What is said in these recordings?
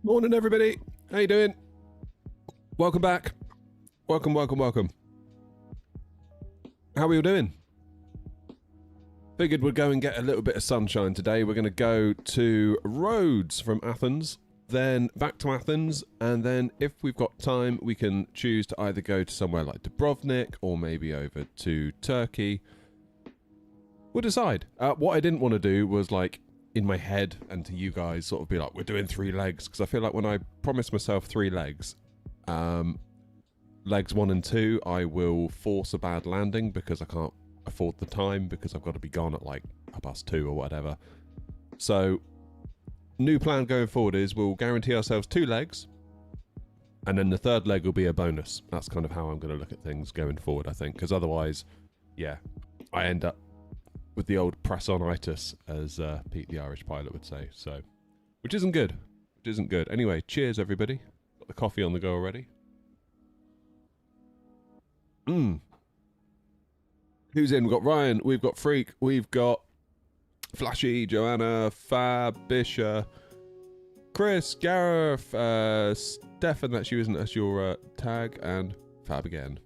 Morning, everybody. How you doing? Welcome back. Welcome. How are you doing? Figured we'd go and get a little bit of sunshine today. We're going to go to Rhodes from Athens, then back to Athens, and then if we've got time, we can choose to either go to somewhere like Dubrovnik or maybe over to Turkey. We'll decide. What I didn't want to do was like in my head and to you guys sort of be like, we're doing 3 legs, because I feel like when I promise myself 3 legs, legs 1 and 2, I will force a bad landing because I can't afford the time because I've got to be gone at like 2:30 or whatever. So new plan going forward is we'll guarantee ourselves 2 legs, and then the 3rd leg will be a bonus. That's kind of how I'm going to look at things going forward, I think, because otherwise, yeah, I end up with the old press-on-itis, as Pete the Irish pilot would say. So, which isn't good. Anyway, cheers, everybody. Got the coffee on the go already. Who's in? We've got Ryan, we've got Freak, we've got Flashy, Joanna, Fab, Bisha, Chris, Gareth, Stefan, that's you, isn't it? That's your tag, and Fab again.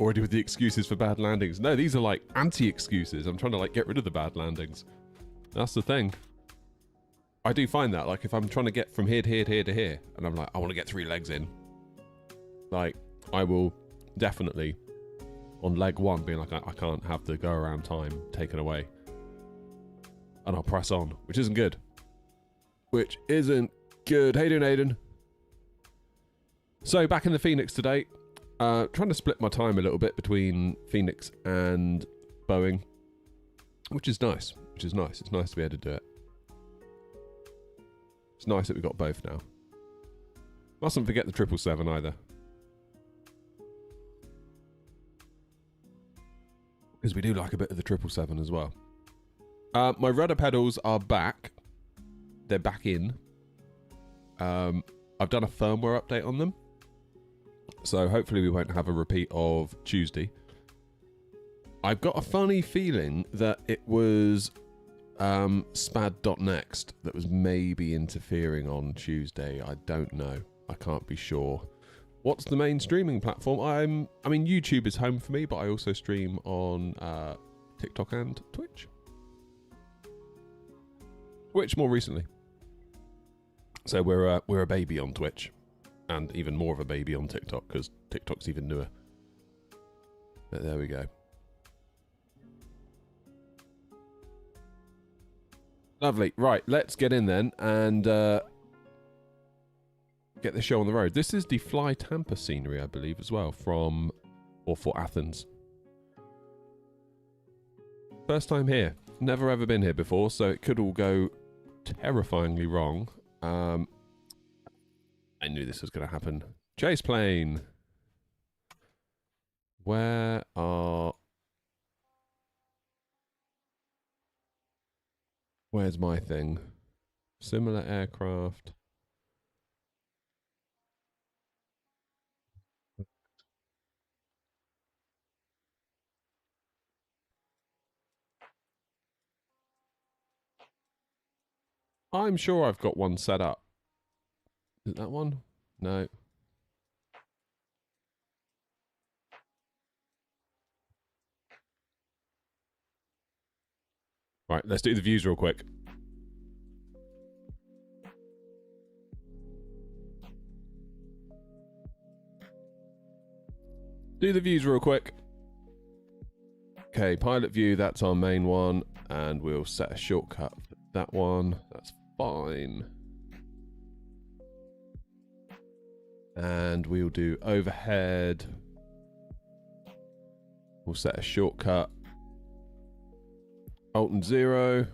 Already with the excuses for bad landings. No, these are like anti-excuses. I'm trying to like get rid of the bad landings. That's the thing. I do find that, like, if I'm trying to get from here to here to here to here, and I'm like, I want to get 3 legs in, like, I will definitely, on leg 1, being like, I can't have the go around time taken away. And I'll press on, which isn't good. How you doing, Aiden? So, back in the Fenix today. Trying to split my time a little bit between Fenix and Boeing, which is nice. It's nice to be able to do it. It's nice that we've got both now. Mustn't forget the 777 either, because we do like a bit of the 777 as well. My rudder pedals are back. They're back in. I've done a firmware update on them, so hopefully we won't have a repeat of Tuesday. I've got a funny feeling that it was spad.next that was maybe interfering on Tuesday. I don't know. I can't be sure. What's the main streaming platform? I mean, YouTube is home for me, but I also stream on TikTok and Twitch. Twitch more recently. So we're a baby on Twitch. And even more of a baby on TikTok, because TikTok's even newer. But there we go. Lovely. Right, let's get in then and get the show on the road. This is the Fly Tampa scenery, I believe, as well, for Athens. First time here. Never ever been here before, so it could all go terrifyingly wrong. I knew this was going to happen. Chase plane. Where's my thing? Similar aircraft. I'm sure I've got one set up. Is it that one? No. Right, let's do the views real quick. Okay, pilot view, that's our main one. And we'll set a shortcut for that one. That's fine. And we'll do overhead. We'll set a shortcut. Alt and 0.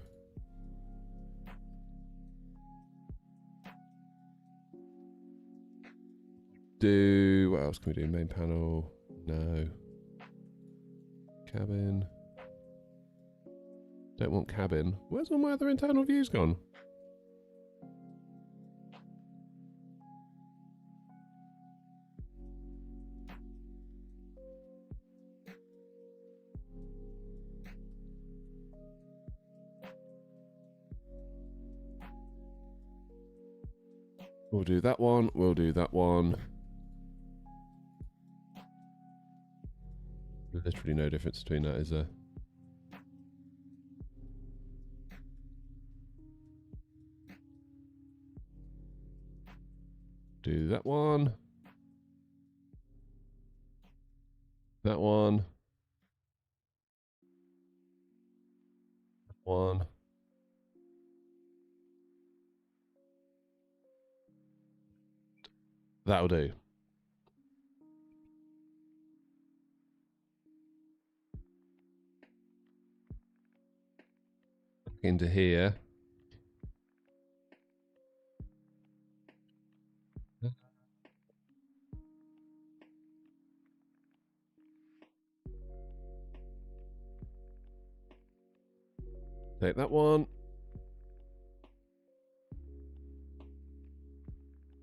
What else can we do? Main panel. No. Cabin. Don't want cabin. Where's all my other internal views gone? We'll do that one. We'll do that one. Literally no difference between that, is there? Do that one. That one. One. That'll do. Into here. Take that one.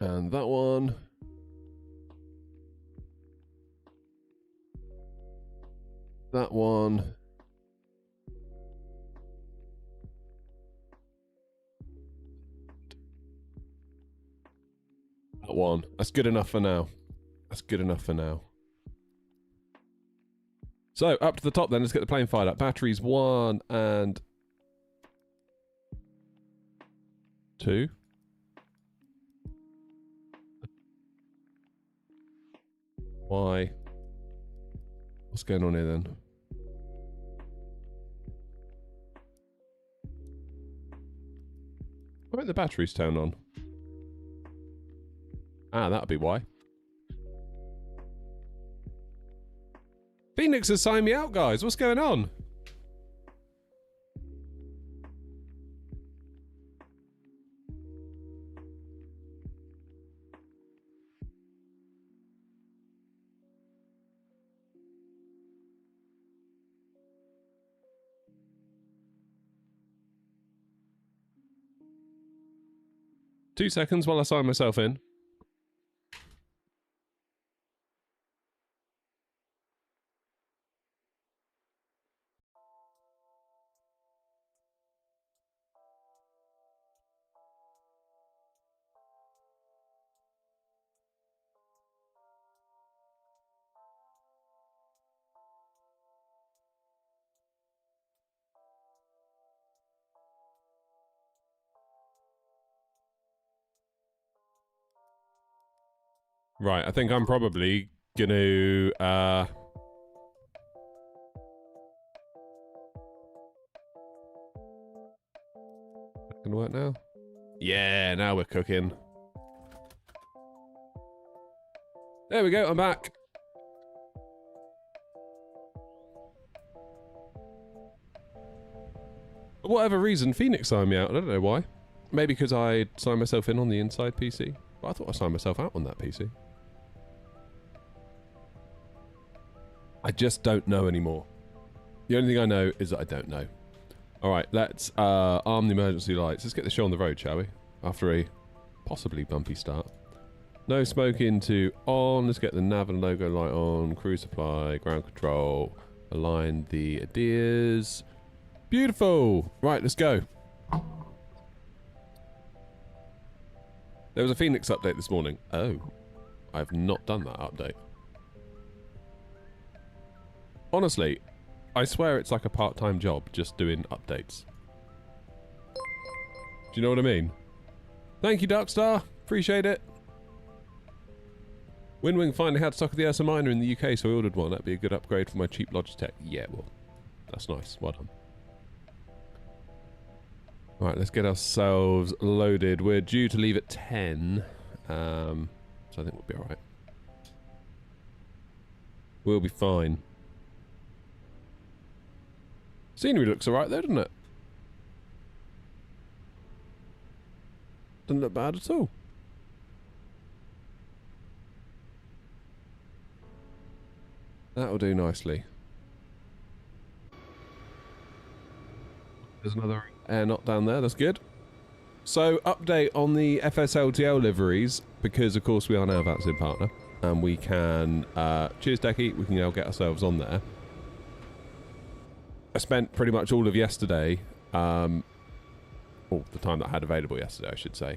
And that one. That one. That one. That's good enough for now. That's good enough for now. So, up to the top then, let's get the plane fired up. Batteries 1 and 2. Why? What's going on here then? Why aren't the batteries turned on? Ah, that'll be why. Phoenix has signed me out, guys. What's going on? Two seconds while I sign myself in. Right, I think I'm probably gonna gonna work now? Yeah, now we're cooking. There we go, I'm back. For whatever reason, Phoenix signed me out. I don't know why. Maybe because I signed myself in on the inside PC. But I thought I signed myself out on that PC. I just don't know anymore. The only thing I know is that I don't know. Alright, let's arm the emergency lights. Let's get the show on the road, shall we? After a possibly bumpy start. No smoking to on. Let's get the nav and logo light on. Crew supply, ground control. Align the ADIRs. Beautiful! Right, let's go. There was a Phoenix update this morning. Oh. I've not done that update. Honestly, I swear it's like a part-time job just doing updates. Do you know what I mean? Thank you, Darkstar. Appreciate it. Windwing finally had stock of the Ursa Minor in the UK, so I ordered one. That'd be a good upgrade for my cheap Logitech. Yeah, well, that's nice. Well done. Right, let's get ourselves loaded. We're due to leave at 10, so I think we'll be alright. We'll be fine. Scenery looks alright though, doesn't it? Doesn't look bad at all. That'll do nicely. There's another air knot down there, that's good. So, update on the FSLTL liveries, because of course we are now Vaccine Partner, and we can, cheers Decky, we can now get ourselves on there. I spent pretty much all of yesterday, or the time that I had available yesterday, I should say,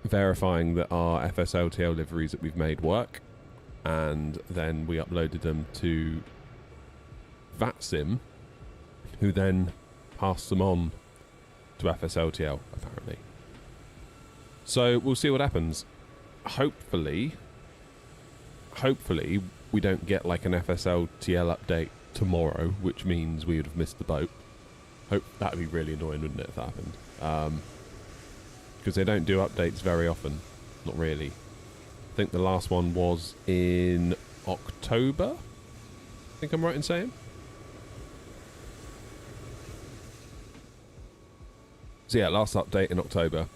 verifying that our FSLTL liveries that we've made work, and then we uploaded them to VATSIM, who then passed them on to FSLTL, apparently. So we'll see what happens. Hopefully we don't get like an FSLTL update tomorrow, which means we would have missed the boat. That'd be really annoying, wouldn't it, if that happened? Because they don't do updates very often. Not really. I think the last one was in October. I think I'm right in saying. So yeah, last update in October.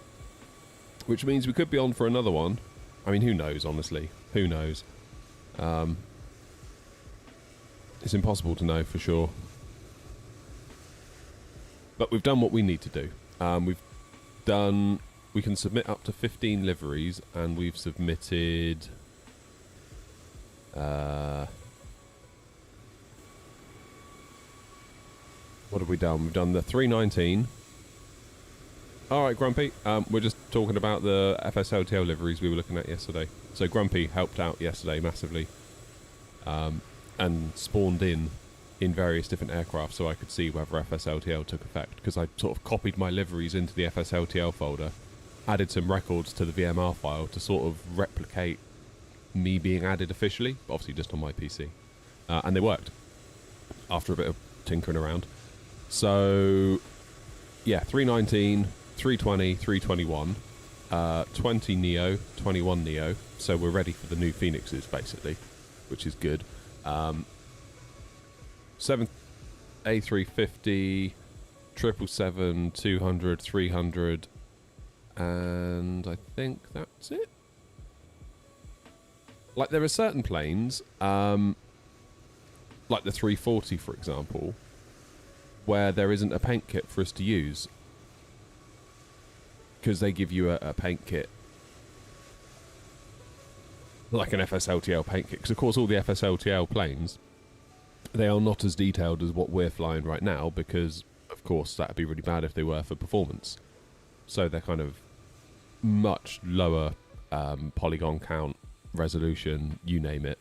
Which means we could be on for another one. I mean, who knows, honestly. Who knows? It's impossible to know for sure. But we've done what we need to do. We can submit up to 15 liveries, and we've submitted... what have we done? We've done the 319. Alright, Grumpy. We're just talking about the FSLTL liveries we were looking at yesterday. So Grumpy helped out yesterday massively. And spawned in various different aircraft so I could see whether FSLTL took effect. Because I sort of copied my liveries into the FSLTL folder, added some records to the VMR file to sort of replicate me being added officially, but obviously just on my PC. And they worked after a bit of tinkering around. So, yeah, 319, 320, 321, 20 Neo, 21 Neo. So we're ready for the new Phoenixes, basically, which is good. 7 A350, 777, 200, 300, and I think that's it. Like, there are certain planes, like the 340, for example, where there isn't a paint kit for us to use. Because they give you a paint kit. Like an FSLTL paint kit. Because, of course, all the FSLTL planes, they are not as detailed as what we're flying right now. Because, of course, that would be really bad if they were for performance. So they're kind of much lower polygon count, resolution, you name it.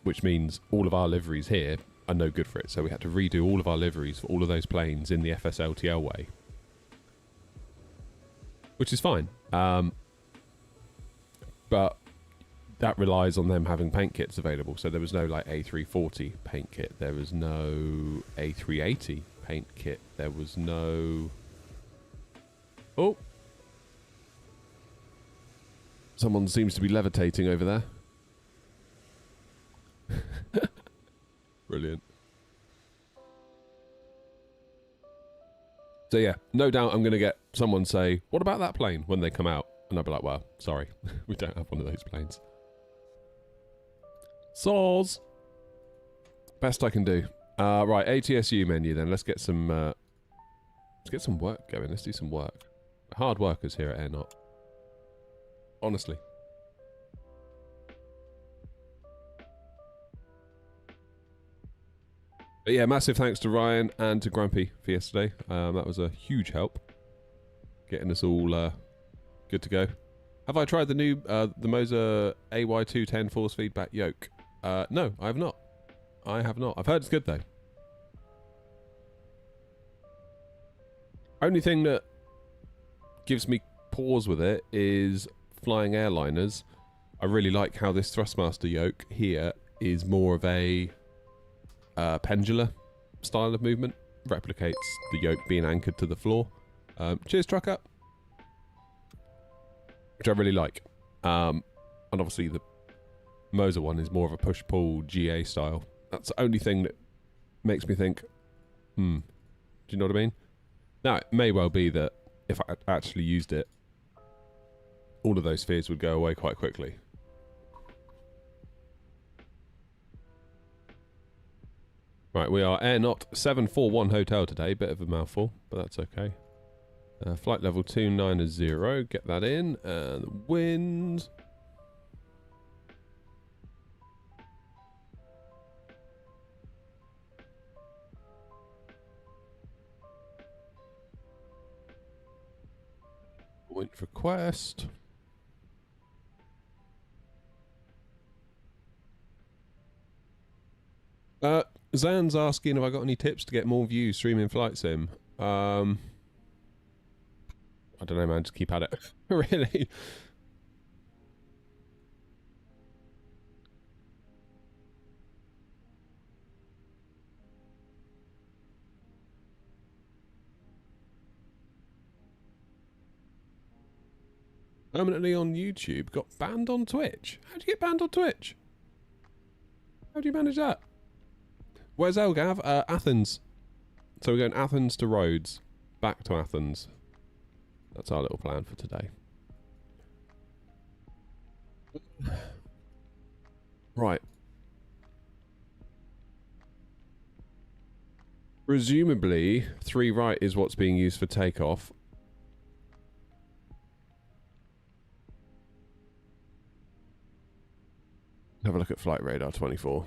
Which means all of our liveries here are no good for it. So we had to redo all of our liveries for all of those planes in the FSLTL way. Which is fine. But that relies on them having paint kits available. So there was no like A340 paint kit. There was no A380 paint kit. There was no... Oh! Someone seems to be levitating over there. Brilliant. So yeah, no doubt I'm going to get someone say, what about that plane, when they come out? And I'll be like, well, sorry, we don't have one of those planes. Soz! Best I can do. Right, ATSU menu then. Let's get some work going. Let's do some work. Hard workers here at Airnaut. Honestly. But yeah, massive thanks to Ryan and to Grumpy for yesterday. That was a huge help. Getting us all good to go. Have I tried the new, the Moser AY210 force feedback yoke? No, I have not. I have not. I've heard it's good though. Only thing that gives me pause with it is flying airliners. I really like how this Thrustmaster yoke here is more of a pendular style of movement. Replicates the yoke being anchored to the floor. Cheers, truck up. Which I really like. And obviously the Moser one is more of a push-pull GA style. That's the only thing that makes me think, do you know what I mean? Now, it may well be that if I actually used it, all of those fears would go away quite quickly. Right, we are Airnaut 741 Hotel today. Bit of a mouthful, but that's okay. Flight level 290, get that in. And the wind. Wind request. Zan's asking if I got any tips to get more views streaming Flight Sim. I don't know, man. Just keep at it. Really. Permanently on YouTube. Got banned on Twitch. How'd you get banned on Twitch? How'd you manage that? Where's Elgav? Athens. So we're going Athens to Rhodes. Back to Athens. That's our little plan for today. Right. Presumably, 3 right is what's being used for takeoff. Have a look at Flight Radar 24.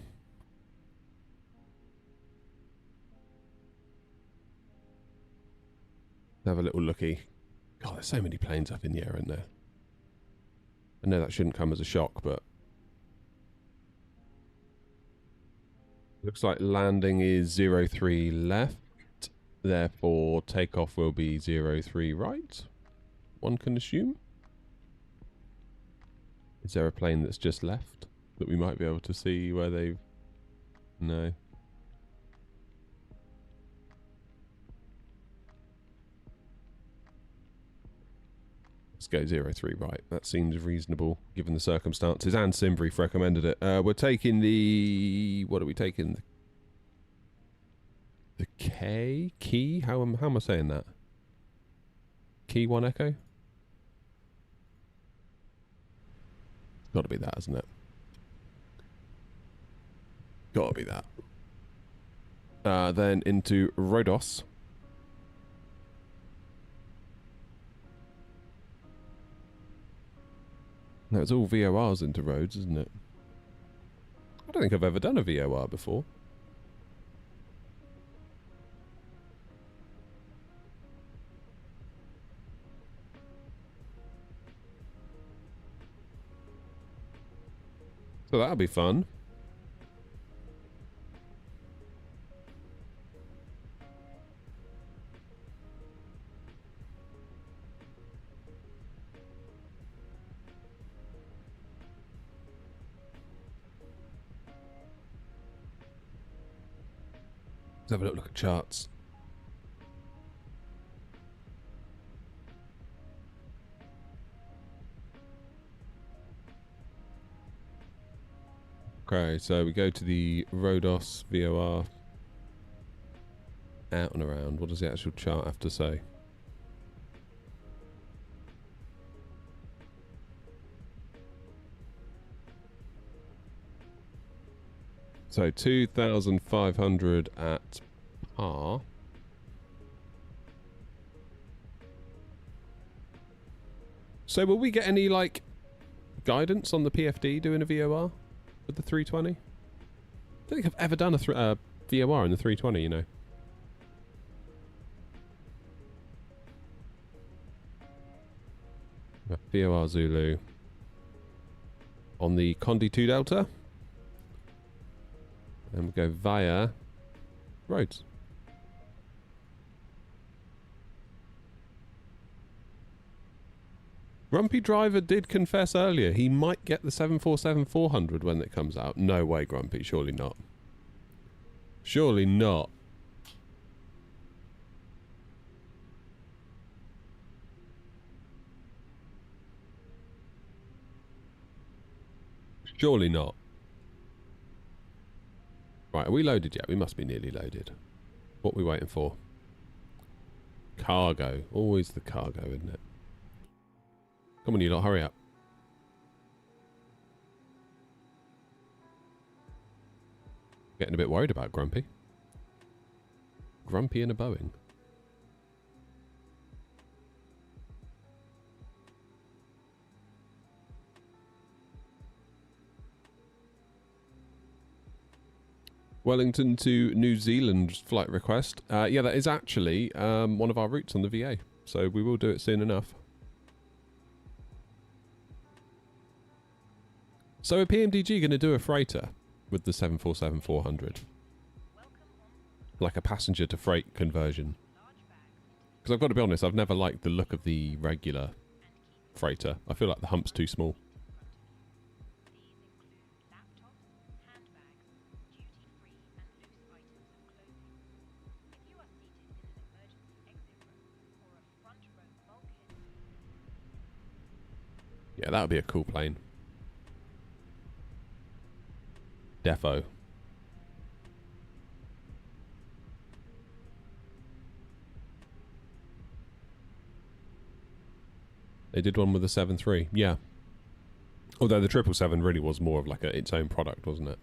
Have a little looky. God, there's so many planes up in the air, aren't there? I know that shouldn't come as a shock, but... Looks like landing is 03 left. Therefore, takeoff will be 03 right. One can assume. Is there a plane that's just left that we might be able to see where they've... No. Let's go 03 right. That seems reasonable given the circumstances. And Simbrief recommended it. We're taking the... What are we taking? The K? Key? How am I saying that? Key 1 Echo? Gotta be that, isn't it? Gotta be that. Then into Rhodos. No, it's all VORs into Rhodes, isn't it? I don't think I've ever done a VOR before. So that'll be fun. Let's have a look at charts. Okay, so we go to the Rhodos VOR. Out and around. What does the actual chart have to say? So 2,500 at par. So will we get any, like, guidance on the PFD doing a VOR with the 320? I don't think I've ever done a VOR in the 320, you know. VOR Zulu on the Condi 2 Delta. And we go via Rhodes. Grumpy Driver did confess earlier he might get the 747-400 when it comes out. No way, Grumpy. Surely not. Surely not. Surely not. Right, are we loaded yet? We must be nearly loaded. What are we waiting for? Cargo. Always the cargo, isn't it? Come on, you lot, hurry up. Getting a bit worried about Grumpy. Grumpy in a Boeing. Wellington to New Zealand flight request. Yeah, that is actually one of our routes on the VA. So we will do it soon enough. So are PMDG going to do a freighter with the 747-400? like a passenger to freight conversion. Because I've got to be honest, I've never liked the look of the regular freighter. I feel like the hump's too small. Yeah, that would be a cool plane. Defo. They did one with the 7.3, yeah. Although the 777 really was more of like its own product, wasn't it?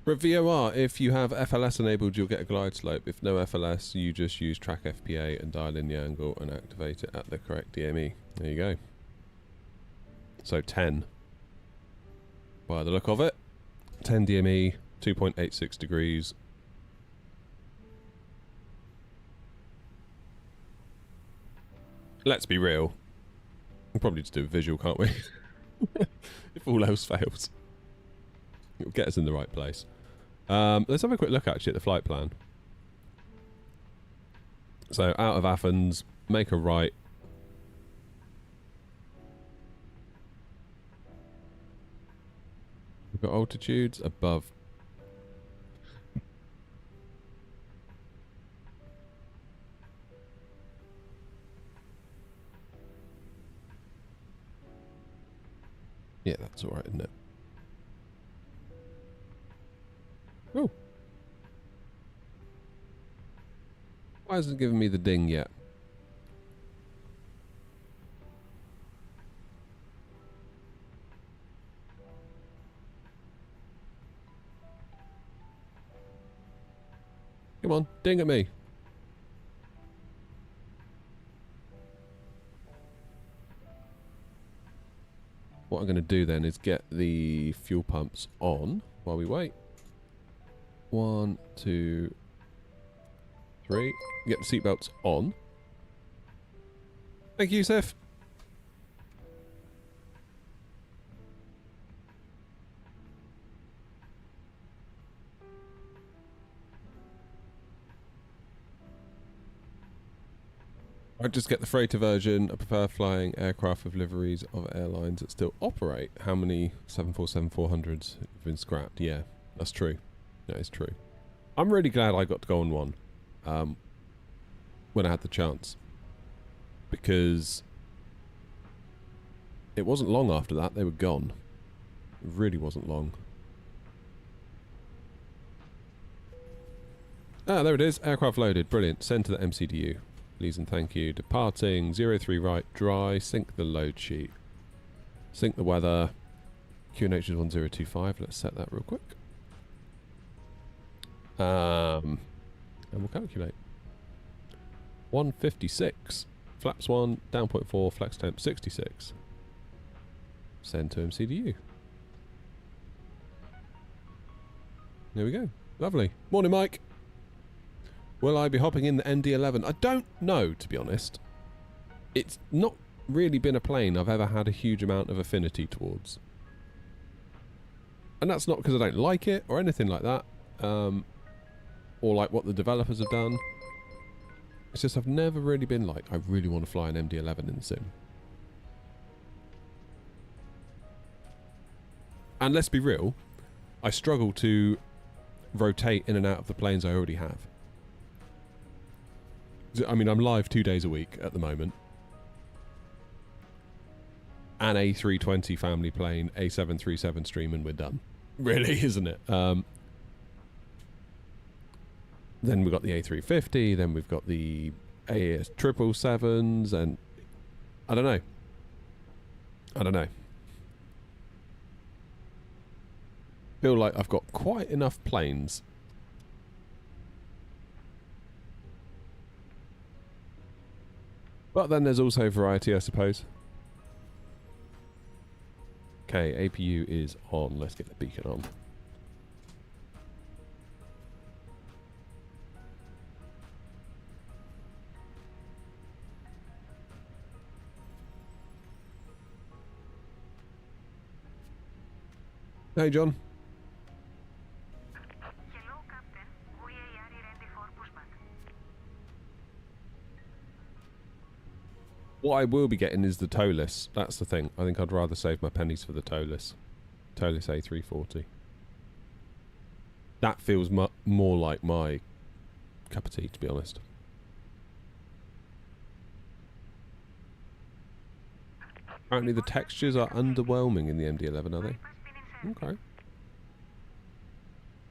For VOR, if you have FLS enabled, you'll get a glide slope. If no FLS, you just use track FPA and dial in the angle and activate it at the correct DME. There you go. So 10. By the look of it. 10 DME, 2.86 degrees. Let's be real. We'll probably just do a visual, can't we? If all else fails. It'll get us in the right place. Let's have a quick look actually at the flight plan. So out of Athens, make a right. We've got altitudes above. Yeah, that's alright, isn't it? Oh. Why hasn't it given me the ding yet? Come on, ding at me. What I'm going to do then is get the fuel pumps on while we wait. 1, 2, 3. Get the seatbelts on. Thank you, Yusuf. I'd just get the freighter version. I prefer flying aircraft with liveries of airlines that still operate. How many 747-400s have been scrapped? Yeah, that's true. That is true. I'm really glad I got to go on one when I had the chance. Because it wasn't long after that, they were gone. It really wasn't long. Ah, there it is. Aircraft loaded. Brilliant. Send to the MCDU. Please and thank you. Departing 03 right, dry. Sync the load sheet. Sync the weather. QNH is 1025. Let's set that real quick. And we'll calculate. 156. Flaps 1, down 0.4, flex temp 66. Send to MCDU. There we go. Lovely. Morning, Mike. Will I be hopping in the MD-11? I don't know, to be honest. It's not really been a plane I've ever had a huge amount of affinity towards. And that's not because I don't like it or anything like that. Or like what the developers have done. It's just I've never really been like, I really want to fly an MD-11 in the sim. And let's be real, I struggle to rotate in and out of the planes I already have. I mean, I'm live 2 days a week at the moment. An A320 family plane, A737 stream, and we're done. Really, isn't it? Then we've got the A350, then we've got the A777s, and I don't know. I don't know. Feel like I've got quite enough planes. But then there's also variety, I suppose. Okay, APU is on. Let's get the beacon on. Hey, John. Hello, Captain. We are ready for pushback. What I will be getting is the towless. That's the thing. I think I'd rather save my pennies for the towless. Towless A320. That feels more like my cup of tea, to be honest. Apparently the textures are underwhelming in the MD-11, are they? Okay.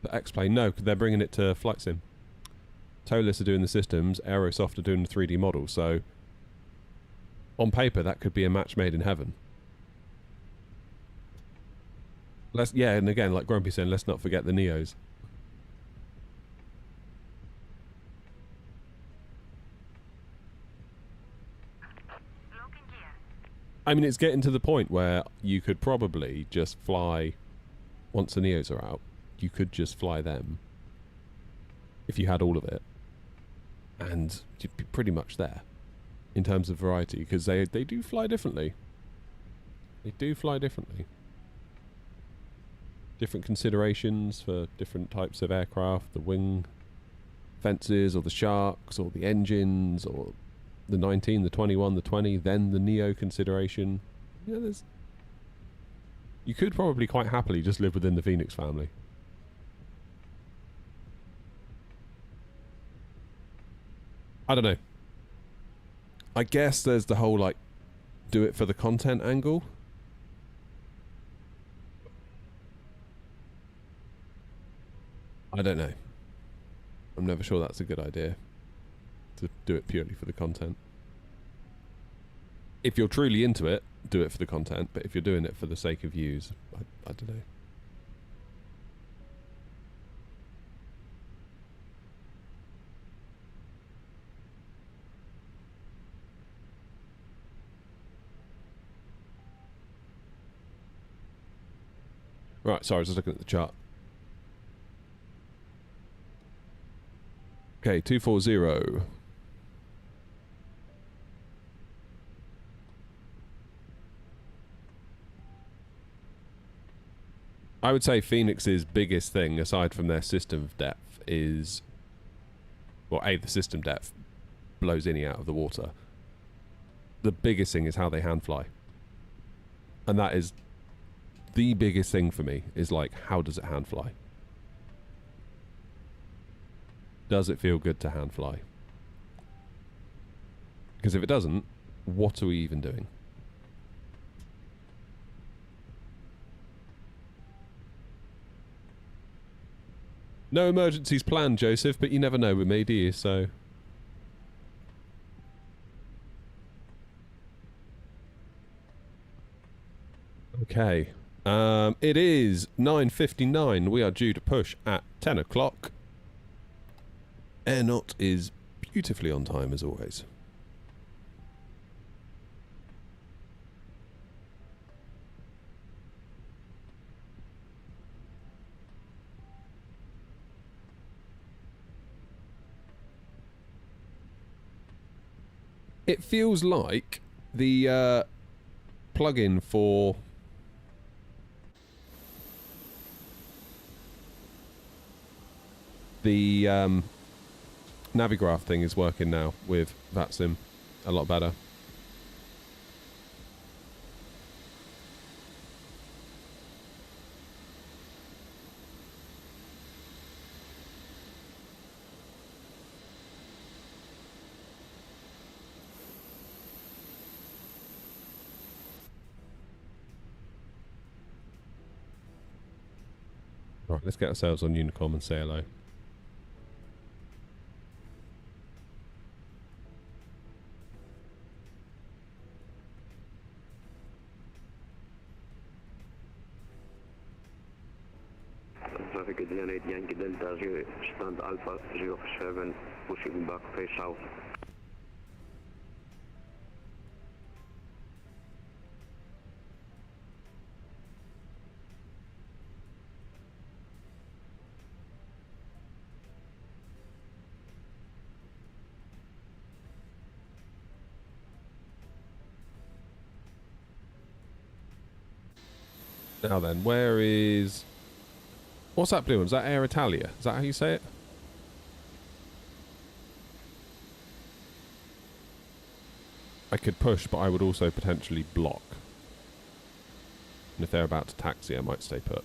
The X-Plane, no, because they're bringing it to Flight Sim. Towless are doing the systems, Aerosoft are doing the 3D models, so on paper that could be a match made in heaven. Yeah, and again, like Grumpy said, let's not forget the Neos. I mean, it's getting to the point where you could probably just fly, once the Neos are out, you could just fly them, if you had all of it, and you'd be pretty much there, in terms of variety, because they do fly differently. They do fly differently. Different considerations for different types of aircraft, the wing fences, or the sharks, or the engines, or the 19, the 21, the 20, then the Neo consideration. Yeah, there's... You could probably quite happily just live within the Fenix family. I don't know. I guess there's the whole, like, do it for the content angle. I don't know. I'm never sure that's a good idea. To do it purely for the content. If you're truly into it, do it for the content. But if you're doing it for the sake of views, I don't know. Right, sorry, I was just looking at the chart. Okay, 240. I would say Phoenix's biggest thing, aside from their system depth, is... Well, A, the system depth blows any out of the water. The biggest thing is how they hand fly. And that is the biggest thing for me, is like, how does it hand fly? Does it feel good to hand fly? Because if it doesn't, what are we even doing? No emergencies planned, Joseph, but you never know with me, do you? So... Okay. It is 9:59. We are due to push at 10 o'clock. Airnaut is beautifully on time, as always. It feels like the plugin for the Navigraph thing is working now with VATSIM a lot better. Right, let's get ourselves on Unicom and say hello. Traffic at Yankee Delta, stand Alpha 07, pushing back face south. Now then, where is... What's that blue one? Is that Air Italia? Is that how you say it? I could push, but I would also potentially block. And if they're about to taxi, I might stay put.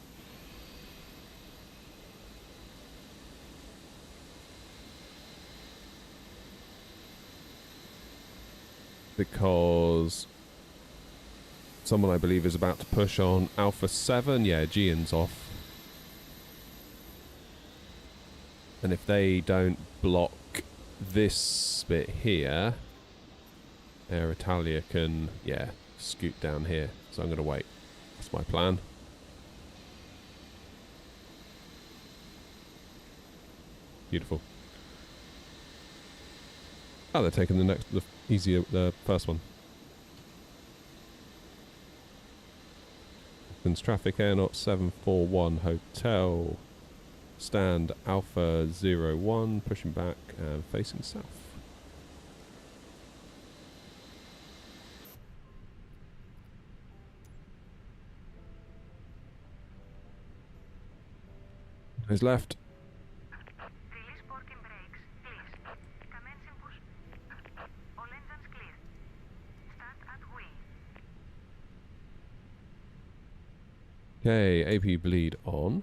Because someone I believe is about to push on Alpha 7. Yeah, Gian's off. And if they don't block this bit here, Air Italia can, yeah, scoot down here. So I'm going to wait. That's my plan. Beautiful. Oh, they're taking the first one. Athens traffic Air Not 741 Hotel. Stand Alpha 01, pushing back and facing south. His left. Release parking brakes, please. Commencing push. All engines clear. Start at wheel. Okay, AP bleed on.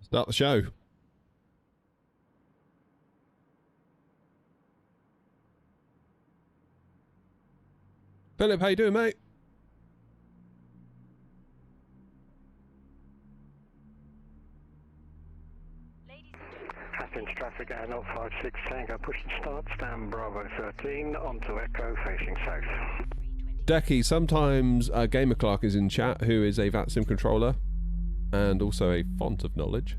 Start the show. Philip, how you doing, mate? Athens traffic Air 056 Tango, push and start, stand Bravo 13 onto Echo facing south. Decky, sometimes Gamer Clark is in chat, who is a VATSIM controller and also a font of knowledge.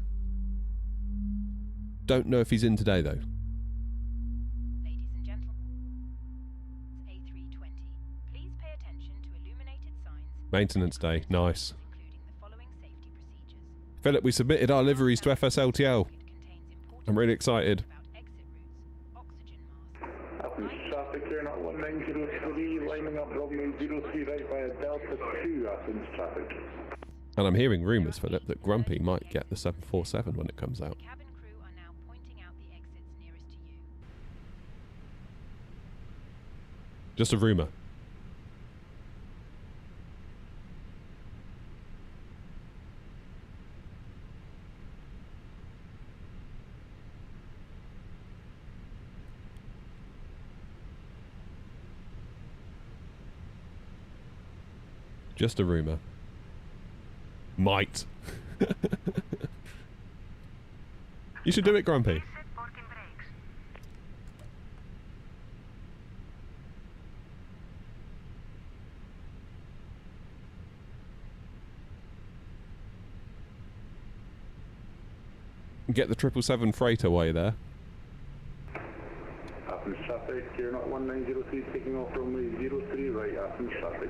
Don't know if he's in today, though. Ladies and gentlemen, A320. Please pay attention to illuminated signs. Maintenance day, nice. Including the following safety procedures. Philip, we submitted our liveries to FSLTL. I'm really excited. About exit routes, oxygen masks. Athens traffic here, not 1903, lining up runway 03 right via Delta 2, Athens traffic. And I'm hearing rumours, Philip, that Grumpy might get the 747 when it comes out. Cabin crew are now pointing out the exits nearest to you. Just a rumour. Just a rumour. Might. You should do it, Grumpy. Reset parking brakes. Get the 777 freighter while you're there. Athens traffic here, not 1903, taking off runway 03 right, Athens traffic.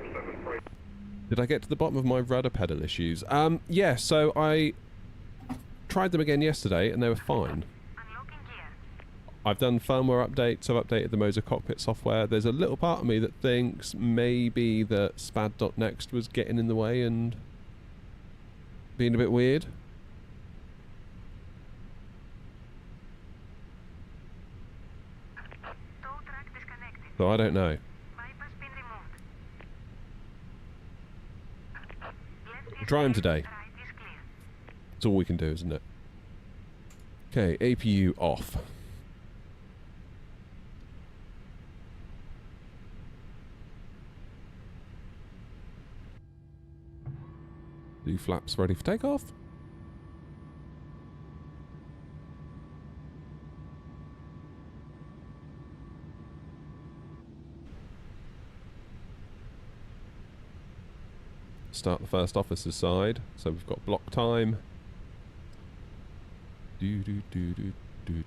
Did I get to the bottom of my rudder pedal issues? Yeah, so I tried them again yesterday and they were fine. Unlocking gear. I've done firmware updates, I've updated the Moser cockpit software. There's a little part of me that thinks maybe that spad.next was getting in the way and being a bit weird. Tow track disconnected. So I don't know. Bypass pin removed. Left is Try 'em clear, today. Right is clear. That's all we can do, isn't it? Okay, APU off. Do flaps ready for takeoff? Start the first officer's side. So we've got block time. Do do do do do.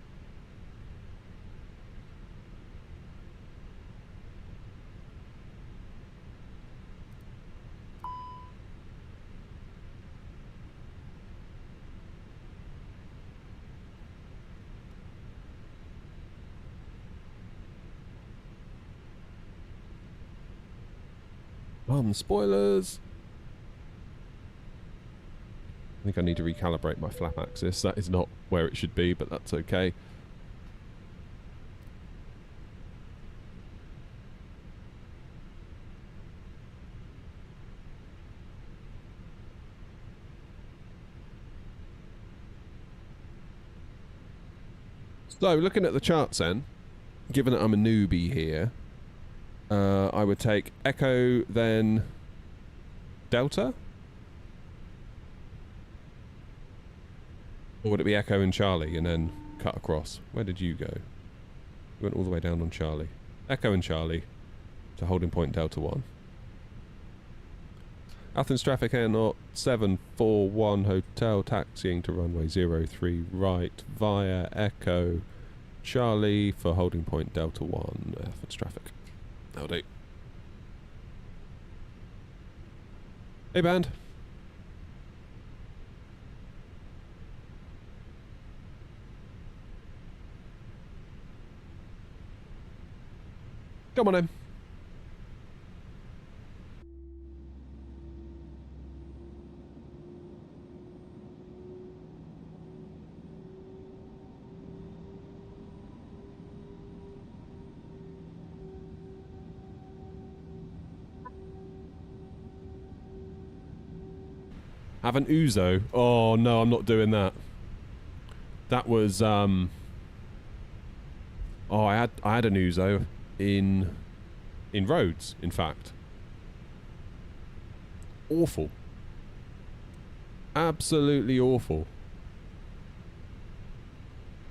Spoilers. I think I need to recalibrate my flap axis. That is not where it should be, but that's okay. So, looking at the charts then, given that I'm a newbie here, I would take Echo, then Delta? Or would it be Echo and Charlie and then cut across? Where did you go? You went all the way down on Charlie. Echo and Charlie to holding point Delta 1. Athens traffic air not 741 hotel, taxiing to runway 03 right via Echo Charlie for holding point Delta 1. Athens traffic. That'll do. Hey band. Come on in. Have an Uzo. Oh no, I'm not doing that. That was oh, I had an Uzo in Rhodes, in fact. Awful. Absolutely awful.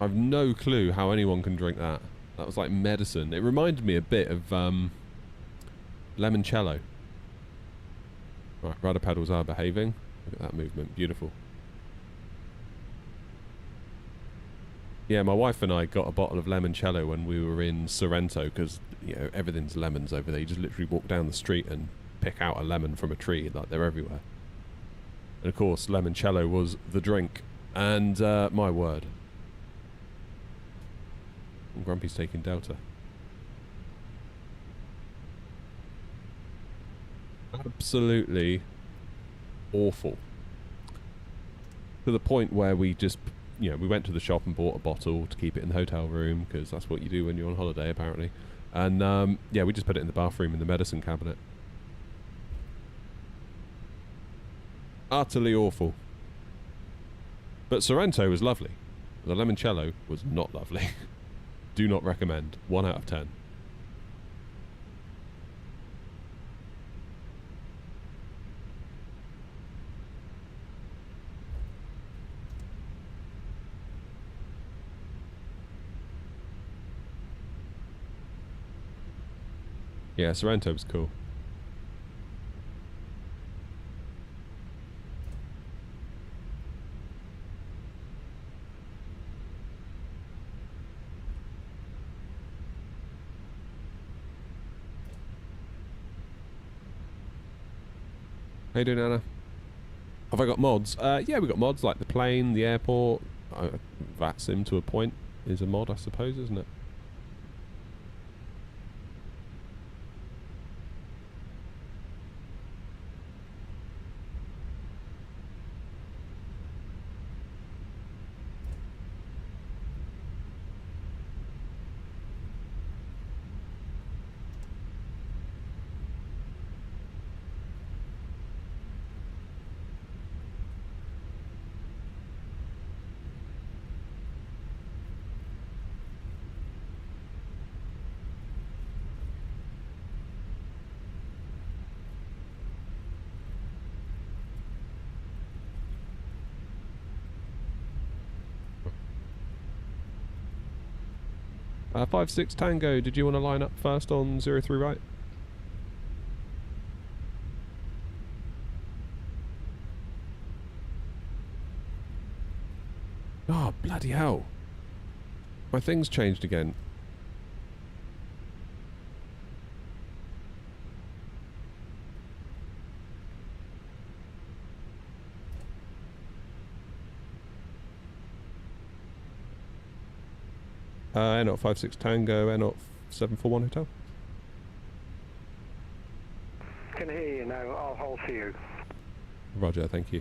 I've no clue how anyone can drink that. That was like medicine. It reminded me a bit of limoncello. Right, rudder pedals are behaving. Look at that movement, beautiful. Yeah, my wife and I got a bottle of limoncello when we were in Sorrento because, you know, everything's lemons over there. You just literally walk down the street and pick out a lemon from a tree, like they're everywhere. And of course, limoncello was the drink. And, my word. Grumpy's taking Delta. Absolutely awful. To the point where we just, you know, we went to the shop and bought a bottle to keep it in the hotel room because that's what you do when you're on holiday, apparently. And yeah, we just put it in the bathroom in the medicine cabinet. Utterly awful. But Sorrento was lovely. The limoncello was not lovely. Do not recommend. 1 out of 10. Yeah, Sorrento was cool. How you doing, Anna? Have I got mods? Yeah, we got mods like the plane, the airport. VATSIM to a point is a mod, I suppose, isn't it? Uh, 5-6 Tango, did you want to line up first on 03 right? Oh, bloody hell. My thing's changed again. Air 56 Tango, Air 741 Hotel. can hear you now. I'll hold for you. Roger, thank you.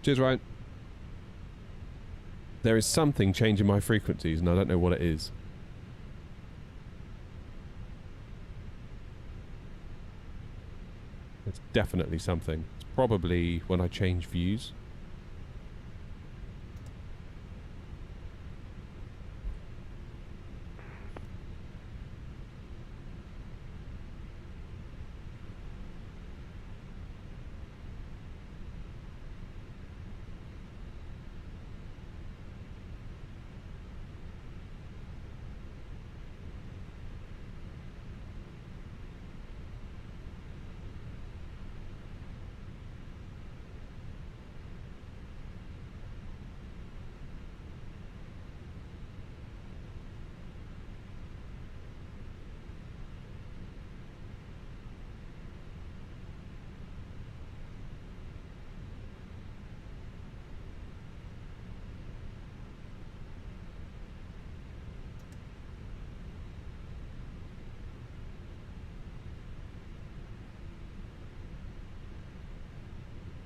Cheers, Ryan. There is something changing my frequencies, and I don't know what it is. It's definitely something. It's probably when I change views.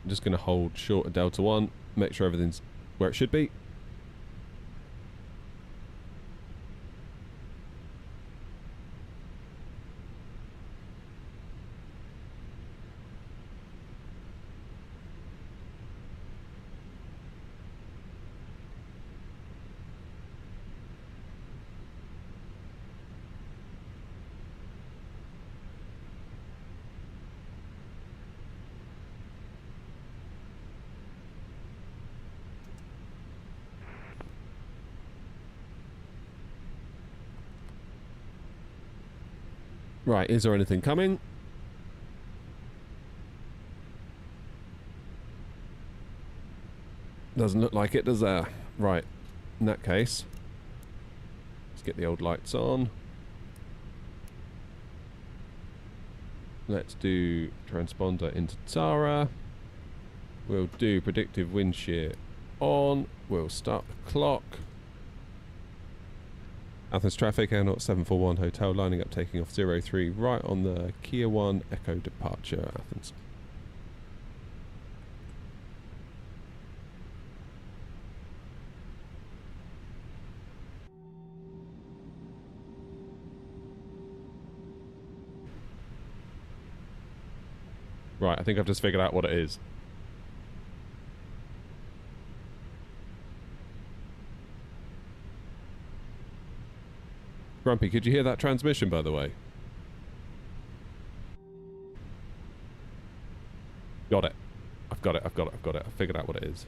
I'm just going to hold short of Delta 1, make sure everything's where it should be. Right, is there anything coming? Doesn't look like it, does there? Right, in that case, let's get the old lights on. Let's do transponder into Tara. We'll do predictive wind shear on. We'll start the clock. Athens traffic, Airnaut 741 Hotel, lining up, taking off 03, right on the Kia 1 Echo departure, Athens. Right, I think I've just figured out what it is. Grumpy, could you hear that transmission, by the way? Got it. I've got it. I figured out what it is.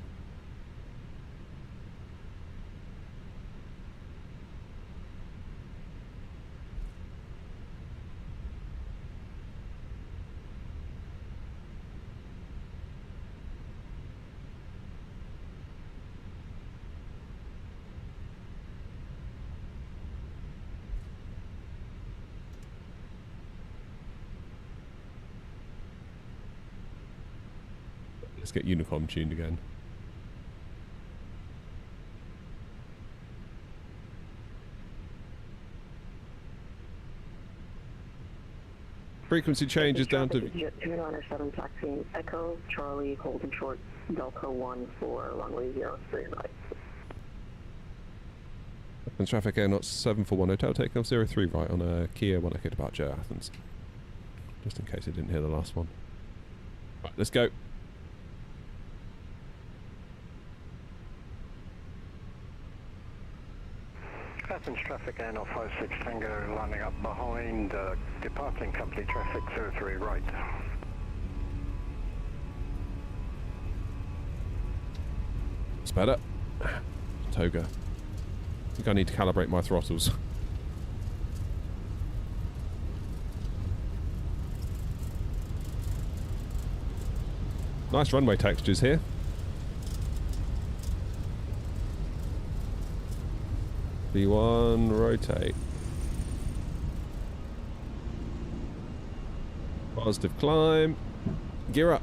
Let's get Unicom tuned again. Frequency changes down to... Jet 297 taxiing Echo, Charlie, holding short, Delta 1 for runway 03 right. Athens traffic, Airnaut 741 Hotel, taking off 03 right on a Kia 1 Echo departure, Athens. Just in case I didn't hear the last one. Right, let's go. Athens traffic, Airnaut 56 Tango, lining up behind departing company traffic 03 right. It's better. Toga. I think I need to calibrate my throttles. Nice runway textures here. B1, rotate. Positive climb. Gear up.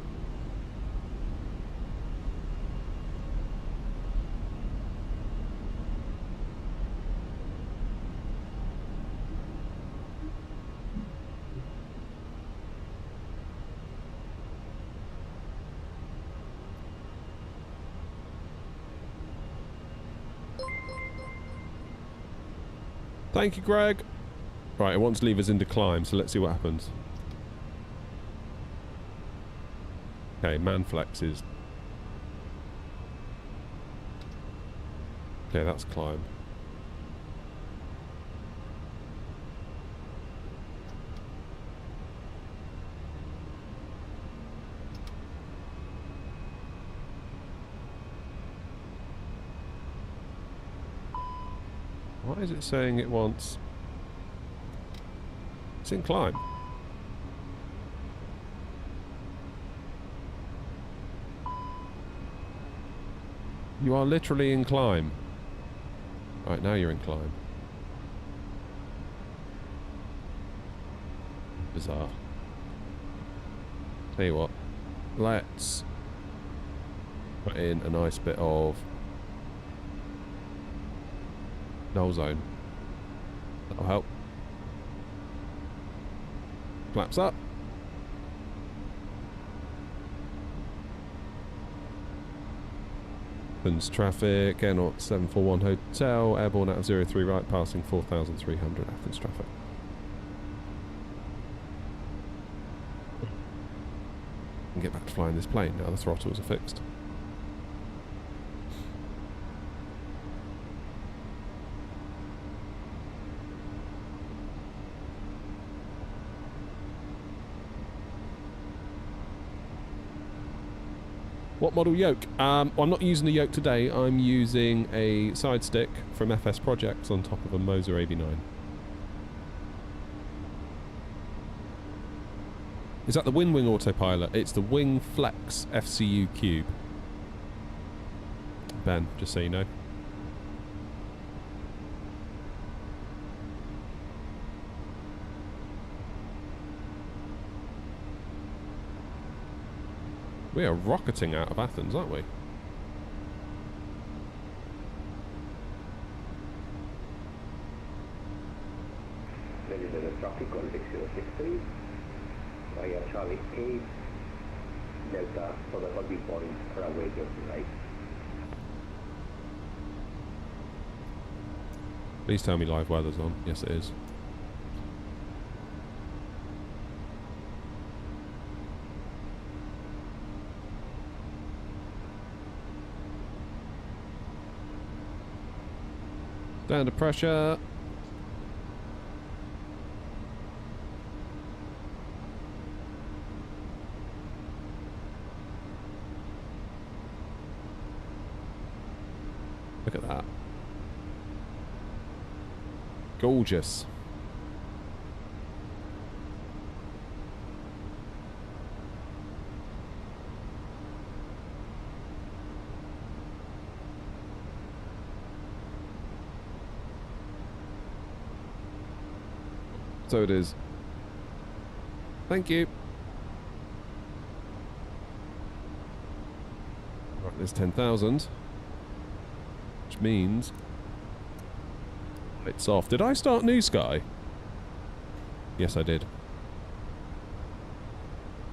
Thank you, Greg. Right, it wants to leave us into climb, so let's see what happens. Okay, Manflex is... Okay, that's climb. Why is it saying it wants... It's in climb. You are literally in climb. Right, now you're in climb. Bizarre. Tell you what, let's put in a nice bit of null zone. That'll help. Flaps up. Athens traffic, Air 741 Hotel, airborne out of 03 right, passing 4,300 Athens traffic. And get back to flying this plane now the throttles are fixed. What model yoke? I'm not using the yoke today. I'm using a side stick from FS Projects on top of a Moser 89. Is that the WinWing autopilot? It's the Wing Flex FCU Cube. Ben, just so you know. We are rocketing out of Athens, aren't we? Register the traffic on 6063 via Charlie 8 Delta for the holding point runway just right. Please tell me live weather's on. Yes, it is. Down to pressure. Look at that. Gorgeous. So it is. Thank you. Right, there's 10,000. Which means... It's off. Did I start New Sky? Yes, I did.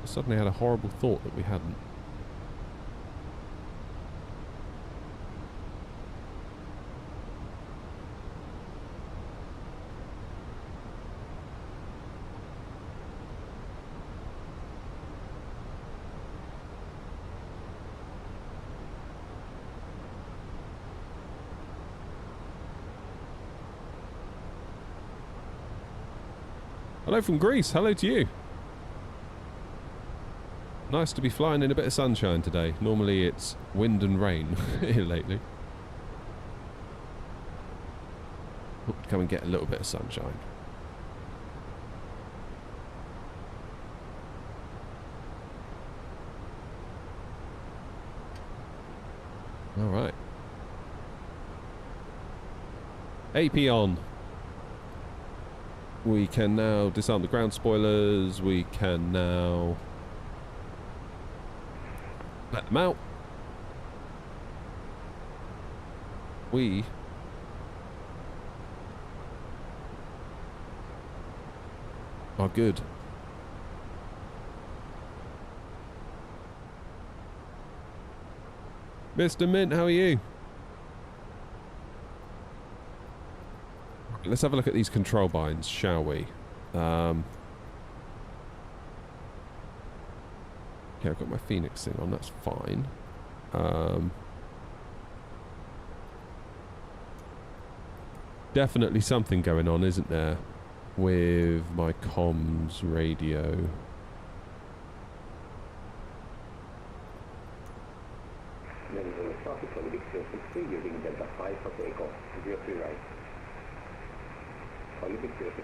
I suddenly had a horrible thought that we hadn't. Hello from Greece. Hello to you. Nice to be flying in a bit of sunshine today. Normally it's wind and rain here lately. Hope to come and get a little bit of sunshine. All right. AP on. We can now disarm the ground spoilers. We can now let them out. We are good. Mr. Mint, how are you? let's have a look at these control binds, shall we? Okay, I've got my Phoenix thing on, that's fine. Definitely something going on, isn't there? With my comms radio. There is a traffic on Fenix A320 using Delta 5 for takeoff. 03 right. Fenix A320.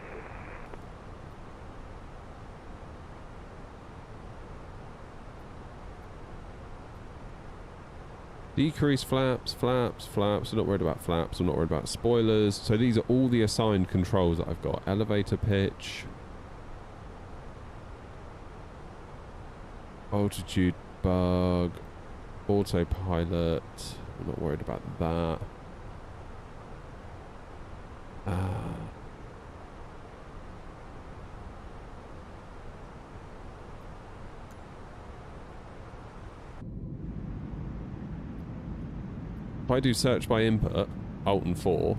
Decrease flaps, flaps, flaps. I'm not worried about flaps. I'm not worried about spoilers. So these are all the assigned controls that I've got. Elevator pitch. Altitude bug. Autopilot. I'm not worried about that. If I do search by input, Alt and 4.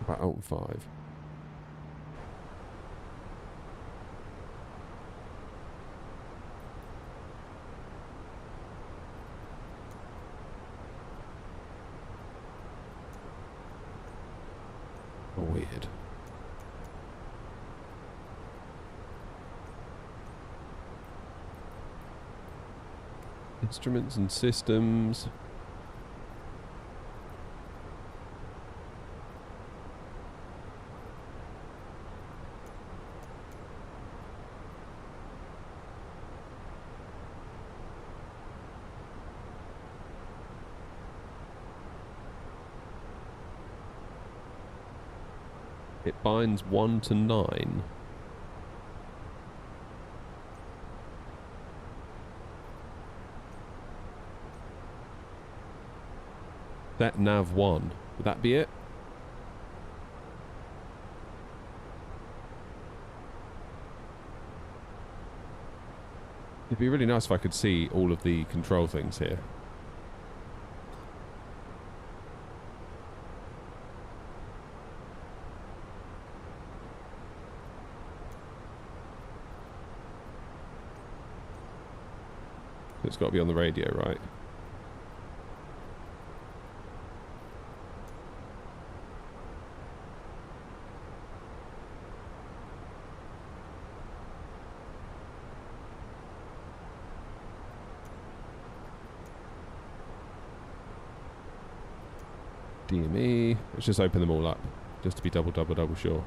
About Alt and 5. Weird. Instruments and systems. It binds 1 to 9. That nav 1. Would that be it? It'd be really nice if I could see all of the control things here. It's got to be on the radio, right? DME. Let's just open them all up, just to be double sure.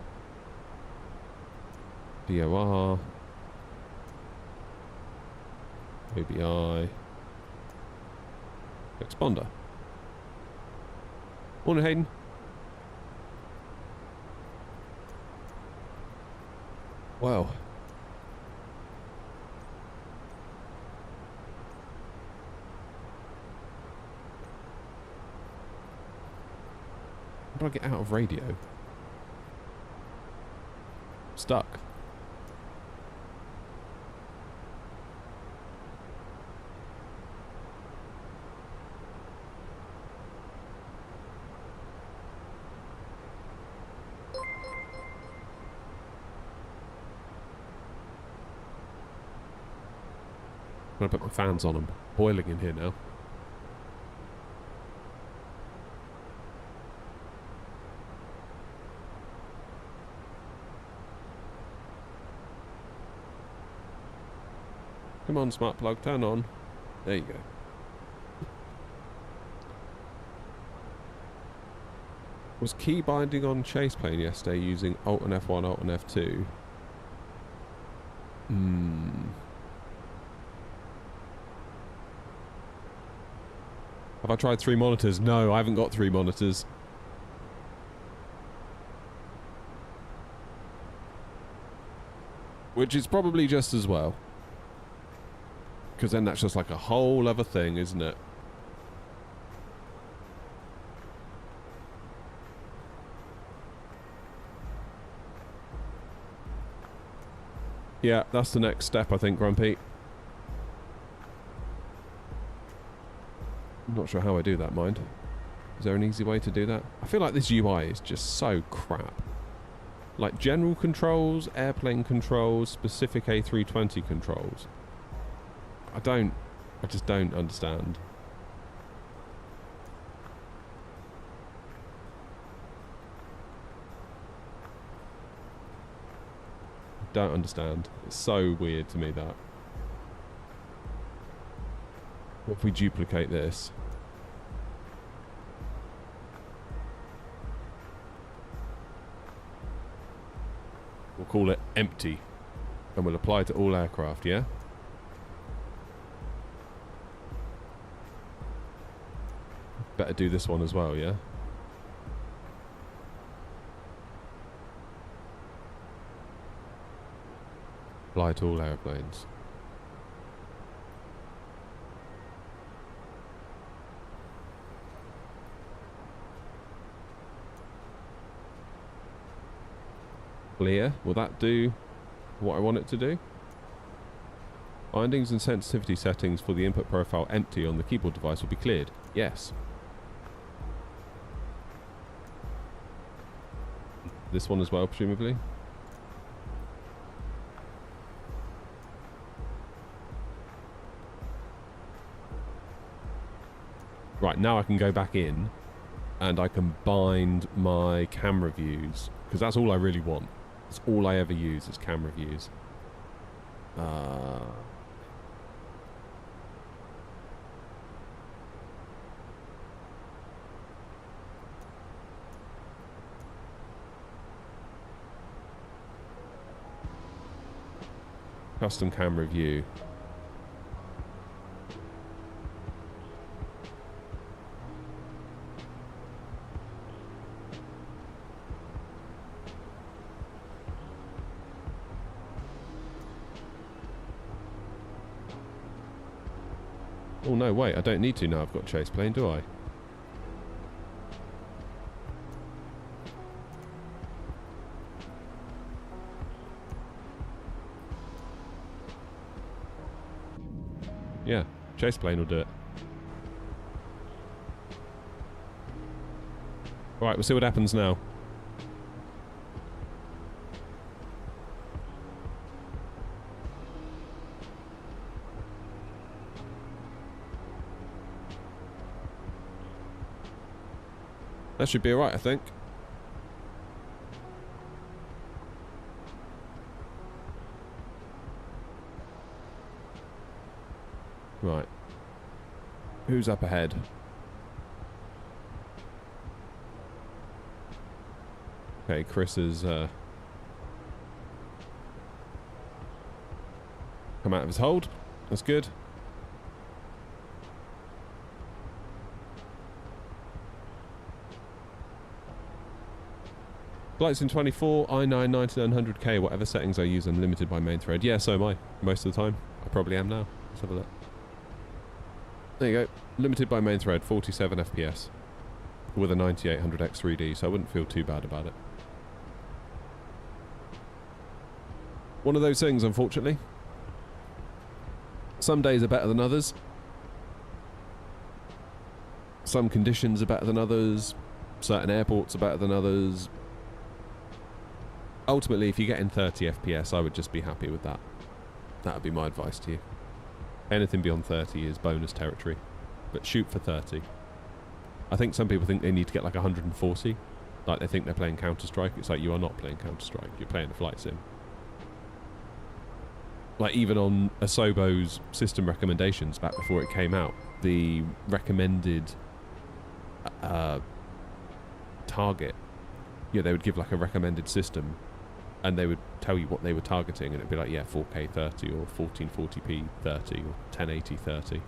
DOR. OBI. Exponder. Morning, Hayden. Wow. How do I get out of radio? Stuck. I'm gonna put my fans on them. Boiling in here now. Come on, smart plug, turn on. There you go. Was key binding on chase plane yesterday using Alt and F1, Alt and F2? Have I tried 3 monitors? No, I haven't got 3 monitors. Which is probably just as well. Because then that's just like a whole other thing, isn't it? Yeah, that's the next step, I think, Grumpy. I'm not sure how I do that, mind. Is there an easy way to do that? I feel like this UI is just so crap. Like general controls, airplane controls, specific A320 controls. I just don't understand. Don't understand. It's so weird to me that. What if we duplicate this? We'll call it empty. And we'll apply it to all aircraft, yeah? Better do this one as well, yeah? Apply to all airplanes. Clear. Will that do what I want it to do? Bindings and sensitivity settings for the input profile empty on the keyboard device will be cleared. Yes. This one as well, presumably. Right, now I can go back in and I can bind my camera views, because that's all I really want. That's all I ever use is camera views. Custom camera view. Oh no, wait, I don't need to now I've got chase plane, do I? Yeah, chase plane will do it. Right, we'll see what happens now. That should be alright, I think. Right. Who's up ahead? Okay, Chris has come out of his hold. That's good. Flights in 24, i9, 9900K, whatever settings I use, I'm limited by main thread. Yeah, so am I. Most of the time. I probably am now. Let's have a look. There you go. Limited by main thread, 47 FPS. With a 9800X 3D, so I wouldn't feel too bad about it. One of those things, unfortunately. Some days are better than others. Some conditions are better than others. Certain airports are better than others. Ultimately, if you get in 30 FPS, I would just be happy with that. That would be my advice to you. Anything beyond 30 is bonus territory. But shoot for 30. I think some people think they need to get like 140. Like they think they're playing Counter-Strike. It's like you are not playing Counter-Strike. You're playing a flight sim. Like even on Asobo's system recommendations back before it came out, the recommended target, yeah, they would give like a recommended system and they would tell you what they were targeting, and it'd be like, yeah, 4K 30 or 1440p 30 or 1080 30.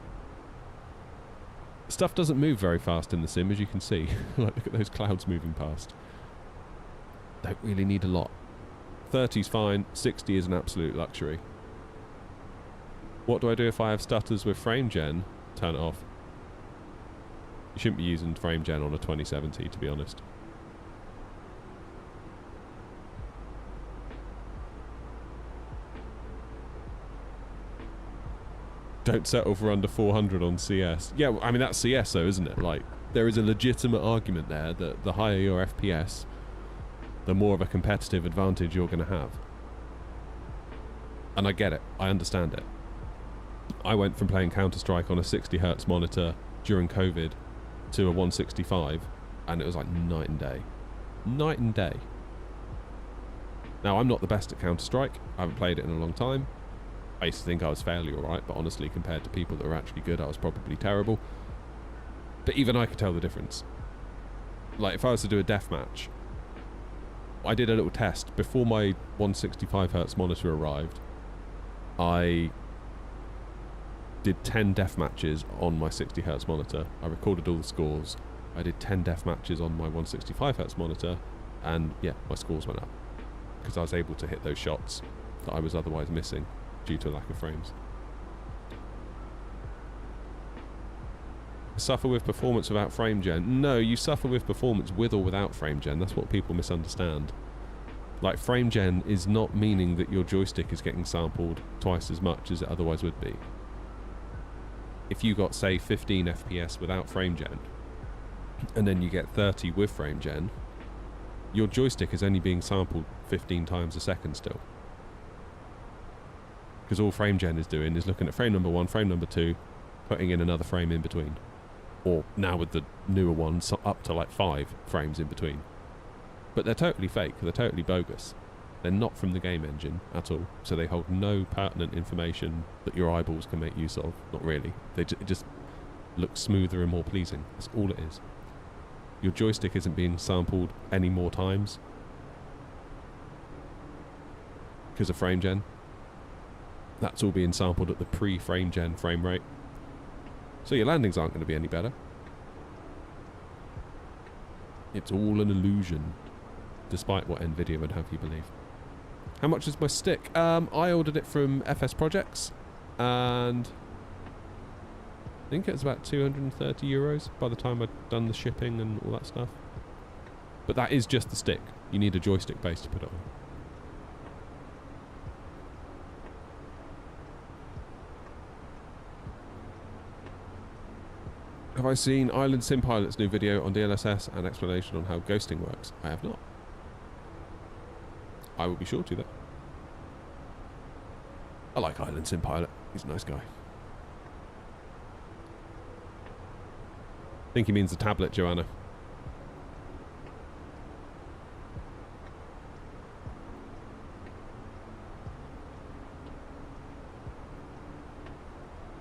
Stuff doesn't move very fast in the sim, as you can see. Like, look at those clouds moving past. Don't really need a lot. 30's fine, 60 is an absolute luxury. What do I do if I have stutters with frame gen? Turn it off. You shouldn't be using frame gen on a 2070, to be honest. don't settle for under 400 on CS. Yeah, I mean, that's CS though, isn't it? Like, there is a legitimate argument there that the higher your FPS, the more of a competitive advantage you're going to have. And I get it. I understand it. I went from playing Counter-Strike on a 60Hz monitor during COVID to a 165, and it was like night and day. Night and day. Now, I'm not the best at Counter-Strike. I haven't played it in a long time. I used to think I was fairly alright, but honestly, compared to people that were actually good, I was probably terrible. But even I could tell the difference. Like, if I was to do a deathmatch, I did a little test. Before my 165Hz monitor arrived, I did 10 deathmatches on my 60Hz monitor. I recorded all the scores. I did 10 deathmatches on my 165Hz monitor, and yeah, my scores went up. Because I was able to hit those shots that I was otherwise missing due to a lack of frames. Suffer with performance without frame gen. No, you suffer with performance with or without frame gen. That's what people misunderstand. Like, frame gen is not meaning that your joystick is getting sampled twice as much as it otherwise would be. If you got, say, 15 FPS without frame gen, and then you get 30 with frame gen, your joystick is only being sampled 15 times a second still. Because all frame gen is doing is looking at frame number 1, frame number 2, putting in another frame in between. Or now with the newer ones, up to like 5 frames in between. But they're totally fake, they're totally bogus. They're not from the game engine at all, so they hold no pertinent information that your eyeballs can make use of. Not really. It just looks smoother and more pleasing. That's all it is. Your joystick isn't being sampled any more times because of frame gen. That's all being sampled at the pre-frame gen frame rate. So your landings aren't going to be any better. It's all an illusion, despite what Nvidia would have you believe. How much is my stick? I ordered it from FS Projects, and I think it was about 230 euros by the time I'd done the shipping and all that stuff. But that is just the stick. You need a joystick base to put it on. Have I seen Island Sim Pilot's new video on DLSS and explanation on how ghosting works? I have not. I will be sure to, though. I like Island Sim Pilot. He's a nice guy. I think he means the tablet, Joanna.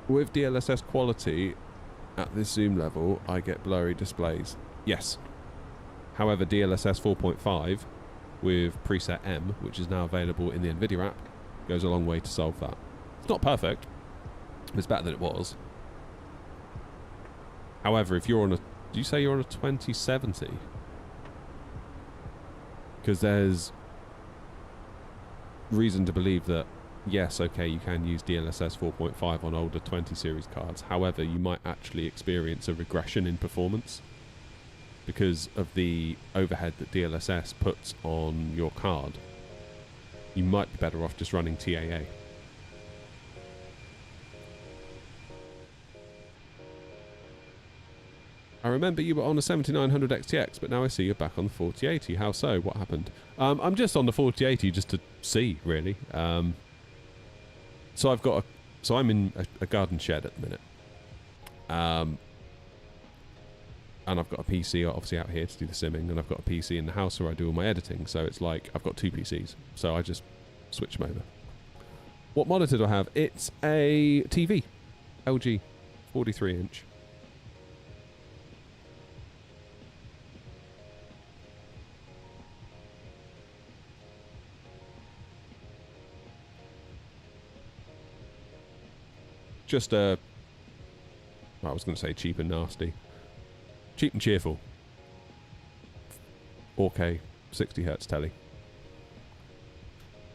With DLSS quality at this zoom level, I get blurry displays. Yes. However, DLSS 4.5 with preset M, which is now available in the Nvidia app, goes a long way to solve that. It's not perfect, but it's better than it was. However, if you're on a... Do you say you're on a 2070? Because there's reason to believe that, yes, okay, you can use DLSS 4.5 on older 20 series cards. However, you might actually experience a regression in performance because of the overhead that DLSS puts on your card. You might be better off just running TAA. I remember you were on a 7900 XTX, but now I see you're back on the 4080. How so? What happened? I'm just on the 4080 just to see, really. So I've got so I'm in a garden shed at the minute. And I've got a PC obviously out here to do the simming, and I've got a PC in the house where I do all my editing. So it's like I've got 2 PCs. So I just switch them over. What monitor do I have? It's a TV. LG 43-inch. Just I was going to say cheap and nasty. Cheap and cheerful. 4K, 60Hz telly.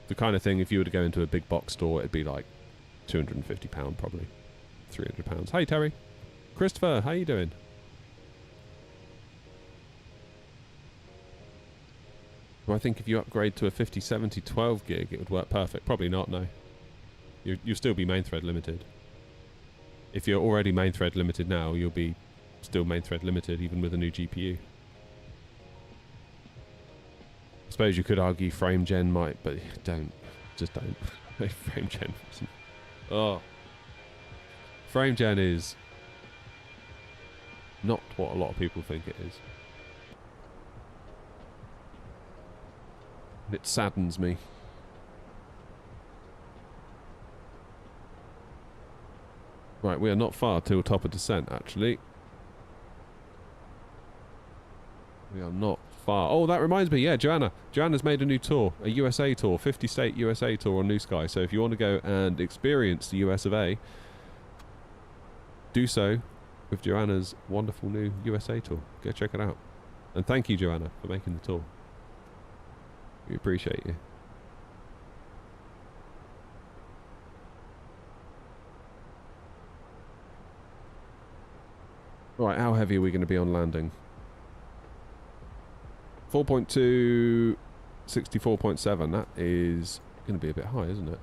The kind of thing, if you were to go into a big box store, it'd be like £250 probably. £300. Hey Terry. Christopher, how you doing? Well, I think if you upgrade to a 5070 12 gig, it would work perfect. Probably not, no. You'll still be main thread limited. If you're already main thread limited now, you'll be still main thread limited even with a new GPU. I suppose you could argue frame gen might, but don't. Just don't. Frame gen. Oh. Frame gen is not what a lot of people think it is. It saddens me. Right, we are not far till top of descent, actually. We are not far. Oh, that reminds me. Yeah, Joanna. Joanna's made a new tour. A USA tour. 50-state USA tour on New Sky. So if you want to go and experience the US of A, do so with Joanna's wonderful new USA tour. Go check it out. And thank you, Joanna, for making the tour. We appreciate you. Right, how heavy are we going to be on landing? 4.2, 64.7. That is going to be a bit high, isn't it?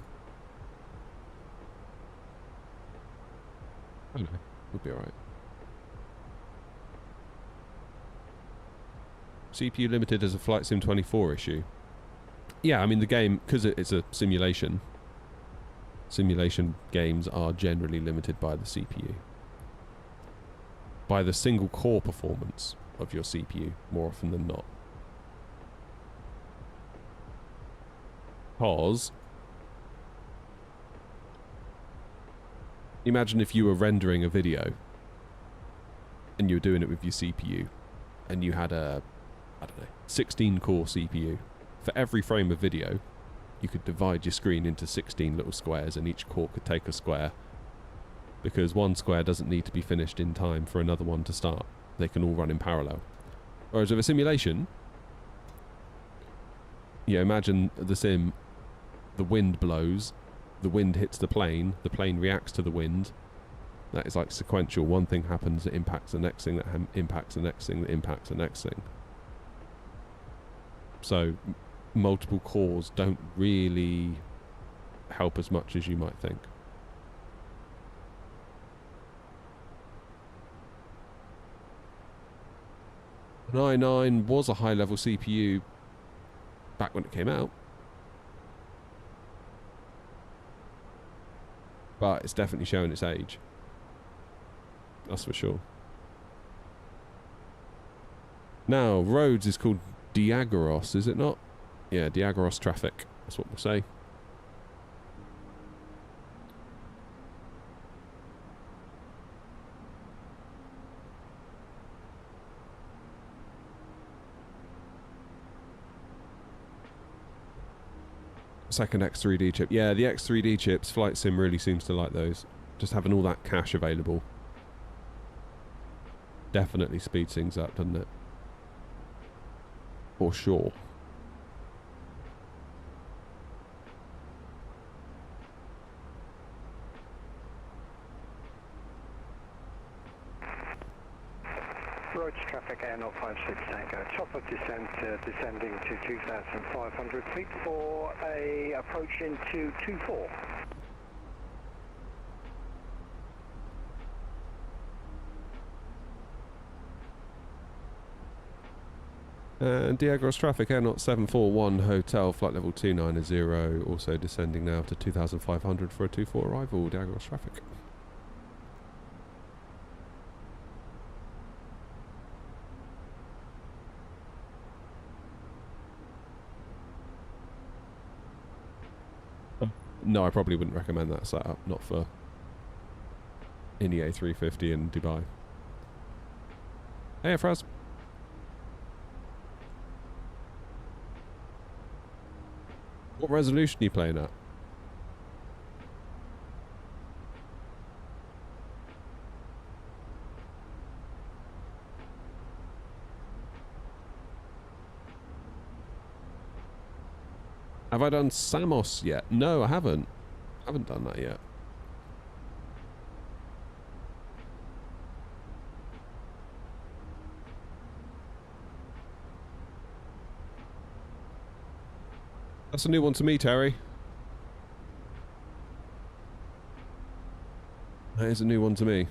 I don't know. We'll be alright. CPU limited as a Flight Sim 24 issue. Yeah, I mean the game, because it's a simulation, simulation games are generally limited by the CPU. By the single core performance of your CPU, more often than not. Because imagine if you were rendering a video and you were doing it with your CPU and you had a, I don't know, 16 core CPU. For every frame of video, you could divide your screen into 16 little squares and each core could take a square, because one square doesn't need to be finished in time for another one to start. They can all run in parallel. Whereas with a simulation, you know, imagine the sim, the wind blows, the wind hits the plane reacts to the wind. That is like sequential. One thing happens that impacts the next thing, that impacts the next thing, that impacts the next thing. So multiple cores don't really help as much as you might think. An i9 was a high-level CPU back when it came out, but it's definitely showing its age. That's for sure. Now, Rhodes is called Diagoras, is it not? Yeah, Diagoras traffic. That's what we'll say. Second X3D chip. Yeah, the X3D chips, Flight Sim really seems to like those. Just having all that cache available definitely speeds things up, doesn't it? For sure. Rhodes traffic Air 056 Tango. Top of descent, descending to 2,500 feet for a approach into 24. And Diagoras traffic Air 0741 Hotel, flight level 290, also descending now to 2,500 for a 24 arrival. Diagoras traffic. No, I probably wouldn't recommend that setup, not for any A350 in Dubai. Hey, Fraz. What resolution are you playing at? Have I done Samos yet? No, I haven't. I haven't done that yet. That's a new one to me, Terry. That is a new one to me.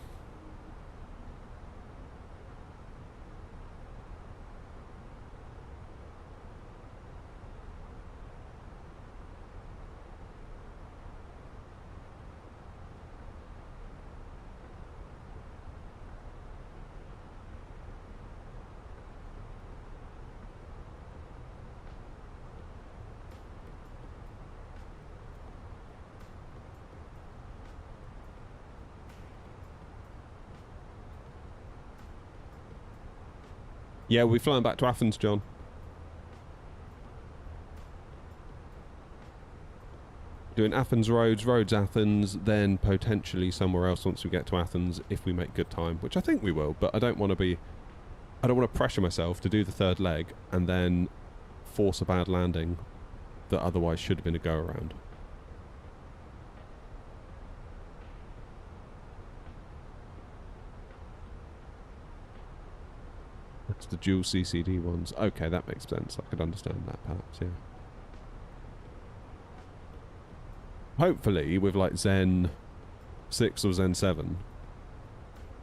Yeah, we're flying back to Athens, John. Doing Athens, Rhodes, Rhodes, Athens, then potentially somewhere else once we get to Athens if we make good time, which I think we will, but I don't want to pressure myself to do the third leg and then force a bad landing that otherwise should have been a go-around. It's the dual CCD ones. Okay, that makes sense. I could understand that perhaps, yeah. Hopefully, with like Zen 6 or Zen 7,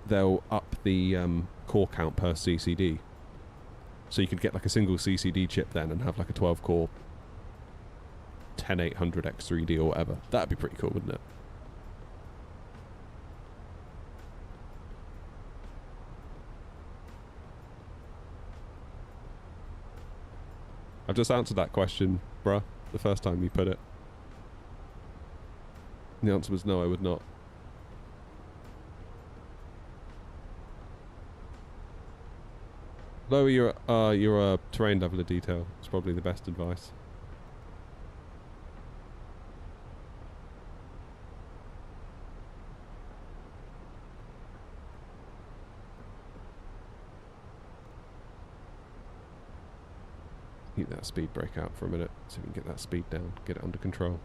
they'll up the core count per CCD. So you could get like a single CCD chip then and have like a 12-core 10800X3D or whatever. That'd be pretty cool, wouldn't it? I've just answered that question, bruh, the first time you put it. The answer was no, I would not. Lower your terrain level of detail. It's probably the best advice. Keep that speed brake out for a minute so we can get that speed down, get it under control.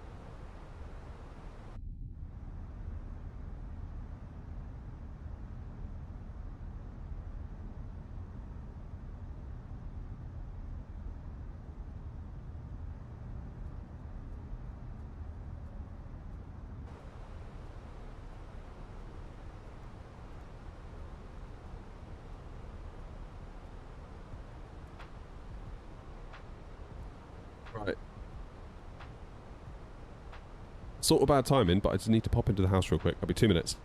Right. Sort of bad timing, but I just need to pop into the house real quick. I'll be 2 minutes.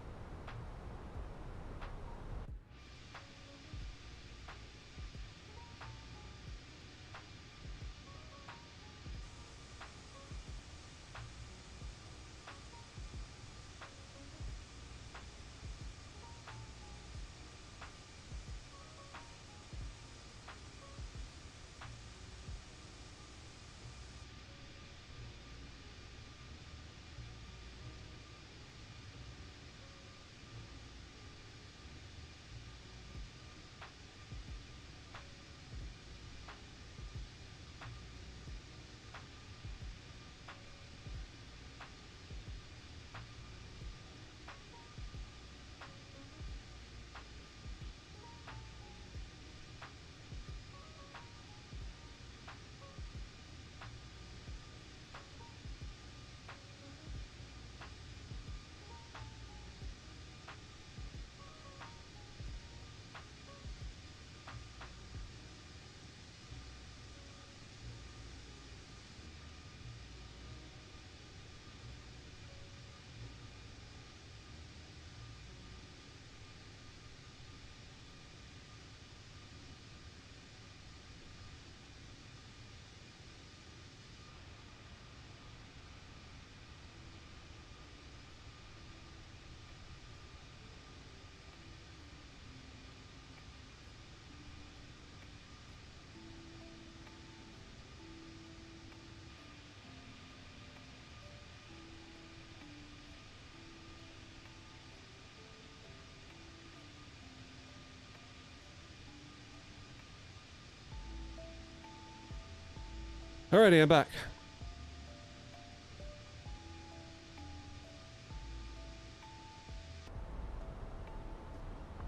Alrighty, I'm back.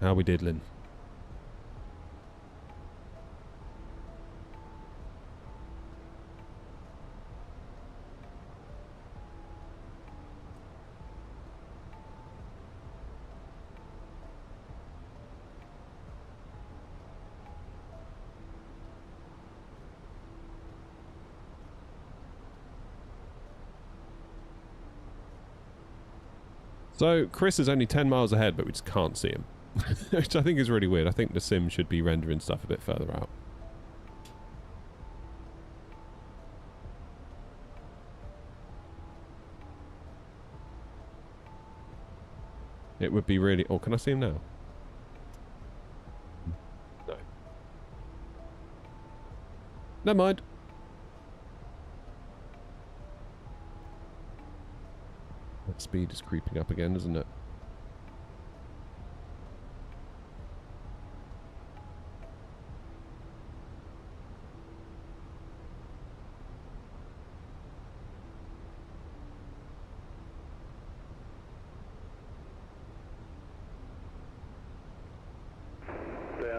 How we diddling? So Chris is only 10 miles ahead, but we just can't see him. Which I think is really weird. I think the sim should be rendering stuff a bit further out. It would be really... Oh, can I see him now? No. Never mind. That speed is creeping up again, isn't it?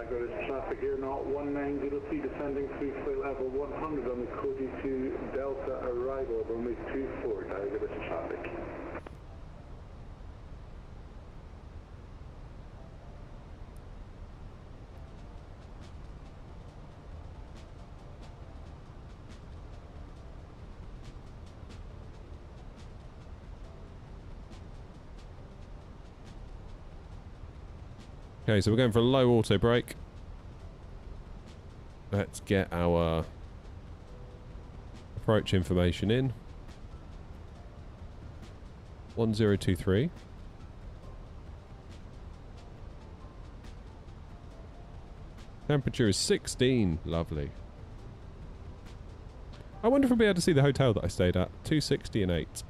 There is traffic here now, 1903 descending through flight level 100 on the Cody to Delta arrival of runway 24, there is traffic. Okay, so we're going for a low auto brake. Let's get our approach information in. 1023. Temperature is 16. Lovely. I wonder if we'll be able to see the hotel that I stayed at. 260 and 8.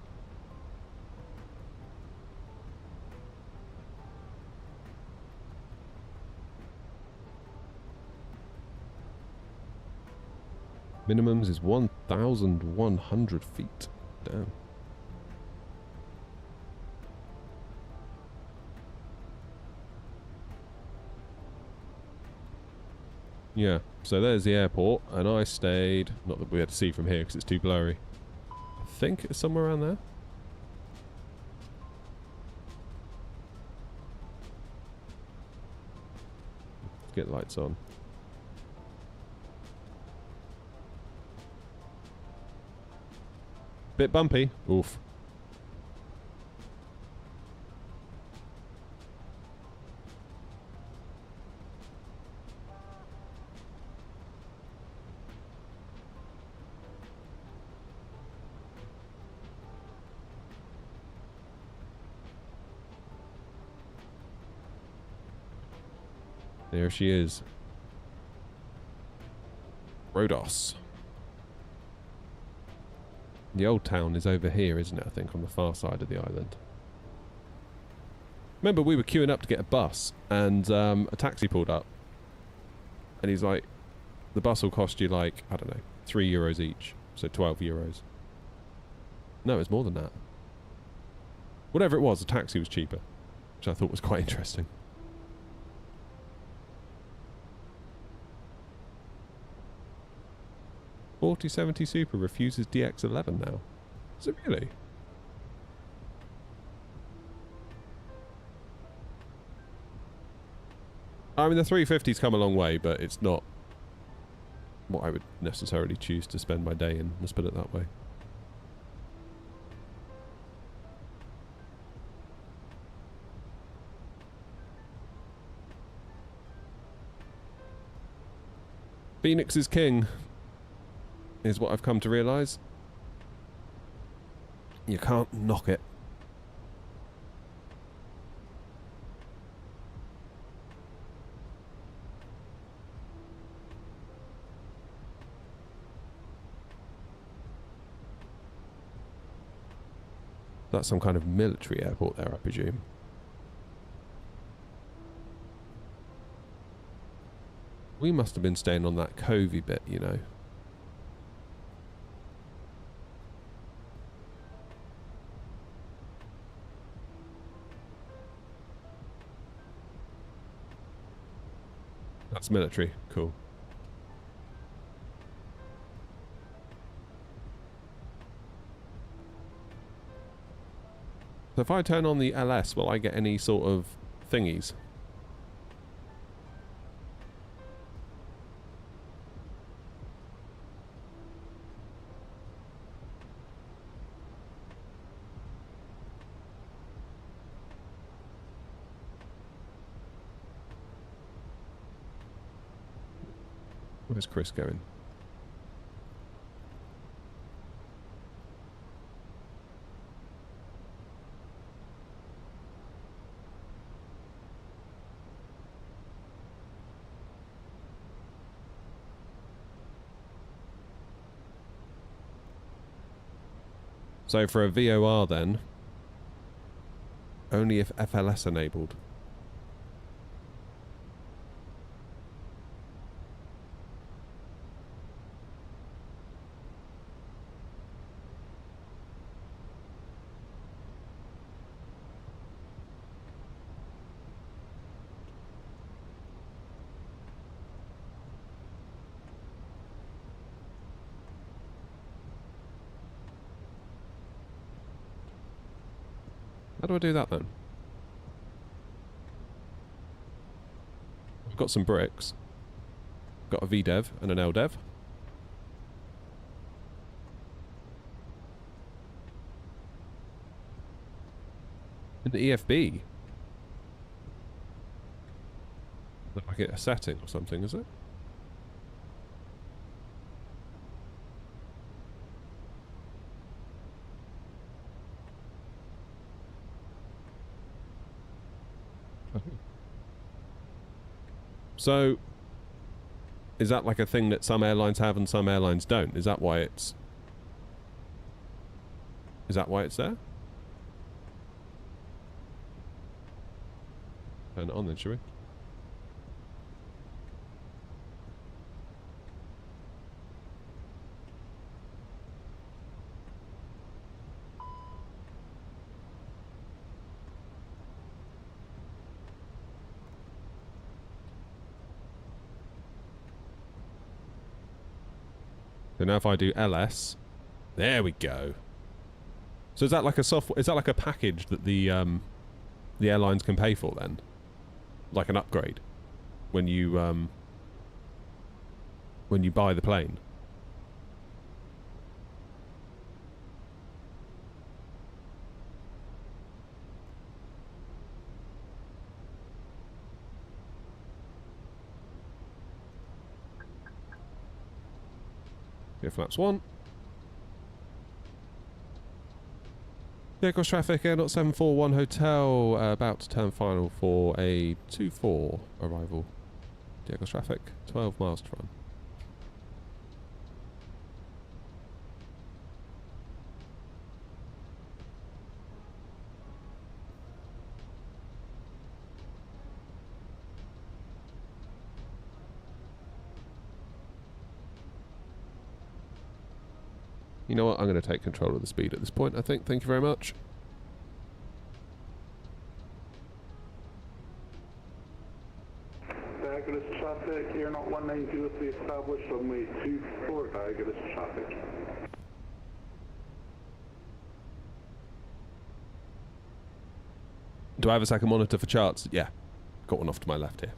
Minimums is 1,100 feet. Damn. Yeah, so there's the airport, and I stayed... Not that we had to see from here because it's too blurry. I think it's somewhere around there. Let's get lights on. Bit bumpy. Oof. There she is. Rhodes. The old town is over here, isn't it? I think on the far side of the island. Remember, we were queuing up to get a bus, and a taxi pulled up. And he's like, the bus will cost you like, I don't know, €3 each. So 12 euros. No, it's more than that. Whatever it was, the taxi was cheaper. Which I thought was quite interesting. .4070 Super refuses DX11 now. Is it really? I mean, the 350's come a long way, but it's not what I would necessarily choose to spend my day in. Let's put it that way. Phoenix is king, is what I've come to realise. You can't knock it. That's some kind of military airport there, I presume. We must have been staying on that covey bit, you know. That's military. Cool. So if I turn on the LS, will I get any sort of thingies? Where's Chris going? So for a VOR then, only if FLS enabled. How do I do that then? I've got some bricks. Got a VDev and an LDev. And the EFB. Look like a setting or something, is it? So, is that like a thing that some airlines have and some airlines don't? Is that why it's... Is that why it's there? Turn it on then, shall we? So now if I do LS, there we go. So is that like a software? Is that like a package that the airlines can pay for then, like an upgrade, when you buy the plane? Here, flaps 1. Vehicle traffic, Air 741 Hotel, about to turn final for a 2-4 arrival. Vehicle traffic, 12 miles to run. You know what? I'm going to take control of the speed at this point, I think. Thank you very much. Diagolus traffic, Air 1903 established, runway 24, Diagolus traffic. Do I have a second monitor for charts? Yeah. Got one off to my left here.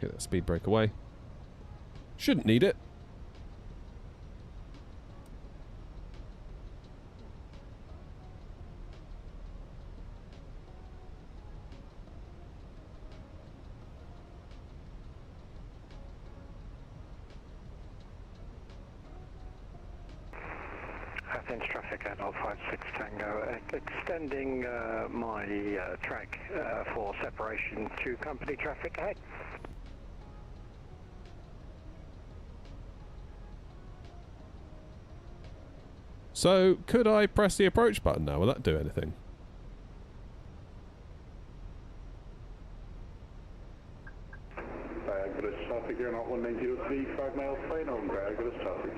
Get that speed brake away. Shouldn't need it. Athens traffic at 056 Tango, extending my track for separation to company traffic ahead. So, could I press the approach button now? Will that do anything? Diagolus traffic, Air 1903, 5 miles final, Diagolus traffic.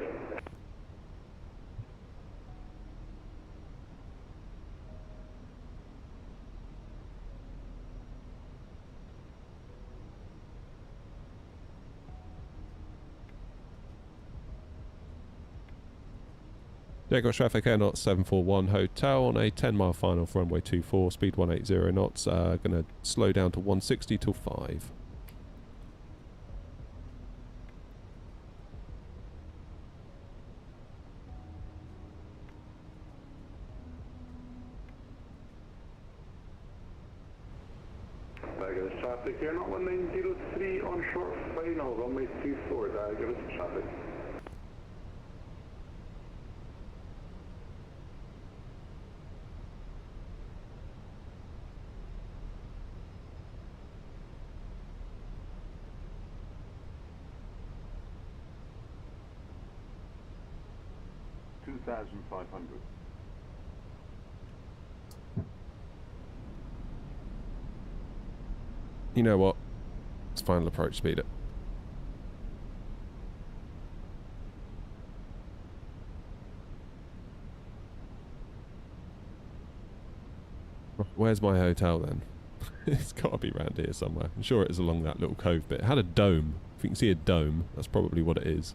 Yeah, got traffic Air Knots 741 Hotel on a 10-mile final for runway 24, speed 180 knots. Going to slow down to 160 till 5. Diagnosed traffic here, not 1903 on short final, runway 24, diagnosed traffic. You know what? Let's final approach speed it. Where's my hotel then? It's got to be around here somewhere. I'm sure it is along that little cove bit. It had a dome. If you can see a dome, that's probably what it is.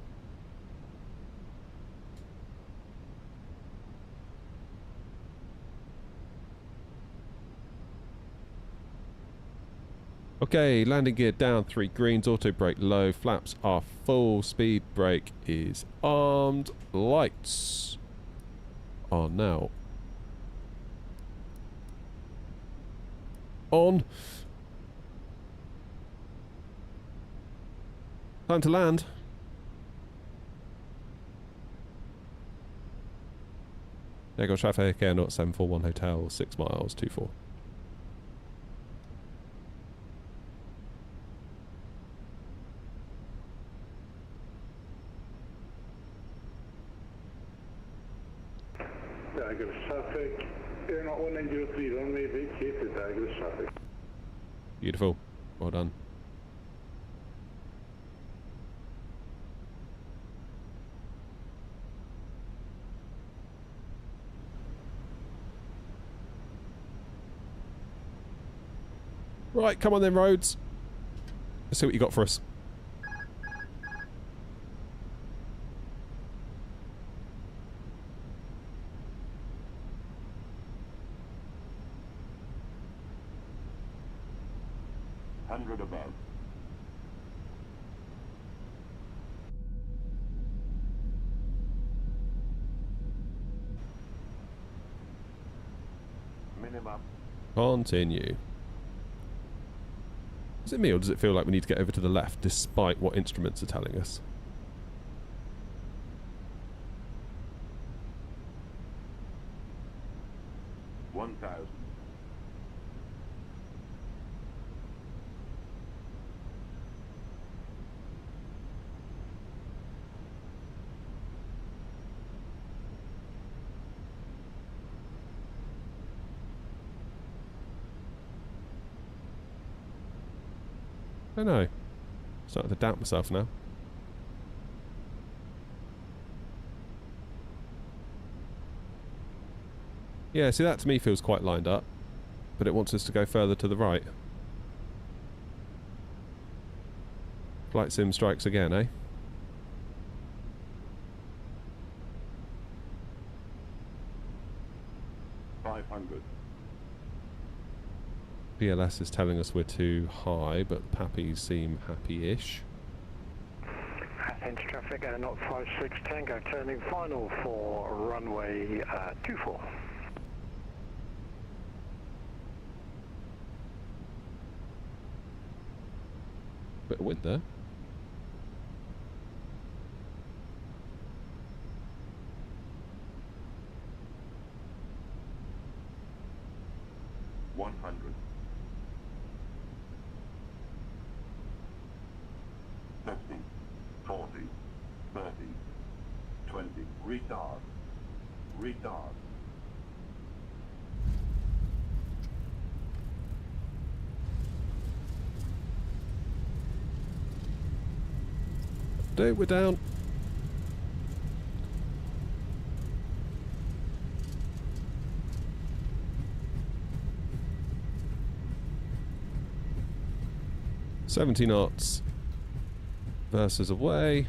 Okay, landing gear down, 3 greens, auto brake low, flaps are full, speed brake is armed, lights are now on. Time to land. There goes traffic, Air Knots 741 Hotel, 6 miles, 24. Diagnosed traffic, Air Knot 1903, runway vacated, diagnosed traffic. Beautiful. Well done. Right, come on then, Rhodes. Let's see what you got for us. Above. Minimum. Continue. Is it me, or does it feel like we need to get over to the left despite what instruments are telling us? I don't know. I'm starting to doubt myself now. Yeah, see, that to me feels quite lined up, but it wants us to go further to the right. Flight sim strikes again, eh? BLS is telling us we're too high, but the Pappies seem happy-ish. Athens traffic, Air Knot 56 Tango, turning final for runway 24. Bit of wind there. Retard. Dude, we're down. $70 knots versus away.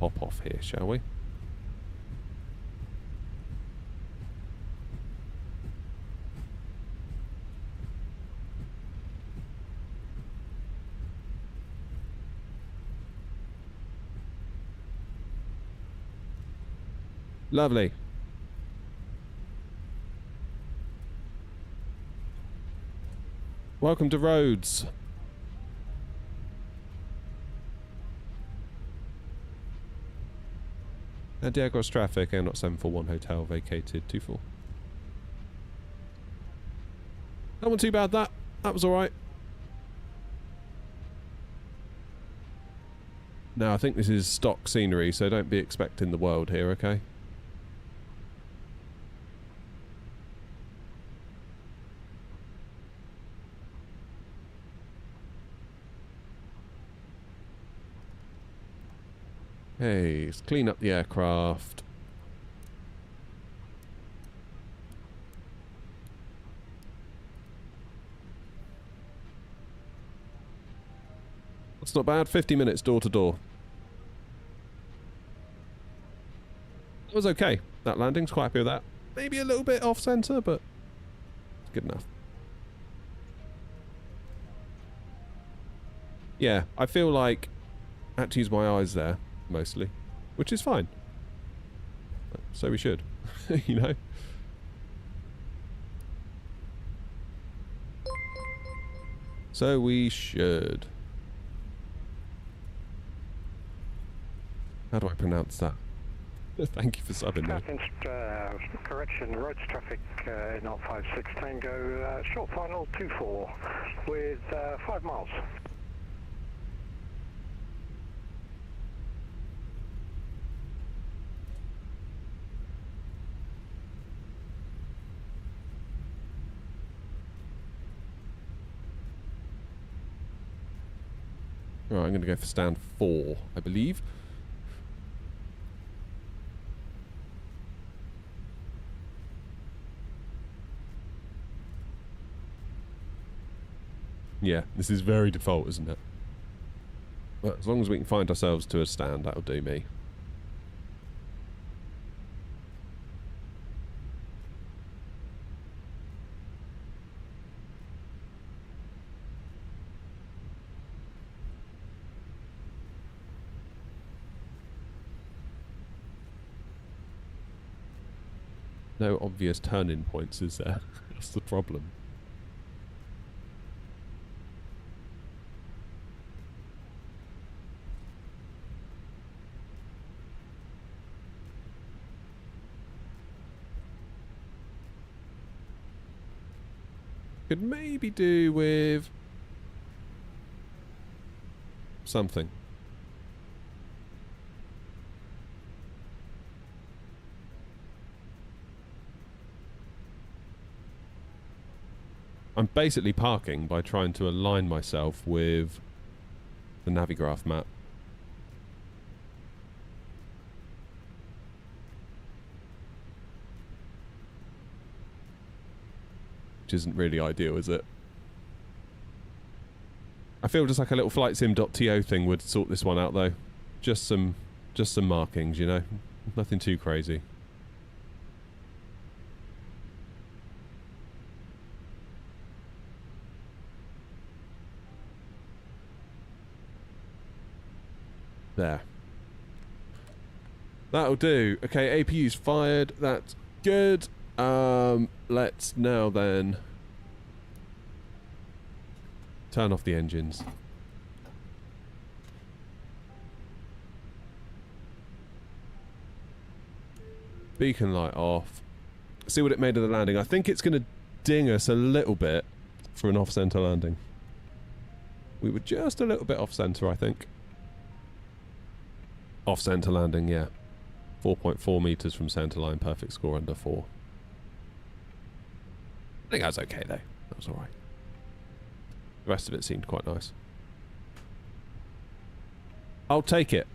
pop off here, shall we? Lovely. Welcome to Rhodes. Diagos traffic, Air 741 Hotel vacated 24. That wasn't too bad, that. That was alright. Now, I think this is stock scenery, so don't be expecting the world here, okay? Hey, let's clean up the aircraft. That's not bad. 50 minutes door to door. It was okay. That landing's quite happy with that. Maybe a little bit off center, but it's good enough. Yeah, I feel like I had to use my eyes there. Mostly, which is fine. So we should, you know. So we should. How do I pronounce that? Thank you for subbing there. Athens, correction, Rhodes traffic in 056 Tango, short final 24 with 5 miles. Right, I'm going to go for stand 4, I believe. Yeah, this is very default, isn't it? But as long as we can find ourselves to a stand, that'll do me. No obvious turn-in points, is there? That's the problem. Could maybe do with something. I'm basically parking by trying to align myself with the Navigraph map. Which isn't really ideal, is it? I feel just like a little flightsim.to thing would sort this one out though. Just some markings, you know? Nothing too crazy. There. That'll do. Okay, APU's fired. That's good. Let's now then turn off the engines. Beacon light off. See what it made of the landing. I think it's going to ding us a little bit for an off-center landing. We were just a little bit off-center, I think. Off-center landing, yeah. 4.4 meters from center line, perfect score under 4. I think that's okay though. That was alright. The rest of it seemed quite nice. I'll take it.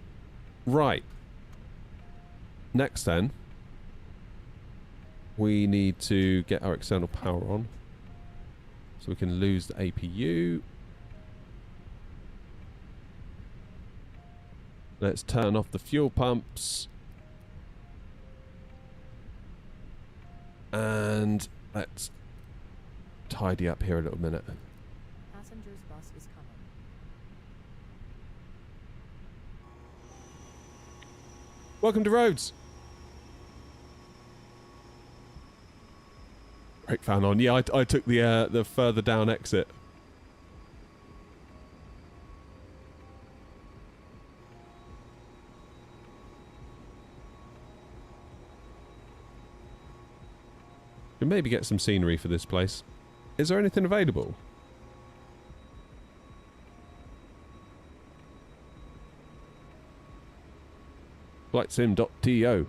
Right. Next then, we need to get our external power on. So we can lose the APU. Let's turn off the fuel pumps. And let's tidy up here a little minute. Passengers bus is coming. Welcome to Rhodes. Brake fan on. Yeah, I took the further down exit. Can maybe get some scenery for this place. Is there anything available? Flightsim.to.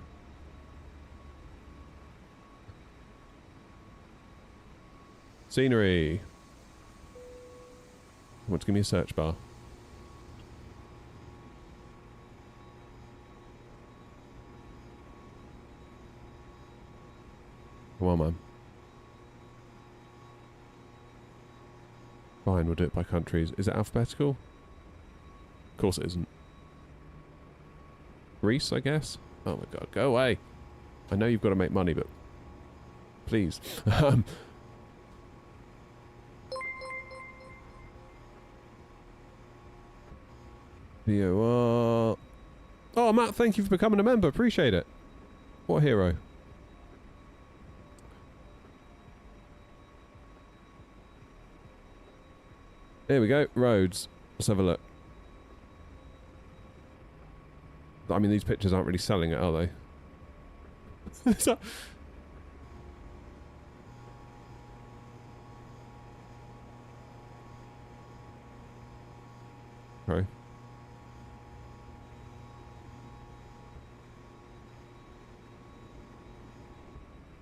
Scenery. Want to give me a search bar? Come on, man. Fine, we'll do it by countries. Is it alphabetical? Of course it isn't. Greece, I guess? Oh my god, go away. I know you've got to make money, but... Please. VOR... Oh, Matt, thank you for becoming a member. Appreciate it. What a hero. Here we go. Rhodes. Let's have a look. I mean, these pictures aren't really selling it, are they? Okay.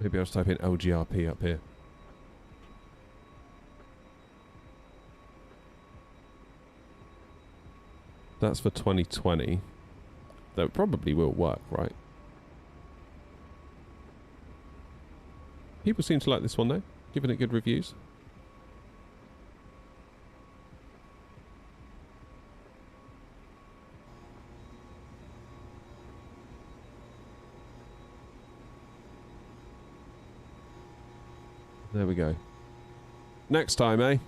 Maybe I'll just type in LGRP up here. That's for 2020. That probably will work, right? People seem to like this one though, giving it good reviews. There we go. Next time, eh?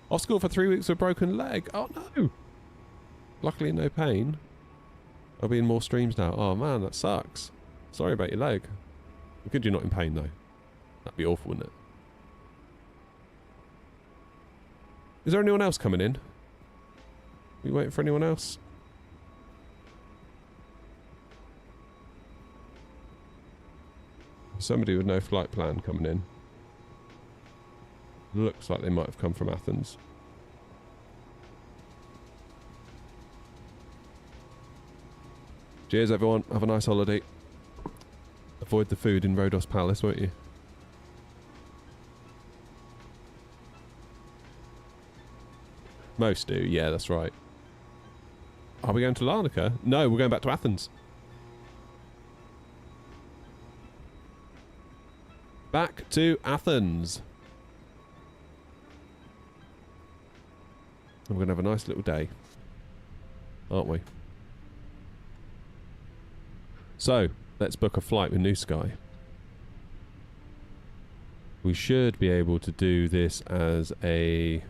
Off school for 3 weeks with a broken leg. Oh no! Luckily no pain. I'll be in more streams now. Oh man, that sucks. Sorry about your leg. Good you're not in pain though. That'd be awful, wouldn't it? Is there anyone else coming in? Are we waiting for anyone else? Somebody with no flight plan coming in. Looks like they might have come from Athens. Cheers everyone, have a nice holiday. Avoid the food in Rhodos Palace, won't you? Most do, yeah, that's right. Are we going to Larnaca? No, we're going back to Athens. Back to Athens. And we're going to have a nice little day. Aren't we? So, let's book a flight with New Sky. We should be able to do this as a...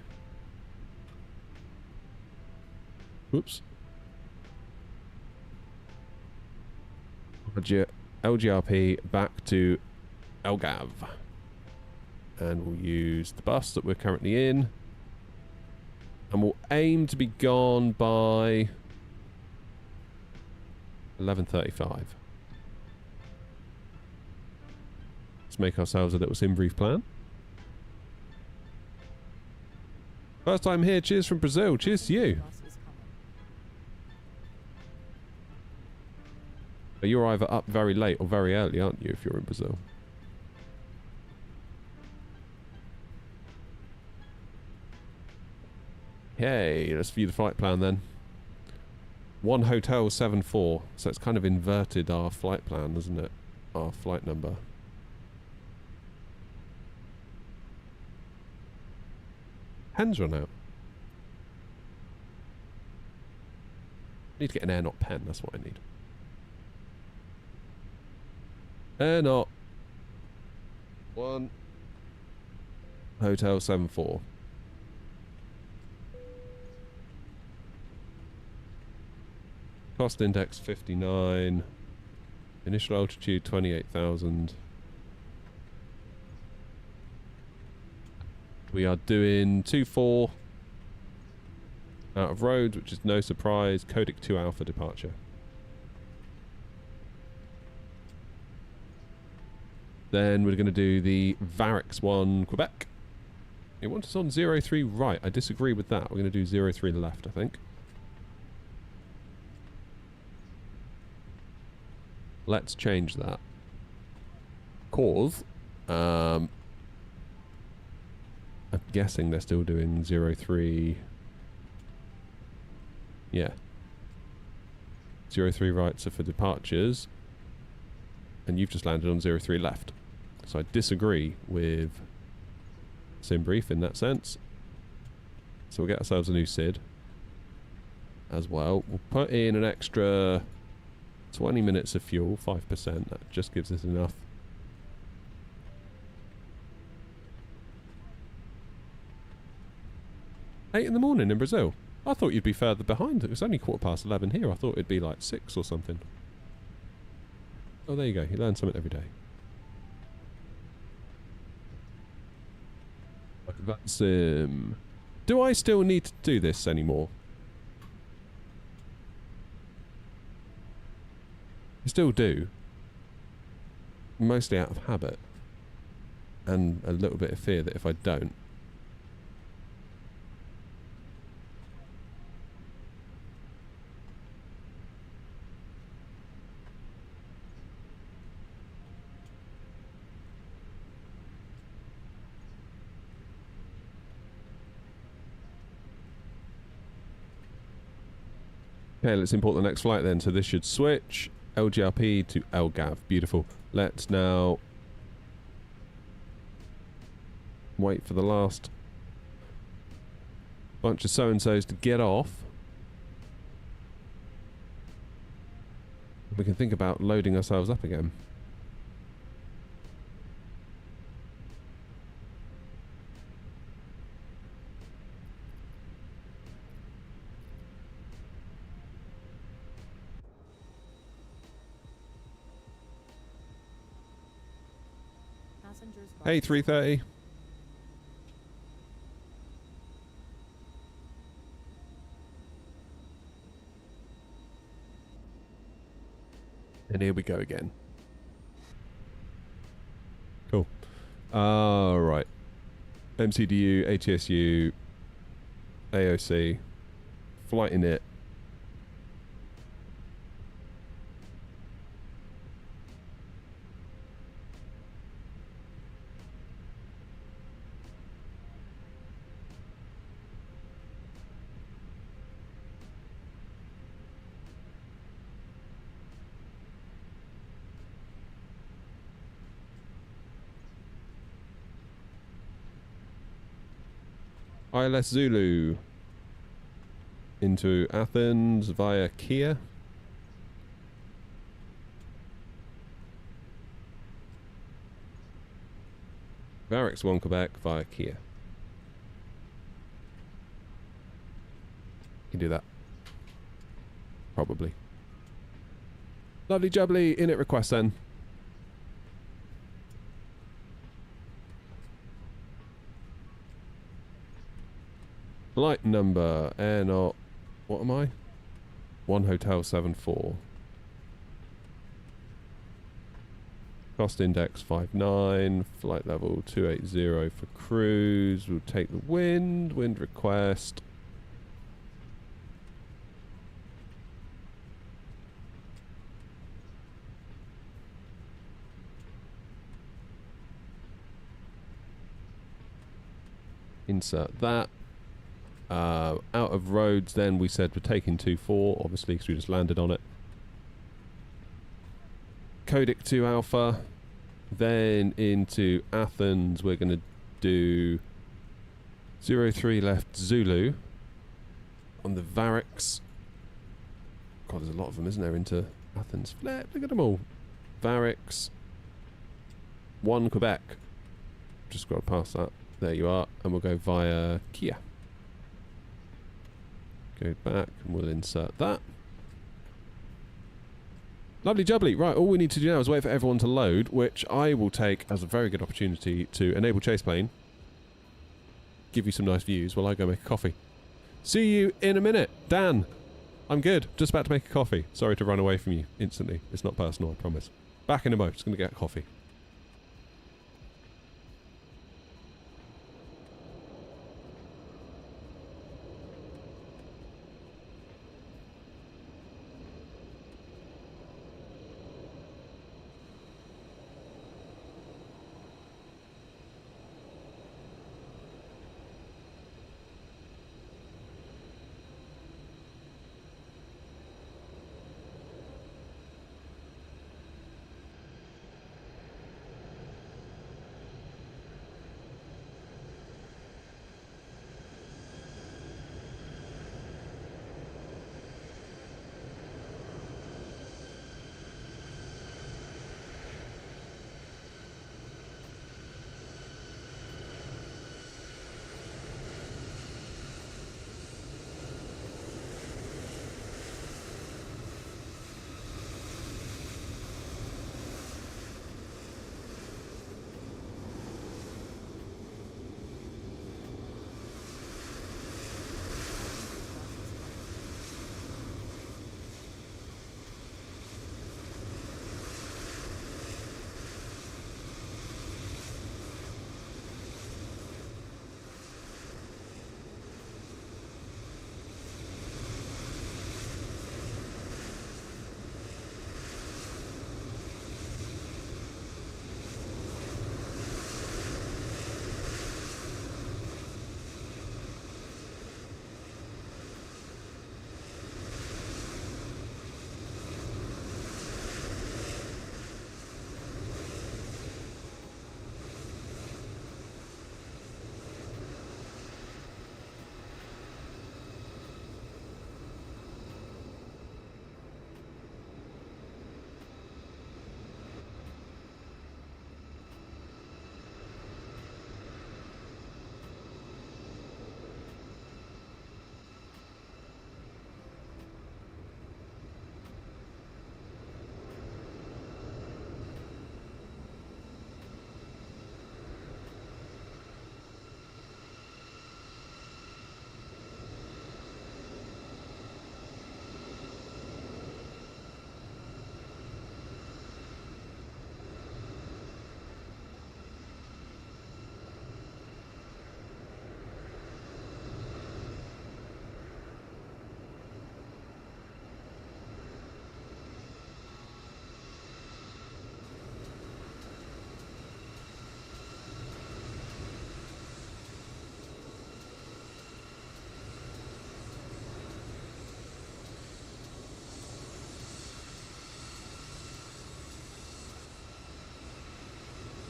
Whoops. LGRP back to Algarve. And we'll use the bus that we're currently in. And we'll aim to be gone by 11:35. Let's make ourselves a little sim brief plan. First time here, cheers from Brazil. Cheers to you. But you're either up very late or very early, aren't you, if you're in Brazil? Okay, let's view the flight plan then. 1 Hotel 74. So it's kind of inverted our flight plan, isn't it? Our flight number. Hands run out. Need to get an air knot pen, that's what I need. Air knot 1 Hotel 74. Cost index 59. Initial altitude 28,000. We are doing 2-4 out of Rhodes, which is no surprise. Codic 2 Alpha departure. Then we're going to do the Varix 1 Quebec. It wants us on 03 right. I disagree with that. We're going to do 03 left, I think. Let's change that. Cause, I'm guessing they're still doing 03. Yeah. 03 rights are for departures. And you've just landed on 03 left. So I disagree with SimBrief in that sense. So we'll get ourselves a new SID as well. We'll put in an extra 20 minutes of fuel, 5%. That just gives us enough. $8 in the morning in Brazil. I thought you'd be further behind. It was only 11:15 here. I thought it'd be like 6 or something. Oh, there you go. You learn something every day. That's do I still need to do this anymore? I still do. Mostly out of habit. And a little bit of fear that if I don't. Okay, let's import the next flight then. So this should switch LGRP to LGAV. Beautiful. Let's now wait for the last bunch of so-and-sos to get off. We can think about loading ourselves up again. Hey, 330. And here we go again. Cool. Right. MCDU, ATSU, AOC, flight in it. ILS Zulu into Athens via Kia. Varix 1 Quebec via Kia. You can do that. Probably. Lovely jubbly, init request then. Flight number, air knot, what am I? 1 Hotel 74. Cost index 59, flight level 280 for cruise. We'll take the wind request. Insert that. Out of Rhodes, then we said we're taking 2-4, obviously, because we just landed on it. Codic 2 Alpha. Then into Athens, we're going to do 03 left Zulu on the Varix. God, there's a lot of them, isn't there, into Athens. Look at them all. Variks. 1 Quebec. Just got to pass that. There you are. And we'll go via Kia. Go back and we'll insert that. Lovely jubbly. Right, all we need to do now is wait for everyone to load, which I will take as a very good opportunity to enable chase plane. Give you some nice views while I go make a coffee. See you in a minute. Dan, I'm good. Just about to make a coffee. Sorry to run away from you instantly. It's not personal, I promise. Back in a mo. Just going to get a coffee.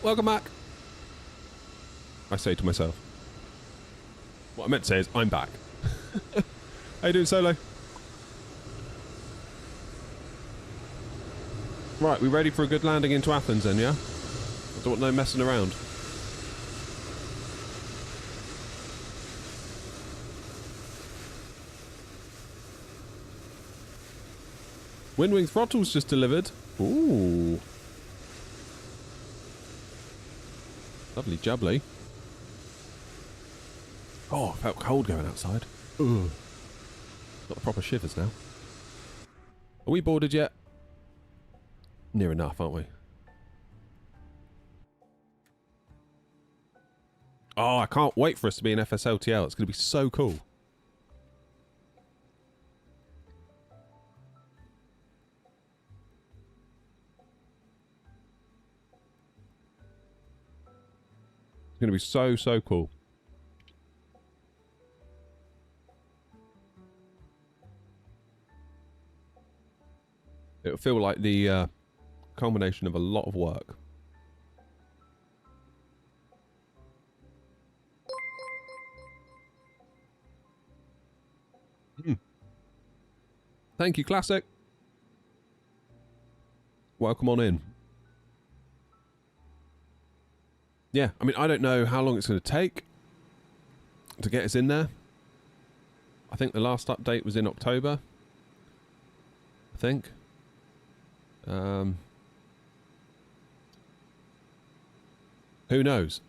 Welcome back. I say to myself. What I meant to say is, I'm back. How you doing, Solo? Right, we ready for a good landing into Athens then, yeah? I don't want no messing around. Windwing throttles just delivered. Ooh. Lovely jubbly. Oh, felt cold going outside. Ugh. Got the proper shivers now. Are we boarded yet? Near enough, aren't we? Oh, I can't wait for us to be in FSLTL. It's going to be so cool. It's going to be so, so cool. It'll feel like the culmination of a lot of work. Thank you, Classic. Welcome on in. Yeah, I mean, I don't know how long it's going to take to get us in there. I think the last update was in October. I think. Who knows?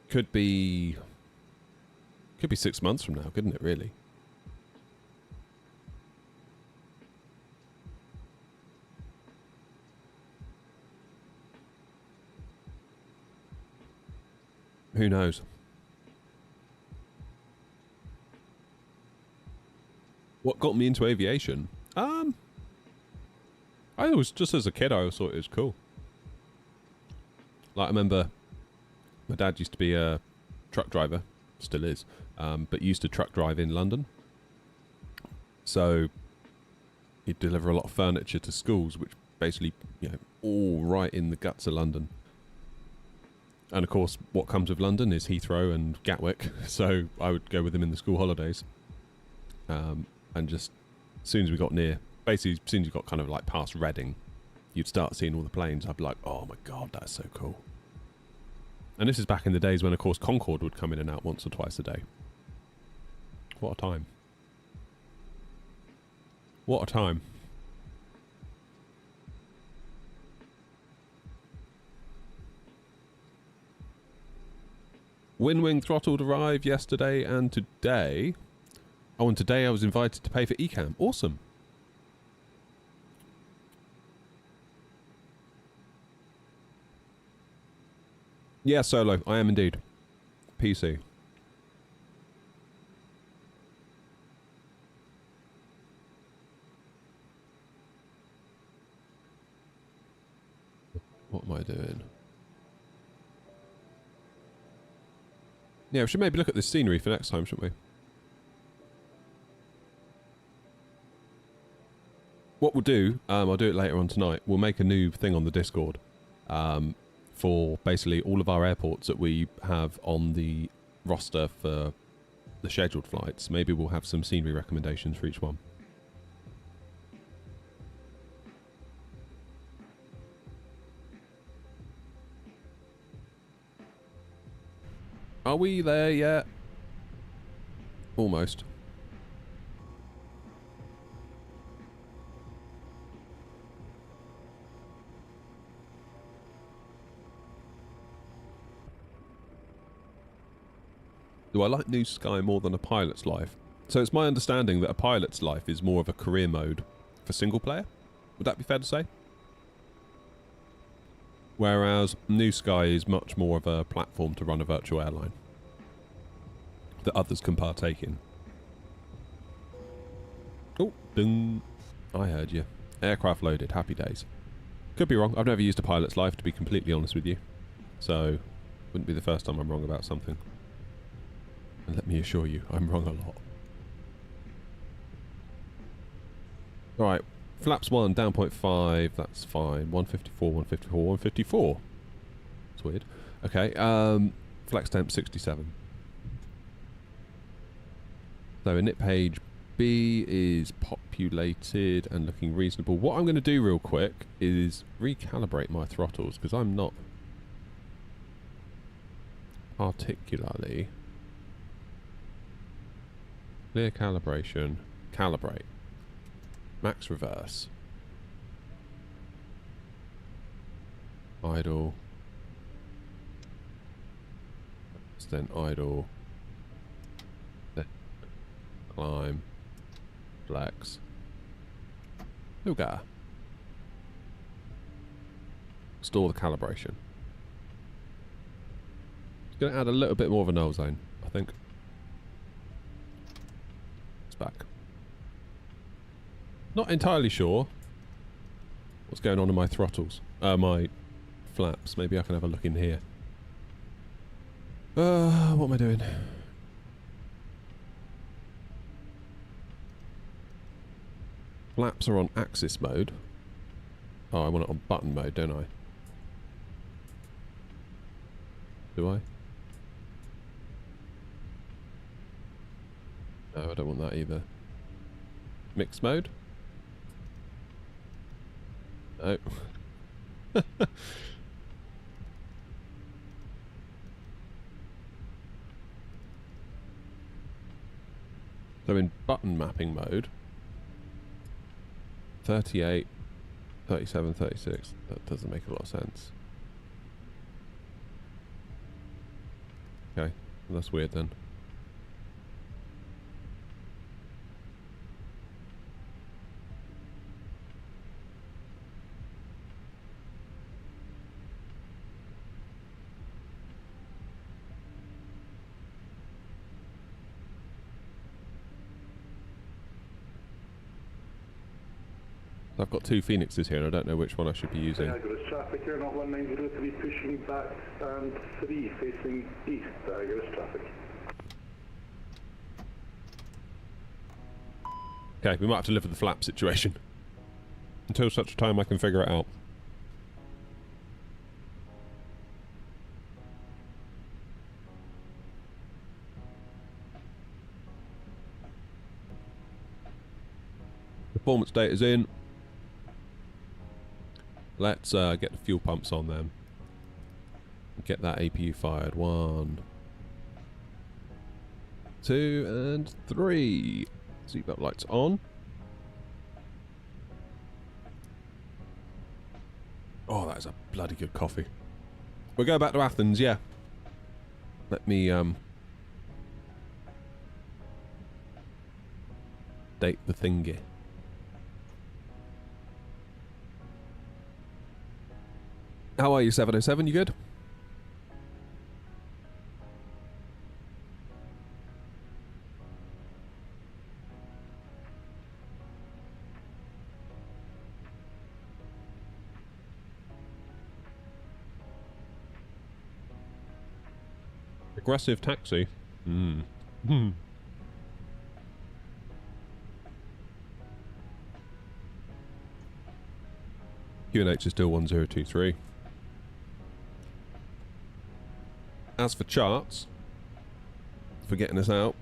Could be 6 months from now, couldn't it, really? Who knows? What got me into aviation? I was just as a kid, I always thought it was cool. Like, I remember my dad used to be a truck driver, still is, but used to truck drive in London. So he'd deliver a lot of furniture to schools, which basically, you know, all right in the guts of London. And of course, what comes with London is Heathrow and Gatwick. So I would go with him in the school holidays. And just, as soon as we got near, basically, as soon as you got kind of like past Reading, you'd start seeing all the planes. I'd be like, oh my God, that's so cool. And this is back in the days when, of course, Concorde would come in and out once or twice a day. What a time. What a time. Wing throttled arrived yesterday and today. Oh, and today I was invited to pay for ECAM. Awesome. Yeah, Solo. I am indeed. PC. What am I doing? Yeah, we should maybe look at this scenery for next time, shouldn't we? What we'll do, I'll do it later on tonight, we'll make a new thing on the Discord for basically all of our airports that we have on the roster for the scheduled flights. Maybe we'll have some scenery recommendations for each one. Are we there yet? Almost. Do I like New Sky more than a pilot's life? So it's my understanding that a pilot's life is more of a career mode for single player. Would that be fair to say? Whereas New Sky is much more of a platform to run a virtual airline that others can partake in. Oh, ding. I heard you. Aircraft loaded. Happy days. Could be wrong. I've never used a pilot's life, to be completely honest with you. So, wouldn't be the first time I'm wrong about something. And let me assure you, I'm wrong a lot. Alright, flaps 1, down 0.5, that's fine. 154, 154, 154. That's weird. Okay, flex temp 67. So init page B is populated and looking reasonable. What I'm going to do real quick is recalibrate my throttles, because I'm not particularly... Clear calibration. Calibrate. Max reverse. Idle. Then idle. Then climb. Flex. Lugar. Store the calibration. It's going to add a little bit more of a null zone, I think. Back. Not entirely sure what's going on in my throttles. My flaps. Maybe I can have a look in here. What am I doing? Flaps are on axis mode. Oh, I want it on button mode, don't I? Do I? No, I don't want that either. Mixed mode? No. So in button mapping mode, 38, 37, 36, that doesn't make a lot of sense. Okay, well, that's weird then. I've got two Phoenixes here and I don't know which one I should be using. Diagorist traffic here, not 1903, pushing back and 3 facing east, Diagorist traffic. Okay, we might have to live with the flap situation. Until such a time I can figure it out. Performance data's in. Let's get the fuel pumps on them. Get that APU fired. 1, 2, and 3. Seatbelt lights on. Oh, that is a bloody good coffee. We'll go back to Athens, yeah. Let me date the thingy. How are you, 707? You good? Aggressive taxi. UNH is still 1023. As for charts, for getting us out,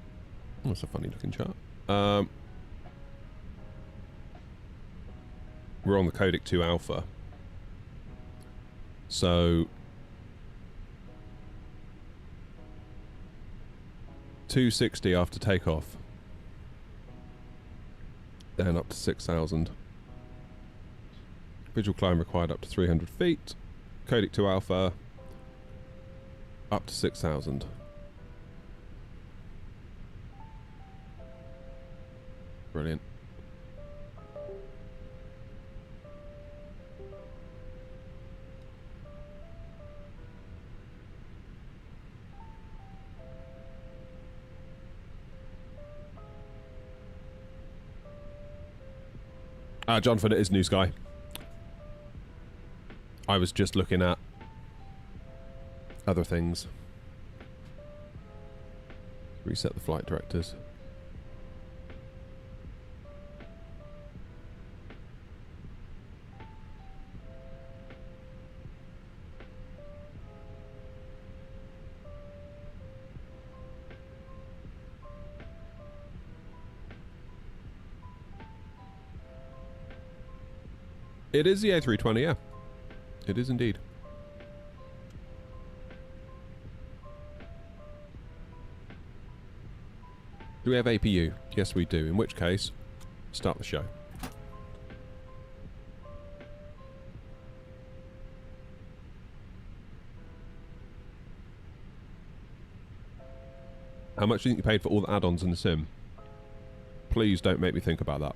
oh, that's a funny looking chart. We're on the Codec 2 Alpha. So 260 after takeoff. Down up to 6,000. Visual climb required up to 300 feet. Codec 2 Alpha up to 6,000. Brilliant. John, for it is New Sky. I was just looking at other things. Reset the flight directors. It is the A320, yeah. It is indeed. Do we have APU? Yes, we do. In which case, start the show. How much do you think you paid for all the add-ons in the sim? Please don't make me think about that.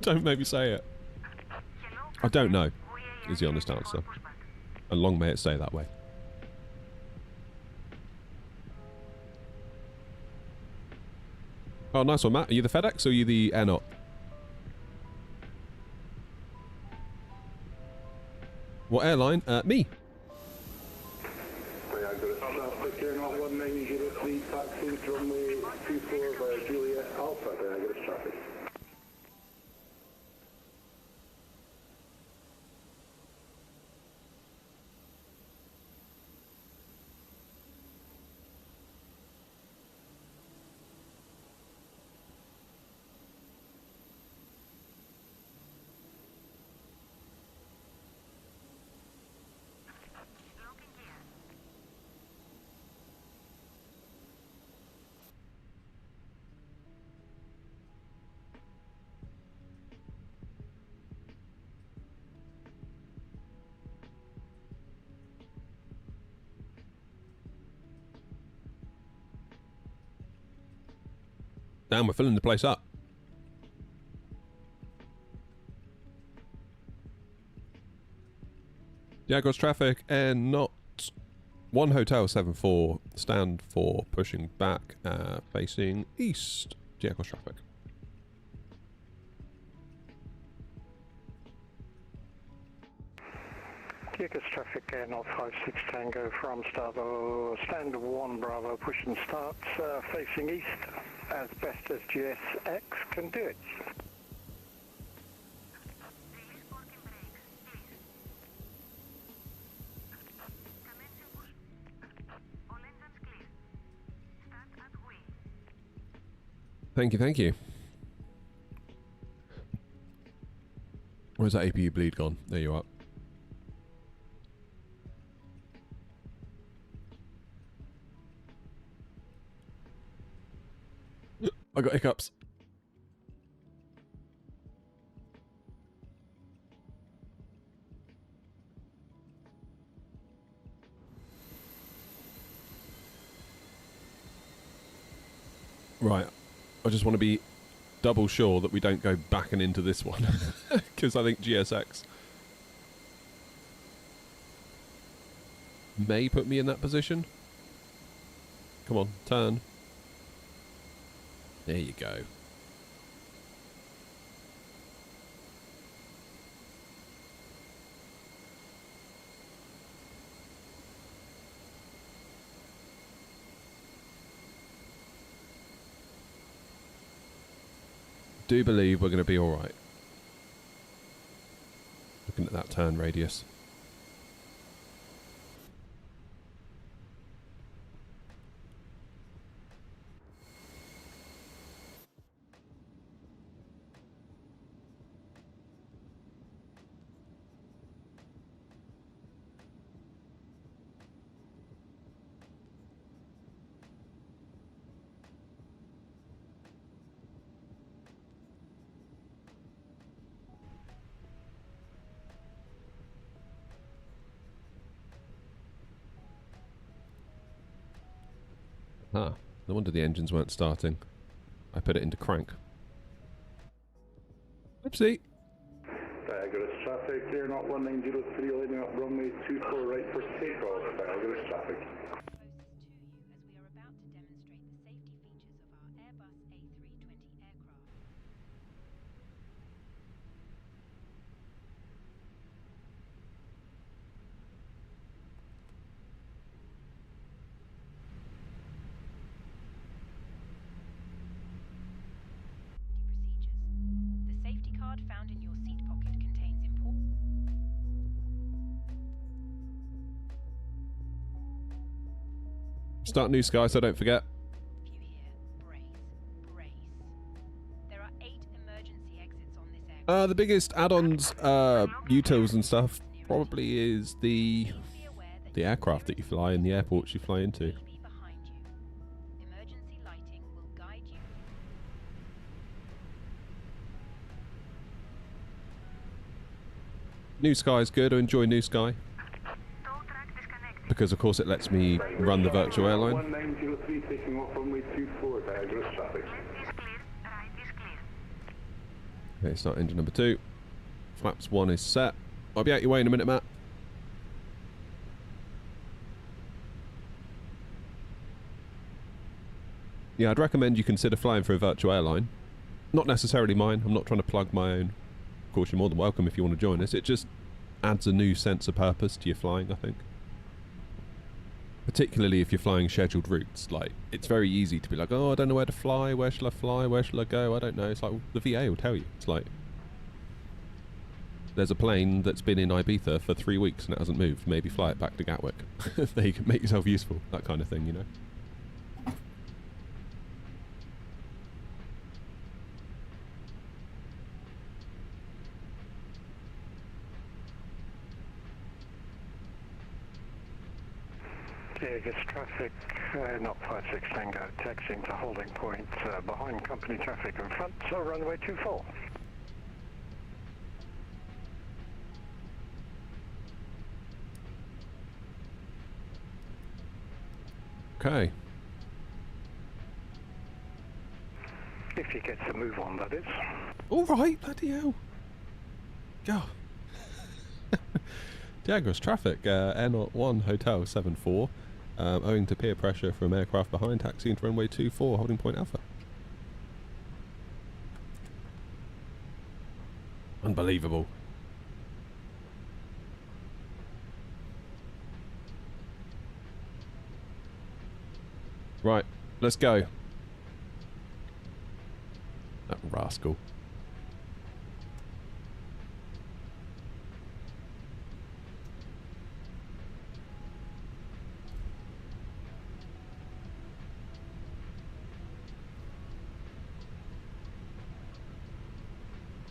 Don't make me say it. I don't know, is the honest answer. And long may it stay that way. Oh, nice one, Matt. Are you the FedEx or are you the Air Not? What airline? Me. Traffic here, not 1903, taxi runway 24 via Juliet Alpha, Diagorist traffic. Damn, we're filling the place up. Diagos traffic and not 1 Hotel 74. Stand for pushing back, facing east. Diagos traffic. Diagos traffic Air 056 Tango from Starboard, stand 1 Bravo, push and start, facing east as best as GSX can do it. Release parking brakes, please. Commencing push. All engines clear. Start at wheel. Thank you, thank you. Where's that APU bleed gone? There you are. I got hiccups. Right. I just want to be double sure that we don't go back and into this one. Because I think GSX may put me in that position. Come on, turn. There you go. Do believe we're going to be all right. Looking at that turn radius. Ah, no wonder the engines weren't starting. I put it into crank. Oopsie. Diagos traffic, clear not 1903, leading up runway 24 right for takeoff. Diagos traffic. Start new sky so I don't forget. The biggest add-ons, utils and stuff, probably is the aircraft that you fly and the airports you fly into. New Sky is good. I enjoy New Sky. Because of course it lets me run the virtual airline. 1903 taking off runway 24, Diagos traffic. Left is clear, right is clear. Okay, start engine number 2. Flaps 1 is set. I'll be out your way in a minute, Matt. Yeah, I'd recommend you consider flying for a virtual airline. Not necessarily mine. I'm not trying to plug my own. Of course, you're more than welcome if you want to join us. It just adds a new sense of purpose to your flying, I think. Particularly if you're flying scheduled routes. Like, it's very easy to be like, oh, I don't know where to fly, where shall I fly, where shall I go, I don't know. It's like, well, the VA will tell you. It's like, there's a plane that's been in Ibiza for 3 weeks and it hasn't moved. Maybe fly it back to Gatwick. There you can make yourself useful. That kind of thing, you know. Diagos traffic, not 56 Tango, taxiing to holding point behind company traffic in front, so runway 24. Okay. If he gets a move on, that is. All right, bloody hell. Go. Diagros traffic, Air01 Hotel 74, owing to peer pressure from aircraft behind, taxiing to runway 24, holding point Alpha. Unbelievable. Right, let's go. That rascal.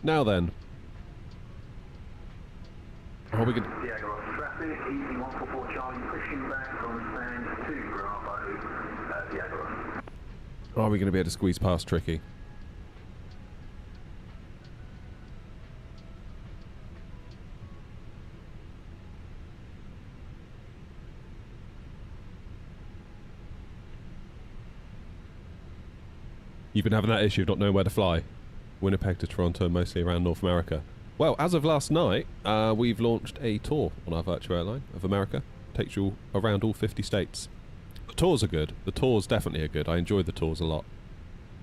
Now then. Are we going to... Diagro traffic, easy 144 Charlie, pushing back on stand 2 Bravo, Diagro. Are we going to be able to squeeze past Tricky? You've been having that issue of not knowing where to fly. Winnipeg to Toronto, mostly around North America. Well, as of last night, we've launched a tour on our virtual airline of America. Takes you around all 50 states. The tours are good. The tours definitely are good. I enjoy the tours a lot.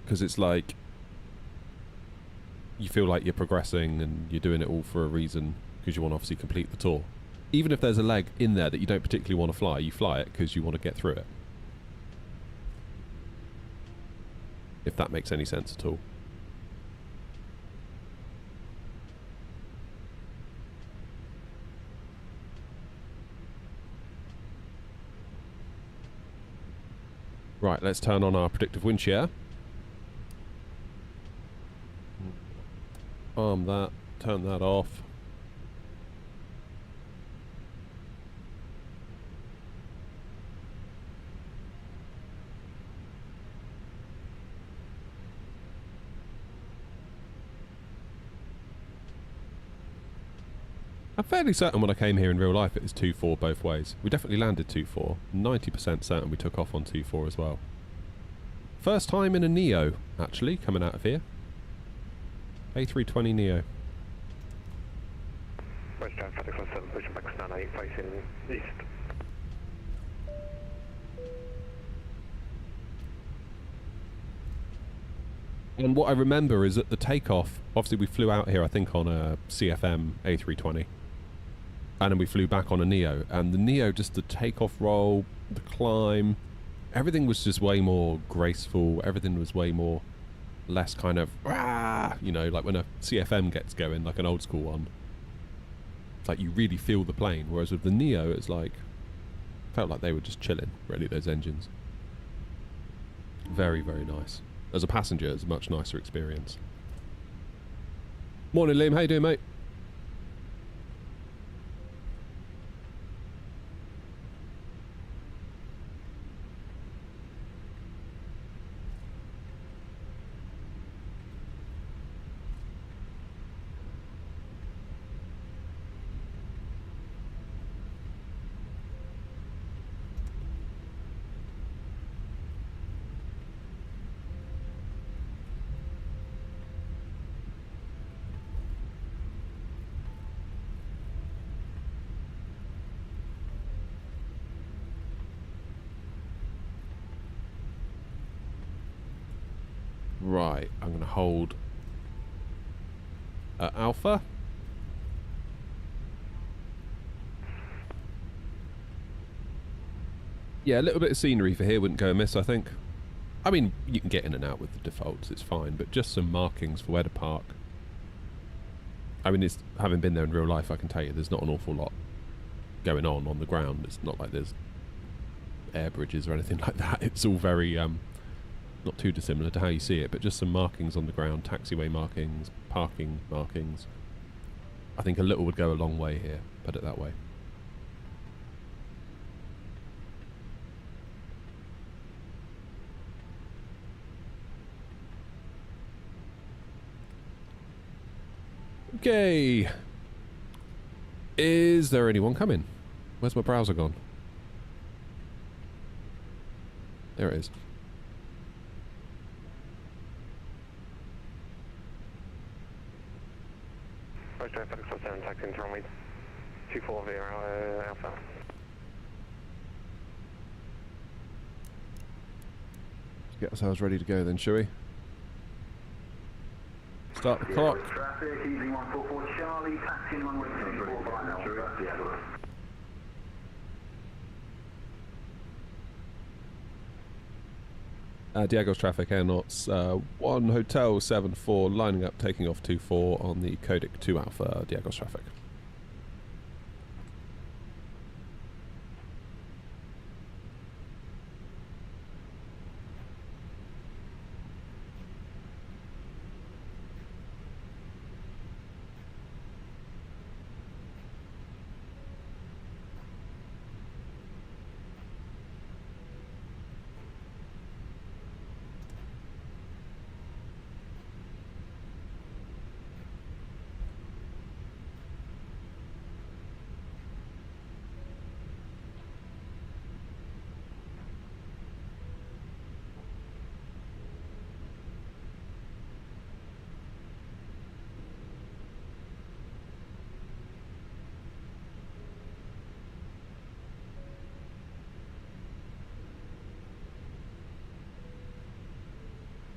Because it's like... you feel like you're progressing and you're doing it all for a reason. Because you want to obviously complete the tour. Even if there's a leg in there that you don't particularly want to fly, you fly it because you want to get through it. If that makes any sense at all. Right, let's turn on our predictive wind shear. Arm that, turn that off. I'm fairly certain when I came here in real life it was 2-4 both ways. We definitely landed 2-4. 90% certain we took off on 2-4 as well. First time in a Neo, actually, coming out of here. A320 Neo. Westbound Fenix A320, pushing back stand 8, facing east. And what I remember is at the takeoff, obviously we flew out here I think on a CFM A320. And then we flew back on a Neo. And the Neo, just the takeoff roll, the climb, everything was just way more graceful. Everything was way more, less kind of, you know, like when a CFM gets going, like an old school one. It's like you really feel the plane. Whereas with the Neo, it's like, felt like they were just chilling, really, those engines. Very, very nice. As a passenger, it's a much nicer experience. Morning, Liam. How you doing, mate? Right, I'm going to hold Alpha. Yeah, a little bit of scenery for here wouldn't go amiss, I think. I mean, you can get in and out with the defaults, it's fine, but just some markings for where to park. I mean, it's, having been there in real life, I can tell you there's not an awful lot going on the ground. It's not like there's air bridges or anything like that. It's all very... not too dissimilar to how you see it, but just some markings on the ground, taxiway markings, parking markings. I think a little would go a long way here, put it that way. Okay. Is there anyone coming? Where's my browser gone? There it is. Fenix A320, taxi into runway 240 Alpha. Get ourselves ready to go then, shall we? Start the clock. Traffic, easy 144 Charlie, taxiing runway 245 Alpha. Diego's traffic, air knots 1 Hotel 74, lining up, taking off 24 on the Codic 2 Alpha, Diego's traffic.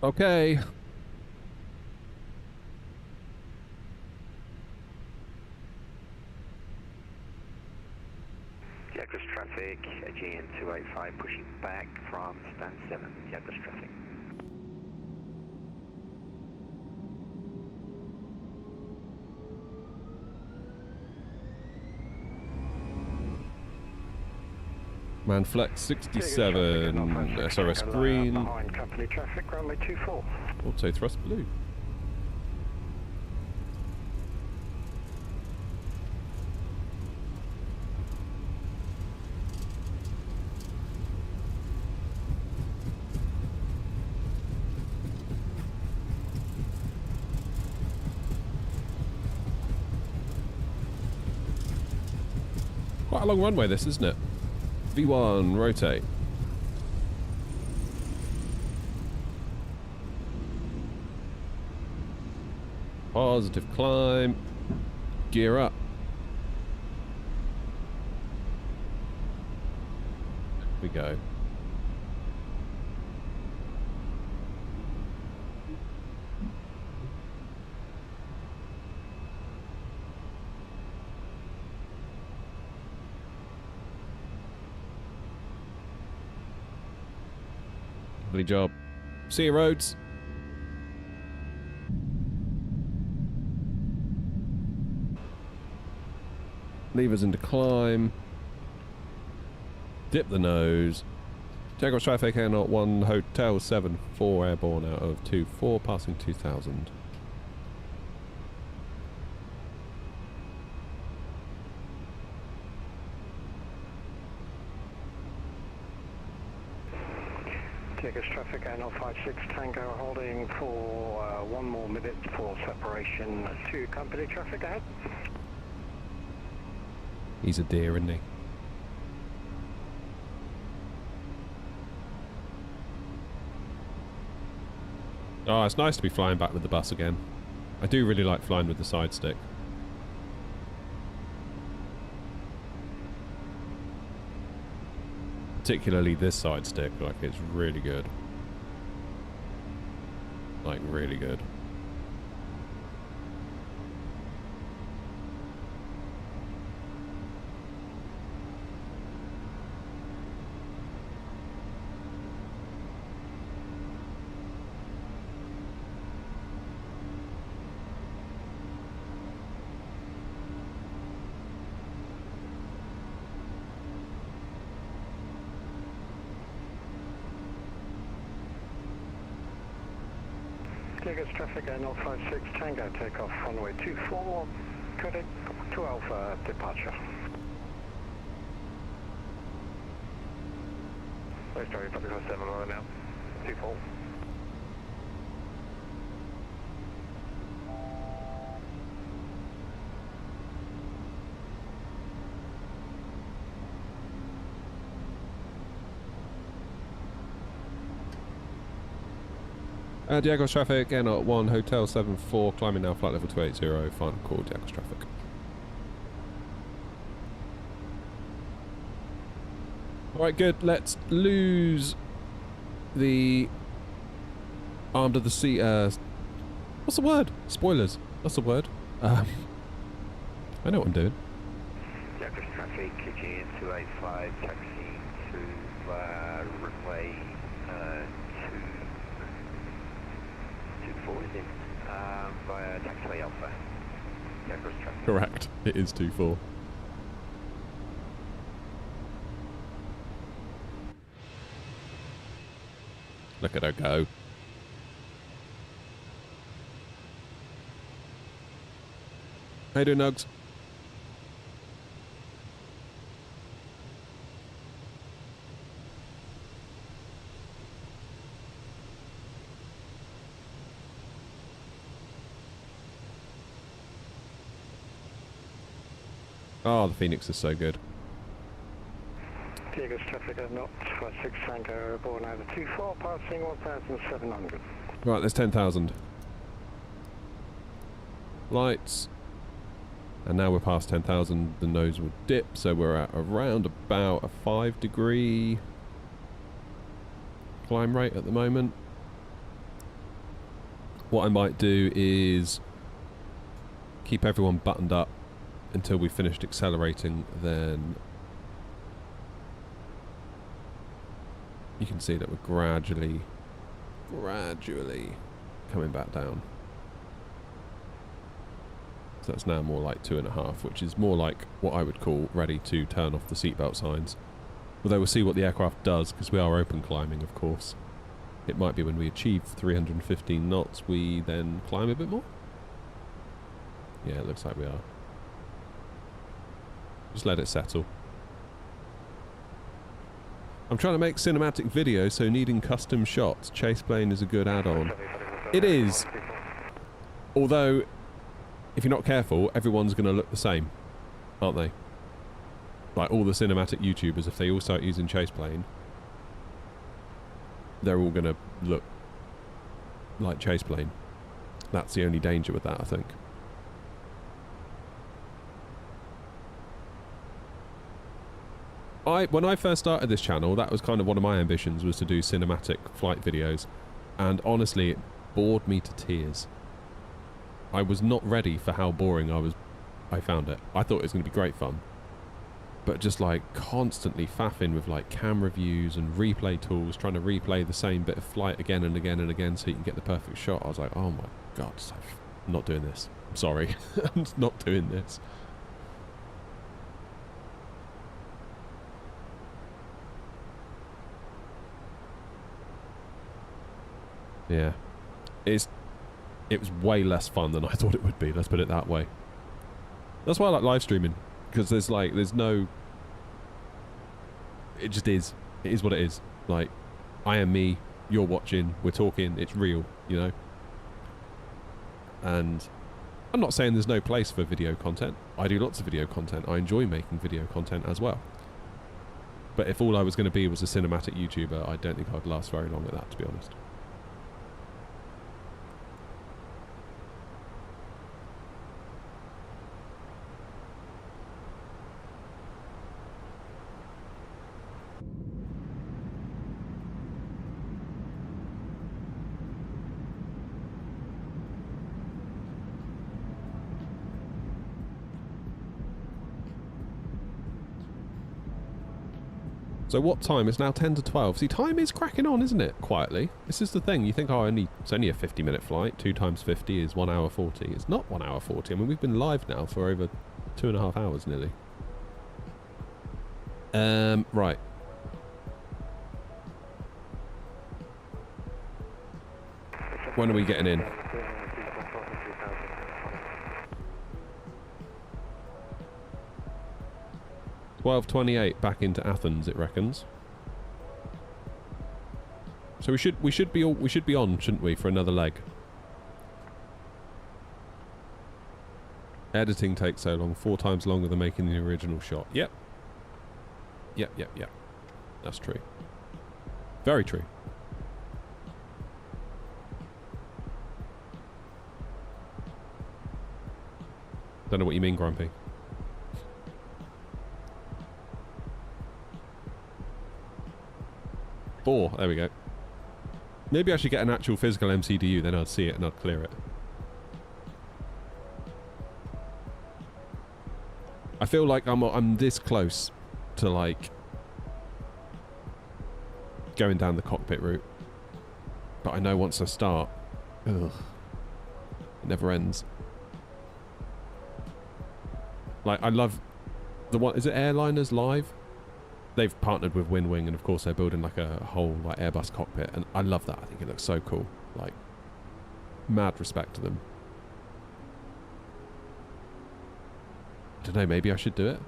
Okay. Jacob's traffic, AGN 285 pushing back from stand 7, Jacob's traffic. Manflex 67, SRS green, Behind company traffic, runway 24. auto thrust blue. Quite a long runway this, isn't it? V1, rotate. Positive climb. Gear up. There we go. Lovely job. See you, Rhodes. Levers into climb. Dip the nose. Jaguar traffic air not 1 Hotel 74 airborne out of 24 passing 2000. Jacob's traffic, A056 Tango holding for 1 more minute for separation to company traffic ahead. He's a deer, isn't he? Oh, it's nice to be flying back with the bus again. I do really like flying with the side stick. Particularly this side stick, like it's really good. Like really good. Jacob's traffic, A056 Tango takeoff runway 24, Codic 2 Alpha departure. Where's Charlie, public 7 right now, 24. Diagos traffic, Air 1, Hotel 74, climbing now, flight level 280, final call, Diagos traffic. Alright, good, let's lose the arm to the sea, what's the word? Spoilers, that's the word. I know what I'm doing. Diagos traffic, KGN 285, taxi to runway 24, is it? Via taxiway Alpha. Diagos traffic. Correct, it is 24. Look at her go. How you doing, Nugs? Oh, the Phoenix is so good. Diagos traffic at 56 Tango, born over 24, passing 1,700. Right, there's 10,000. Lights. And now we're past 10,000, the nose will dip, so we're at around about a 5-degree climb rate at the moment. What I might do is keep everyone buttoned up until we finished accelerating, then you can see that we're gradually coming back down. So that's now more like 2.5, which is more like what I would call ready to turn off the seatbelt signs. Although we'll see what the aircraft does, because we are open climbing, of course. It might be when we achieve 315 knots, we then climb a bit more. Yeah, it looks like we are. Just let it settle. I'm trying to make cinematic video, so needing custom shots. Chase plane is a good add-on. It is. Although, if you're not careful, everyone's going to look the same, aren't they? Like all the cinematic YouTubers, if they all start using chase plane, they're all going to look like chase plane. That's the only danger with that, I think. When I first started this channel, that was kind of one of my ambitions, was to do cinematic flight videos, and honestly, it bored me to tears. I was not ready for how boring I found it. I thought it was going to be great fun, but just like constantly faffing with like camera views and replay tools, trying to replay the same bit of flight again and again and again so you can get the perfect shot. I was like, oh my god, I'm not doing this. I'm sorry, I'm just not doing this. Yeah, it was way less fun than I thought it would be, let's put it that way. That's why I like live streaming, because there's no... It just is. It is what it is. Like, I am me, you're watching, we're talking, it's real, you know? And I'm not saying there's no place for video content. I do lots of video content. I enjoy making video content as well. But if all I was going to be was a cinematic YouTuber, I don't think I'd last very long at that, to be honest. So what time? It's now 10 to 12. See, time is cracking on, isn't it? Quietly. This is the thing. You think, oh, it's only a 50-minute flight. 2 times 50 is 1 hour 40. It's not 1 hour 40. I mean, we've been live now for over 2.5 hours nearly. Right. When are we getting in? 12:28 back into Athens, it reckons. So we should be on, shouldn't we, for another leg? Editing takes so long, 4 times longer than making the original shot. Yep. Yep. That's true. Very true. Don't know what you mean, Grumpy. Four. There we go. Maybe I should get an actual physical MCDU, then I'd see it and I'd clear it. I feel like I'm this close to, like, going down the cockpit route. But I know once I start, ugh, it never ends. Like, I love the one, is it Airliners Live? They've partnered with Winwing, and of course they're building like a whole like Airbus cockpit, and I love that. I think it looks so cool. Like, mad respect to them. I don't know, maybe I should do it.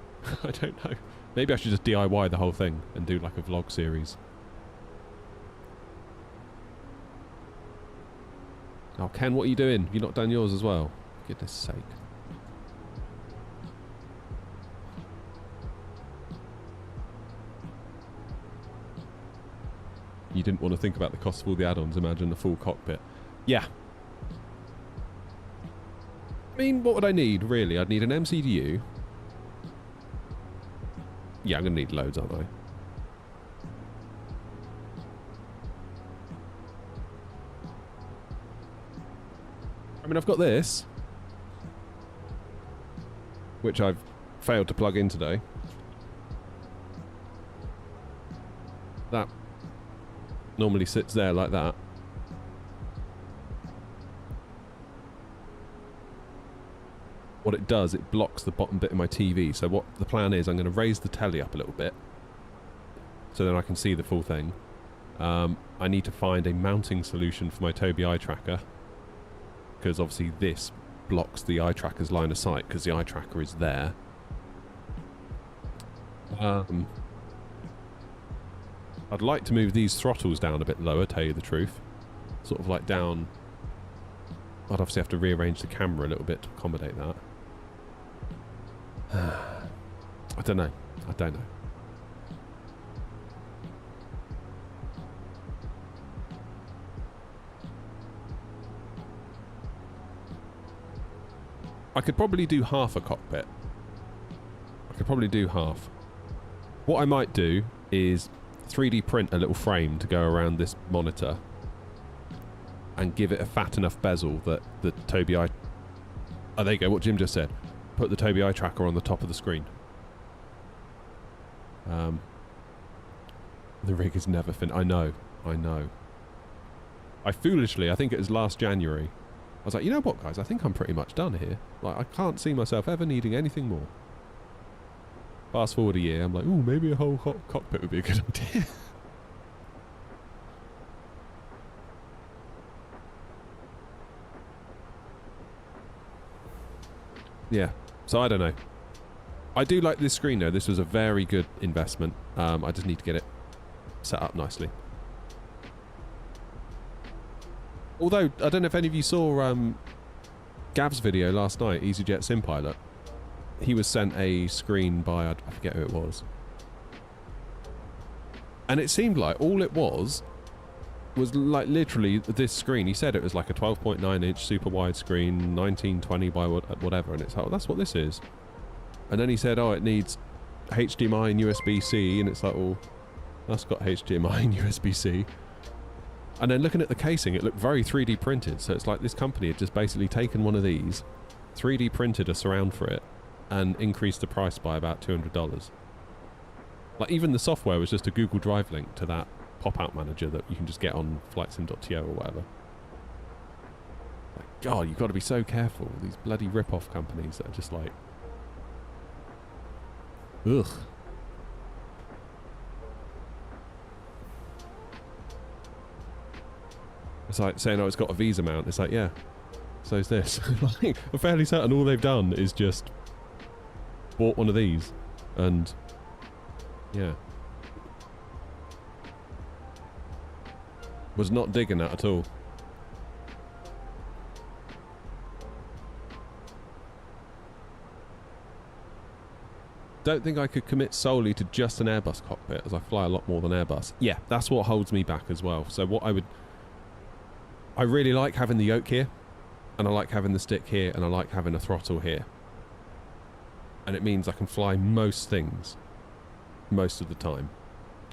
I don't know. Maybe I should just DIY the whole thing and do like a vlog series. Oh, Ken, what are you doing? Have you not done yours as well? Goodness sake. You didn't want to think about the cost of all the add-ons. Imagine the full cockpit. Yeah. I mean, what would I need, really? I'd need an MCDU. Yeah, I'm going to need loads, aren't I? I mean, I've got this, which I've failed to plug in today. That normally sits there like that. What it does, it blocks the bottom bit of my TV. So what the plan is, I'm going to raise the telly up a little bit so then I can see the full thing. I need to find a mounting solution for my Tobii eye tracker, because obviously this blocks the eye tracker's line of sight because the eye tracker is there. I'd like to move these throttles down a bit lower, tell you the truth. Sort of like down. I'd obviously have to rearrange the camera a little bit to accommodate that. I don't know. I don't know. I could probably do half a cockpit. I could probably do half. What I might do is 3D print a little frame to go around this monitor and give it a fat enough bezel that the Tobii eye... Oh, there you go, what Jim just said. Put the Tobii eye tracker on the top of the screen. The rig is never finished. I know. I foolishly, I think it was last January, I was like, you know what, guys, I think I'm pretty much done here. Like, I can't see myself ever needing anything more. Fast forward a year, I'm like, ooh, maybe a whole cockpit would be a good idea. Yeah, so I don't know. I do like this screen though. This was a very good investment. I just need to get it set up nicely. Although, I don't know if any of you saw Gav's video last night, EasyJet Sim Pilot. He was sent a screen by, I forget who it was. And it seemed like all it was like literally this screen. He said it was like a 12.9 inch super wide screen, 1920 by whatever, and it's like, oh, that's what this is. And then he said, oh, it needs HDMI and USB-C, and it's like, well, that's got HDMI and USB-C. And then looking at the casing, it looked very 3D printed. So it's like this company had just basically taken one of these, 3D printed a surround for it, and increased the price by about $200. Like, even the software was just a Google Drive link to that pop-out manager that you can just get on flightsim.to or whatever. Like, God, you've got to be so careful. These bloody rip-off companies that are just like... Ugh. It's like saying, oh, it's got a Visa mount. It's like, yeah, so is this. Like, I'm fairly certain all they've done is just bought one of these and yeah. Was not digging that at all. Don't think I could commit solely to just an Airbus cockpit, as I fly a lot more than Airbus. Yeah, that's what holds me back as well. So what I really like having the yoke here, and I like having the stick here, and I like having a throttle here. And it means I can fly most things most of the time.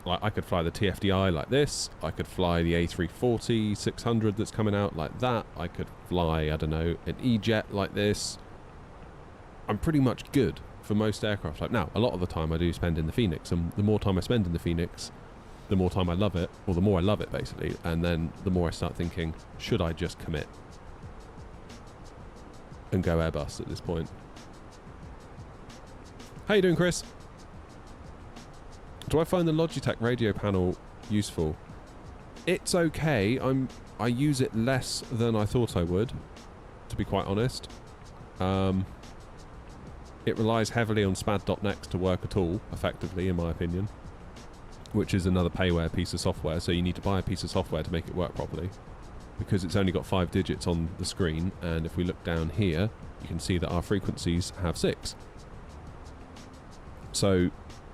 Like, I could fly the TFDI like this. I could fly the A340 600 that's coming out like that. I could fly, I don't know, an E-Jet like this. I'm pretty much good for most aircraft. Like, now, a lot of the time I do spend in the Fenix, and the more time I spend in the Fenix, the more time I love it, or the more I love it, basically. And then the more I start thinking, should I just commit and go Airbus at this point? How you doing, Chris? Do I find the Logitech radio panel useful? It's okay. I use it less than I thought I would, to be quite honest. It relies heavily on spad.next to work at all, effectively, in my opinion, which is another payware piece of software, so you need to buy a piece of software to make it work properly, because it's only got 5 digits on the screen, and if we look down here, you can see that our frequencies have 6. So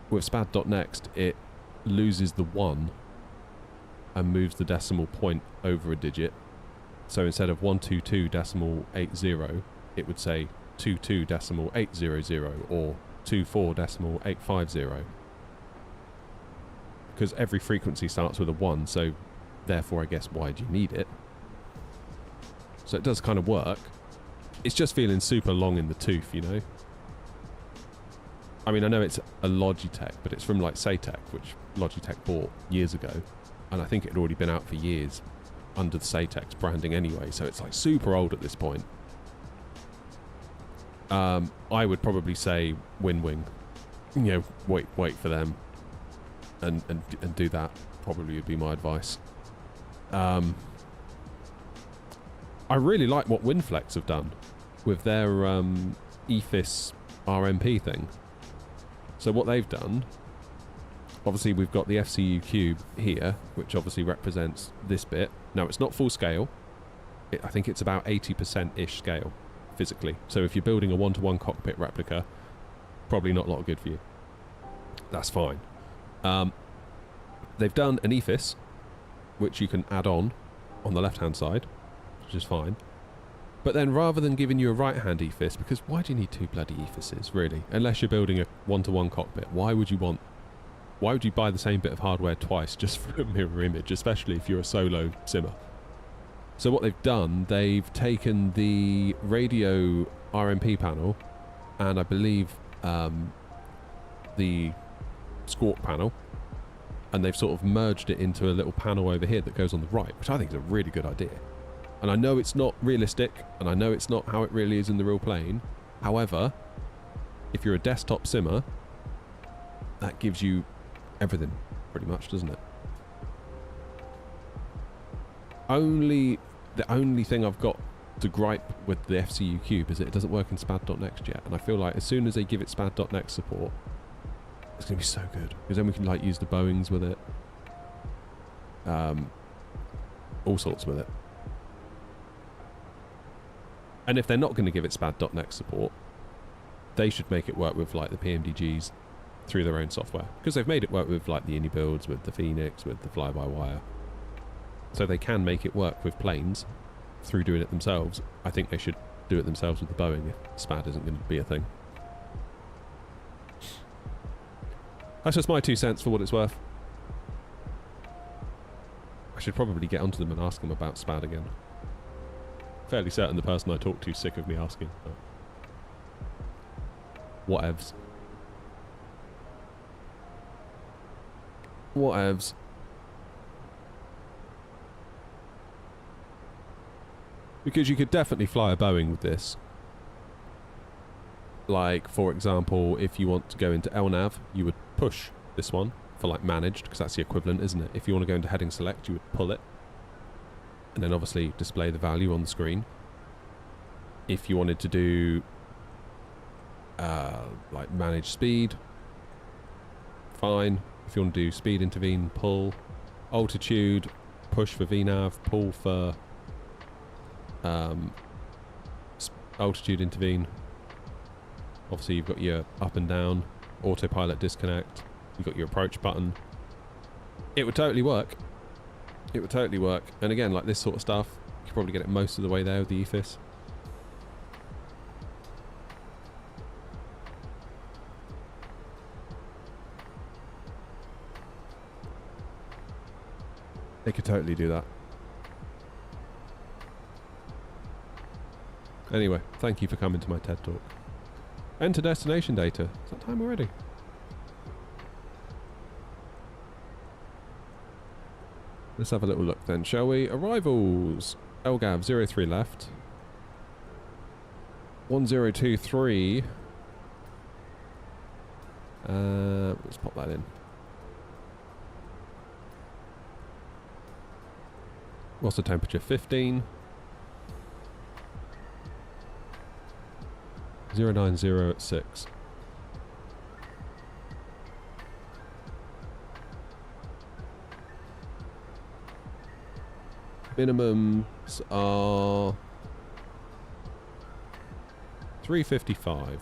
with spad.next, it loses the 1 and moves the decimal point over a digit. So instead of 122.80, it would say 22.800 or 24.850. Because every frequency starts with a 1, so therefore I guess why do you need it? So it does kind of work. It's just feeling super long in the tooth, you know? I mean, I know it's a Logitech, but it's from like Saytech, which Logitech bought years ago. And I think it had already been out for years under the Saytech's branding anyway, so it's like super old at this point. I would probably say WinWing. You know, wait for them and do that, probably would be my advice. I really like what Winflex have done with their EFIS RMP thing. So what they've done, obviously we've got the FCU cube here, which obviously represents this bit. Now it's not full scale. I think it's about 80%-ish scale physically. So if you're building a 1-to-1 cockpit replica, probably not a lot of good for you. That's fine. They've done an EFIS, which you can add on the left-hand side, which is fine. But then rather than giving you a right-hand EFIS, because why do you need 2 bloody EFISes, really? Unless you're building a 1-to-1 cockpit. Why would you buy the same bit of hardware twice just for a mirror image, especially if you're a solo simmer? So what they've done, they've taken the radio RMP panel and I believe the Squawk panel, and they've sort of merged it into a little panel over here that goes on the right, which I think is a really good idea. And I know it's not realistic, and I know it's not how it really is in the real plane. However, if you're a desktop simmer, that gives you everything, pretty much, doesn't it? The only thing I've got to gripe with the FCU cube is that it doesn't work in spad.next yet, and I feel like as soon as they give it spad.next support, it's going to be so good, because then we can like use the Boeings with it, all sorts with it. And if they're not going to give it spad.next support, they should make it work with like the PMDGs through their own software, because they've made it work with like the Unibuilds, with the Fenix, with the fly-by-wire. So they can make it work with planes through doing it themselves. I think they should do it themselves with the Boeing if SPAD isn't going to be a thing. That's just my 2 cents for what it's worth. I should probably get onto them and ask them about SPAD again. Fairly certain the person I talk to is sick of me asking. But whatevs. Whatevs. Because you could definitely fly a Boeing with this. Like, for example, if you want to go into LNAV, you would push this one for like managed, because that's the equivalent, isn't it? If you want to go into heading select, you would pull it. And then obviously display the value on the screen. If you wanted to do like manage speed, fine. If you want to do speed intervene, pull. Altitude, push for VNAV, pull for altitude intervene. Obviously you've got your up and down, autopilot disconnect, you've got your approach button. It would totally work. It would totally work. And again, like this sort of stuff, you could probably get it most of the way there with the EFIS. They could totally do that. Anyway, thank you for coming to my TED Talk. Enter destination data. Is that time already? Let's have a little look then, shall we? Arrivals. LGAV 03 left. 1023. Let's pop that in. What's the temperature? 15. 090 at 6. Minimums are 355.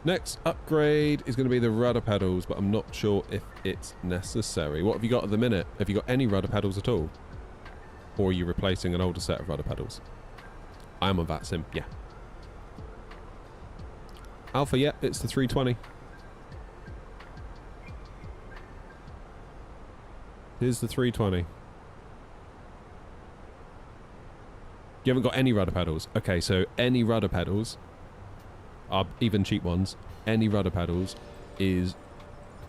Next upgrade is going to be the rudder pedals, but I'm not sure if it's necessary. What have you got at the minute? Have you got any rudder pedals at all? Or are you replacing an older set of rudder pedals? I am on VATSIM, yeah. Alpha, yep, it's the 320. Here's the 320. You haven't got any rudder pedals. Okay, so any rudder pedals, even cheap ones, any rudder pedals is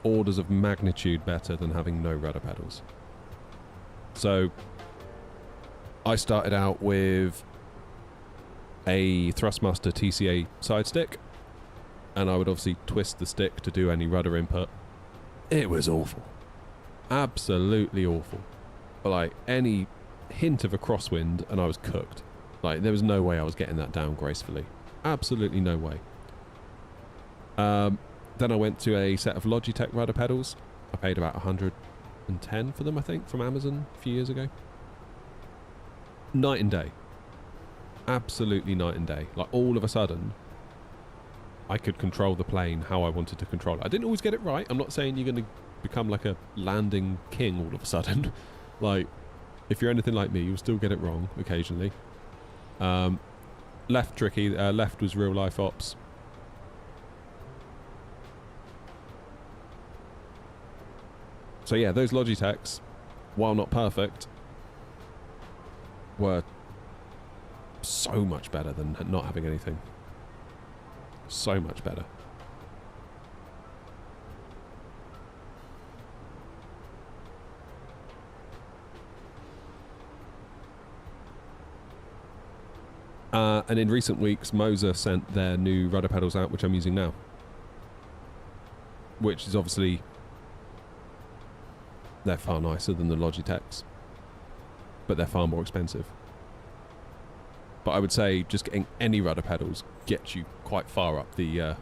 orders of magnitude better than having no rudder pedals. So I started out with a Thrustmaster TCA side stick, and I would obviously twist the stick to do any rudder input. It was awful. Absolutely awful. Like, any hint of a crosswind and I was cooked. Like, there was no way I was getting that down gracefully. Absolutely no way. Then I went to a set of Logitech rudder pedals. I paid about 110 for them, I think, from Amazon a few years ago. Night and day. Absolutely night and day. Like, all of a sudden, I could control the plane how I wanted to control it. I didn't always get it right. I'm not saying you're going to become like a landing king all of a sudden. Like, if you're anything like me, you'll still get it wrong occasionally. Left tricky. Left was real life ops. So yeah, those Logitechs, while not perfect, were so much better than not having anything. So much better. And in recent weeks, Moser sent their new rudder pedals out, which I'm using now. Which is obviously... they're far nicer than the Logitechs. But they're far more expensive. But I would say just getting any rudder pedals gets you quite far up the...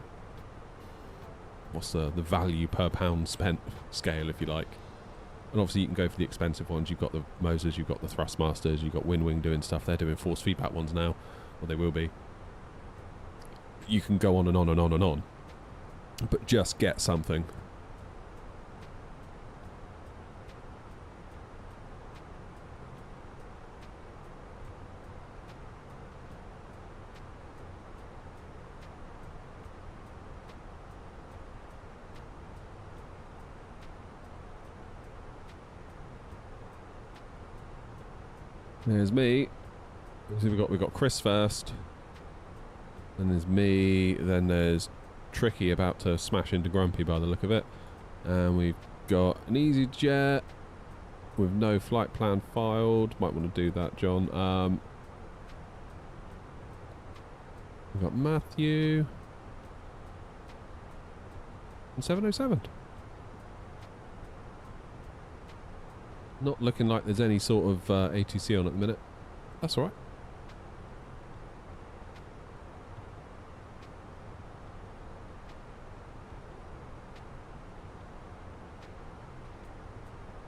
what's the value per pound spent scale, if you like. And obviously you can go for the expensive ones. You've got the Mosers, you've got the Thrustmasters, you've got Winwing doing stuff. They're doing force feedback ones now. Or they will be. You can go on and on and on and on. But just get something. There's me. So we've got Chris first. Then there's me. Then there's Tricky about to smash into Grumpy by the look of it. And we've got an EasyJet with no flight plan filed. Might want to do that, John. We've got Matthew. And 707. Not looking like there's any sort of ATC on at the minute. That's alright.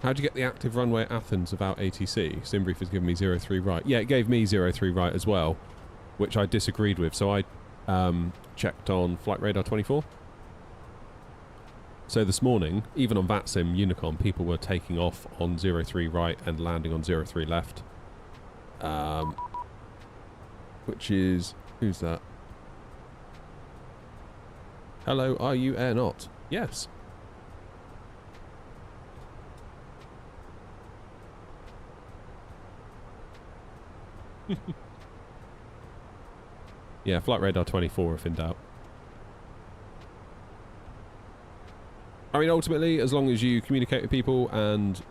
How'd you get the active runway at Athens without ATC? Simbrief has given me 03 right. Yeah, it gave me 03 right as well, which I disagreed with. So I checked on Flight Radar 24. So this morning, even on VATSIM Unicom, people were taking off on 03 right and landing on 03 left. Which is... who's that? Hello, are you air not? Yes. Yeah, flight radar 24 if in doubt. I mean, ultimately, as long as you communicate with people and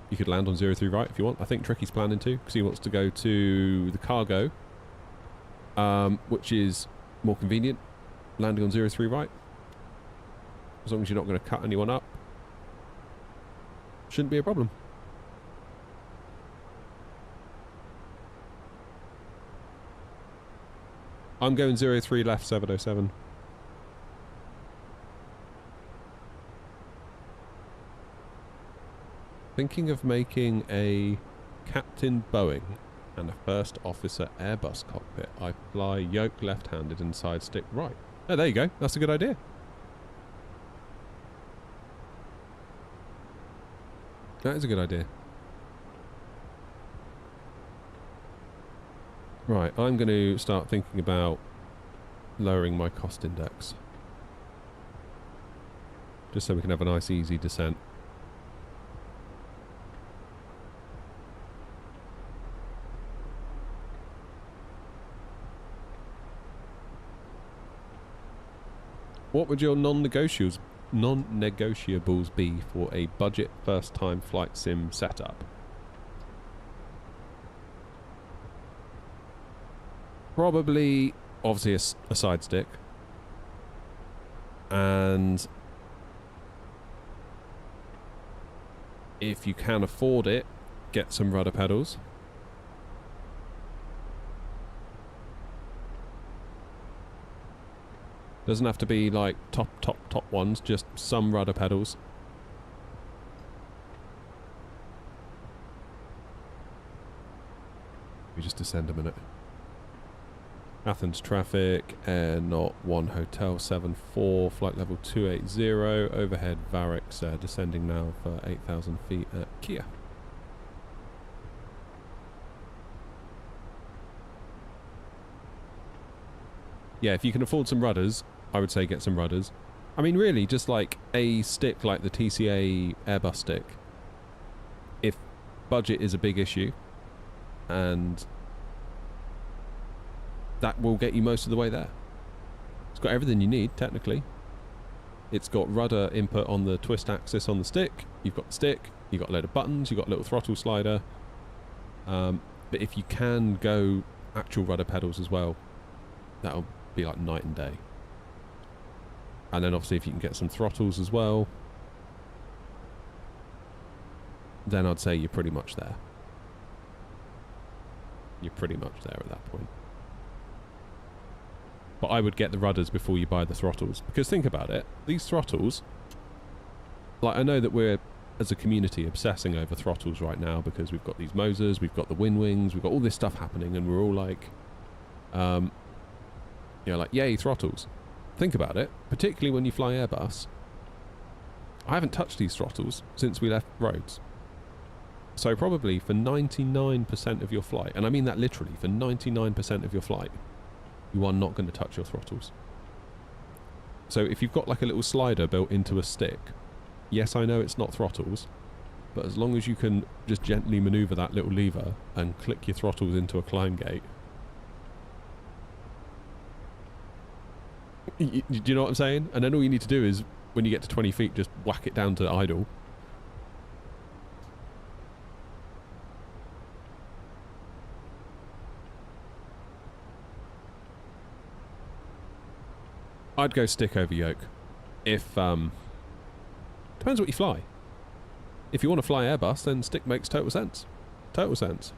you could land on 03 right if you want. I think Tricky's planning to, because he wants to go to the cargo, which is more convenient, landing on 03 right. As long as you're not going to cut anyone up. Shouldn't be a problem. I'm going 03 left 707. Thinking of making a Captain Boeing and a First Officer Airbus cockpit. I fly yoke left-handed and side stick right. Oh, there you go. That's a good idea. That is a good idea. Right, I'm going to start thinking about lowering my cost index. Just so we can have a nice easy descent. What would your non-negotiables be for a budget first-time flight sim setup? Probably, obviously, a side stick. And if you can afford it, get some rudder pedals. Doesn't have to be like top ones, just some rudder pedals. We just descend a minute. Athens traffic, Air Not 1 Hotel 74, flight level 280, overhead Varix, descending now for 8,000 feet at Kia. Yeah, if you can afford some rudders, I would say get some rudders. I mean, really, just like a stick like the TCA Airbus stick. If budget is a big issue, and that will get you most of the way there. It's got everything you need, technically. It's got rudder input on the twist axis on the stick. You've got the stick. You've got a load of buttons. You've got a little throttle slider. But if you can go actual rudder pedals as well, that'll be like night and day. And then obviously if you can get some throttles as well, then I'd say you're pretty much there. You're pretty much there at that point. But I would get the rudders before you buy the throttles. Because think about it, these throttles, like I know that we're, as a community, obsessing over throttles right now because we've got these Mosers, we've got the Win Wings, we've got all this stuff happening and we're all like, you know, like, yay, throttles. Think about it, particularly when you fly Airbus. I haven't touched these throttles since we left Rhodes. So probably for 99% of your flight, and I mean that literally, for 99% of your flight, you are not going to touch your throttles. So if you've got like a little slider built into a stick, yes, I know it's not throttles, but as long as you can just gently maneuver that little lever and click your throttles into a climb gate, do you know what I'm saying? And then all you need to do is, when you get to 20 feet, just whack it down to idle. I'd go stick over yoke. If, depends what you fly. If you want to fly Airbus, then stick makes total sense. Total sense.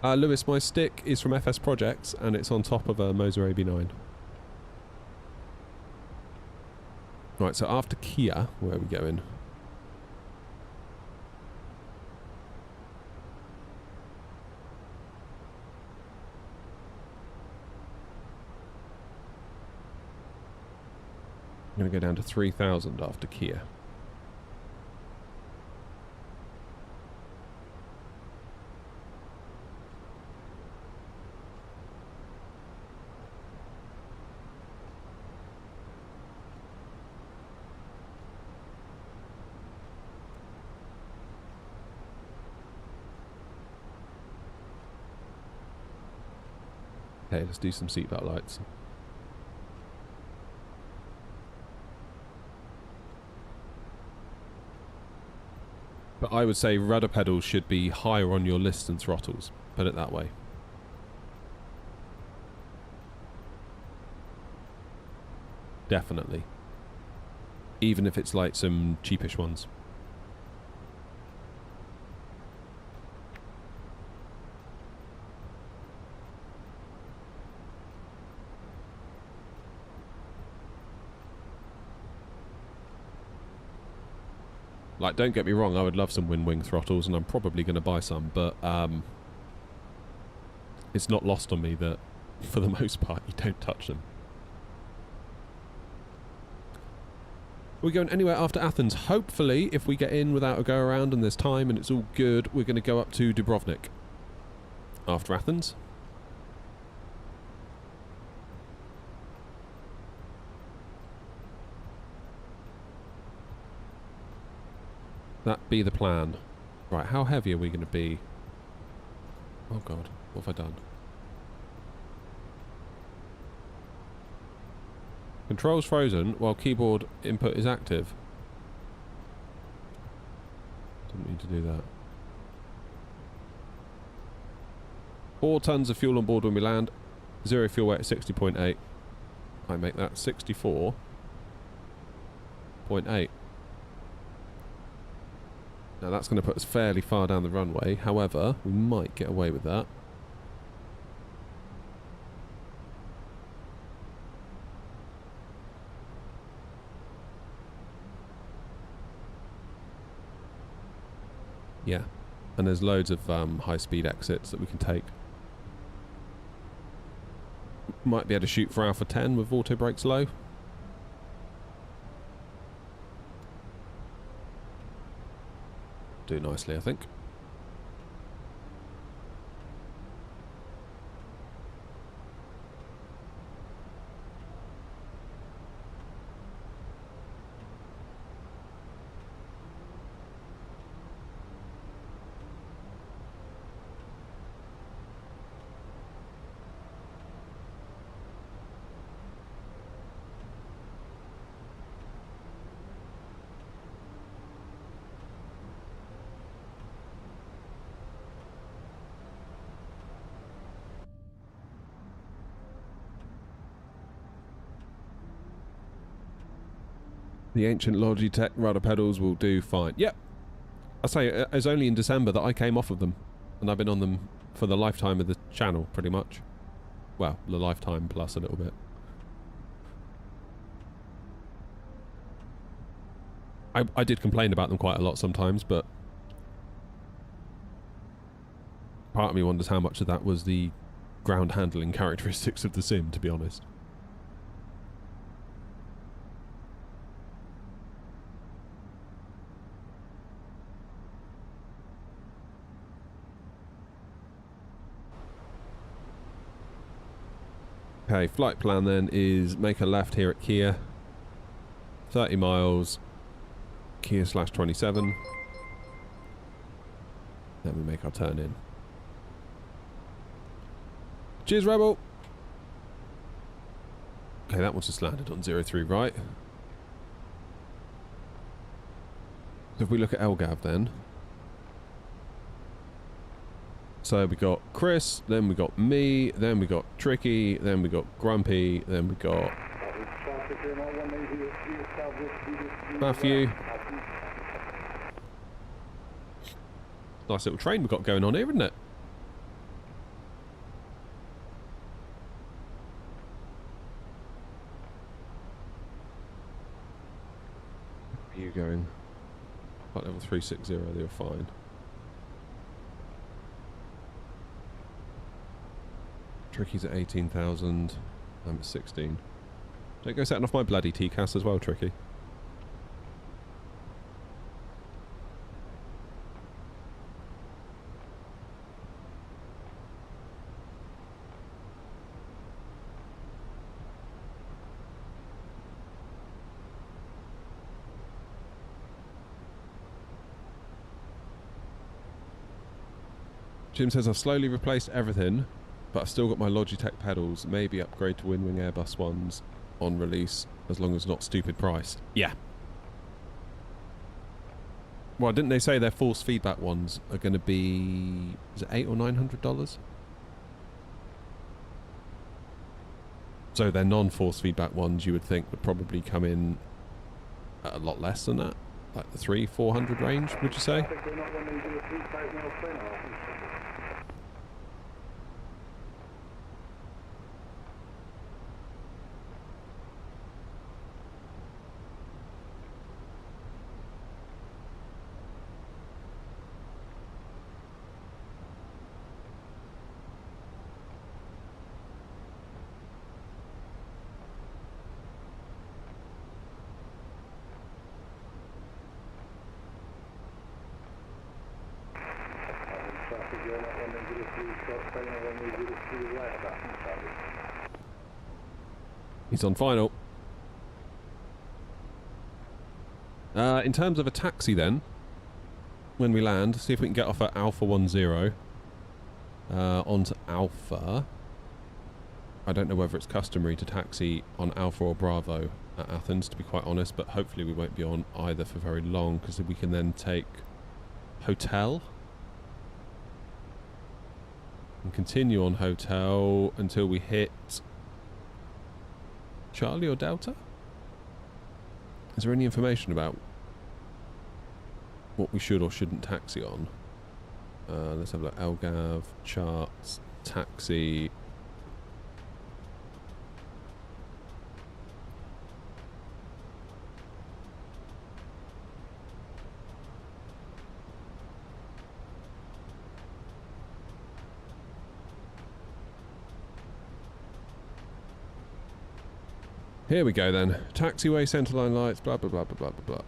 Lewis, my stick is from FS Projects and it's on top of a Moser AB9. Right, so after Kia, where are we going? I'm going to go down to 3,000 after Kia. Okay, let's do some seatbelt lights. But I would say rudder pedals should be higher on your list than throttles. Put it that way. Definitely. Even if it's like some cheapish ones. Like, don't get me wrong, I would love some wind-wing throttles, and I'm probably going to buy some, but it's not lost on me that, for the most part, you don't touch them. Are we going anywhere after Athens? Hopefully, if we get in without a go-around and there's time and it's all good, we're going to go up to Dubrovnik after Athens. That be the plan. Right, how heavy are we going to be? Oh god, what have I done? Controls frozen while keyboard input is active. Didn't mean to do that. 4 tons of fuel on board when we land. 0 fuel weight at 60.8. I make that 64.8. Now that's going to put us fairly far down the runway. However, we might get away with that. Yeah, and there's loads of high-speed exits that we can take. Might be able to shoot for Alpha 10 with auto brakes low. Do nicely, I think. The ancient Logitech rudder pedals will do fine. Yep. I say it was only in December that I came off of them. And I've been on them for the lifetime of the channel, pretty much. Well, the lifetime plus a little bit. I did complain about them quite a lot sometimes, but part of me wonders how much of that was the ground handling characteristics of the sim, to be honest. Okay, flight plan then is make a left here at Kia. 30 miles. Kia /27. Then we make our turn in. Cheers, Rebel! Okay, that one's just landed on 03 right. So if we look at LGAV then. So we got Chris, then we got me, then we got Tricky, then we got Grumpy, then we got Matthew. Nice little train we've got going on here, isn't it? Where are you going? Flight level 360, they were fine. Tricky's at 18,000. I'm at 16. Don't go setting off my bloody TCAS as well, Tricky. Jim says I've slowly replaced everything But I've still got my Logitech pedals. Maybe upgrade to Winwing Airbus ones on release, as long as not stupid priced. Yeah. Well, didn't they say their force feedback ones are going to be... is it $800 or $900? So their non-force feedback ones, you would think, would probably come in at a lot less than that, like the 300-400 range. Would you say? He's on final. In terms of a taxi then, when we land, see if we can get off at Alpha 10 onto Alpha. I don't know whether it's customary to taxi on Alpha or Bravo at Athens, to be quite honest, but hopefully we won't be on either for very long, because we can then take Hotel and continue on Hotel until we hit Charlie or Delta? Is there any information about what we should or shouldn't taxi on? Let's have a look. Navigraph Charts, taxi. Here we go then. Taxiway, centerline lights, blah blah blah blah blah blah blah.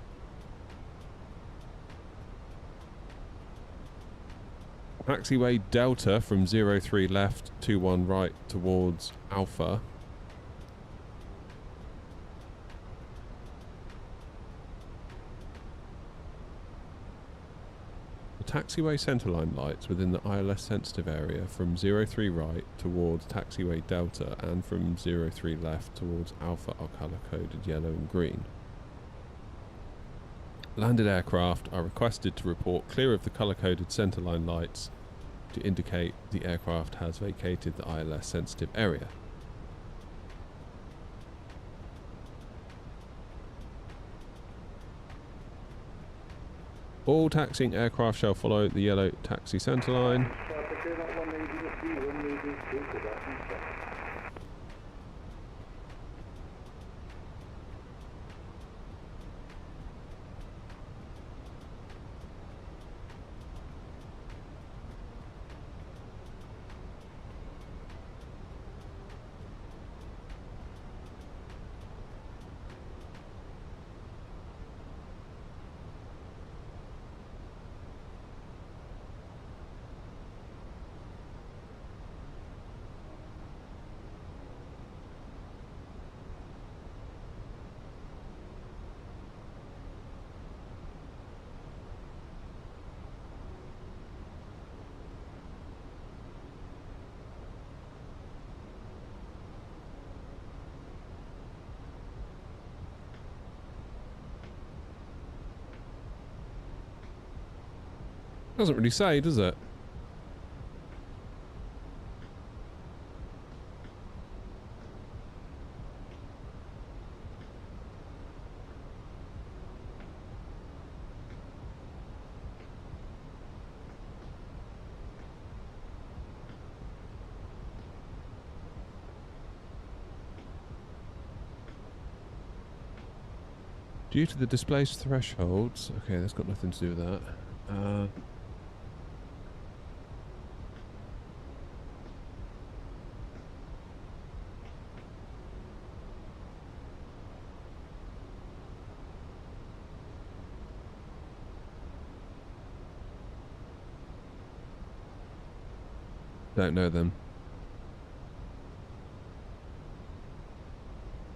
Taxiway Delta from 03 left, 21 right towards Alpha. The taxiway centerline lights within the ILS sensitive area from 03 right towards taxiway Delta and from 03 left towards Alpha are colour coded yellow and green. Landed aircraft are requested to report clear of the colour-coded centerline lights to indicate the aircraft has vacated the ILS sensitive area. All taxiing aircraft shall follow the yellow taxi centerline. Doesn't really say, does it? Due to the displaced thresholds, okay, that's got nothing to do with that. Don't know them.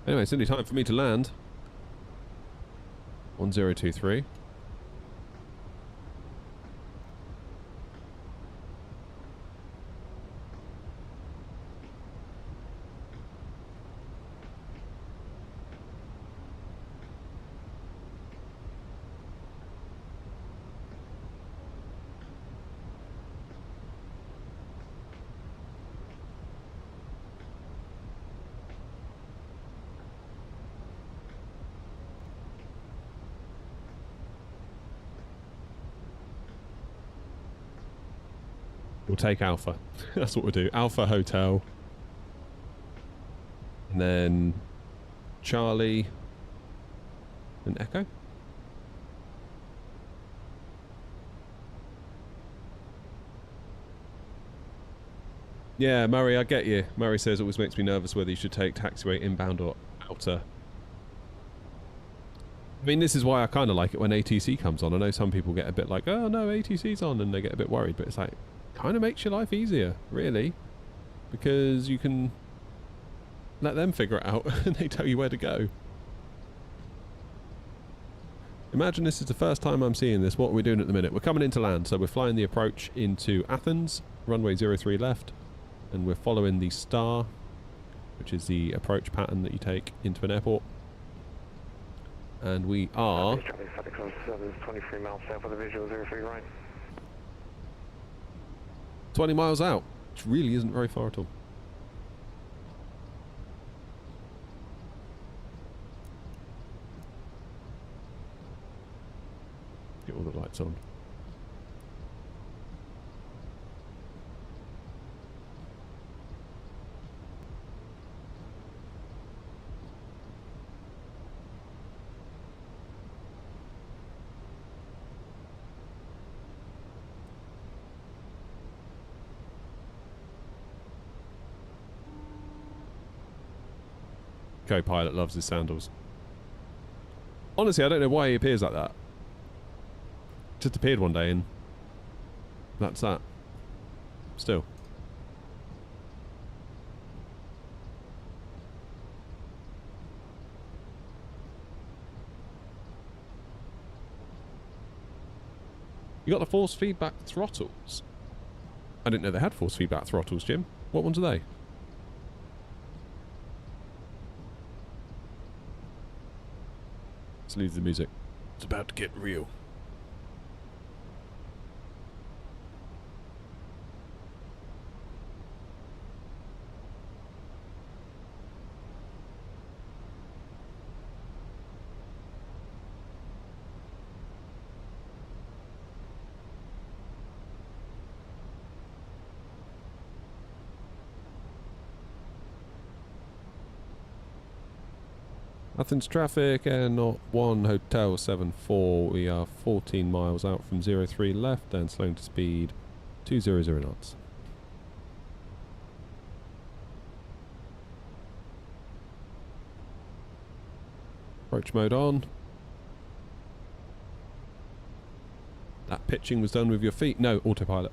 Anyway, it's only time for me to land. 1023. We'll take Alpha. That's what we'll do. Alpha Hotel. And then Charlie and Echo. Yeah, Murray, I get you. Murray says it always makes me nervous whether you should take taxiway inbound or outer. I mean, this is why I kind of like it when ATC comes on. I know some people get a bit like, oh no, ATC's on, and they get a bit worried, but it's like, kind of makes your life easier, really. Because you can let them figure it out and they tell you where to go. Imagine this is the first time I'm seeing this. What are we doing at the minute? We're coming into land, so we're flying the approach into Athens, runway 03 left, and we're following the star, which is the approach pattern that you take into an airport. And we are 23 miles south of the visual 03 right. 20 miles out, which really isn't very far at all. Get all the lights on. Co-pilot loves his sandals. Honestly, I don't know why he appears like that. Just appeared one day and that's that. Still. You got the force feedback throttles. I didn't know they had force feedback throttles, Jim. What ones are they? Let's lose the music. It's about to get real. Athens traffic, Air Not 1, Hotel 74. We are 14 miles out from 03 left and slowing to speed 200 knots. Approach mode on. That pitching was done with your feet. No, autopilot.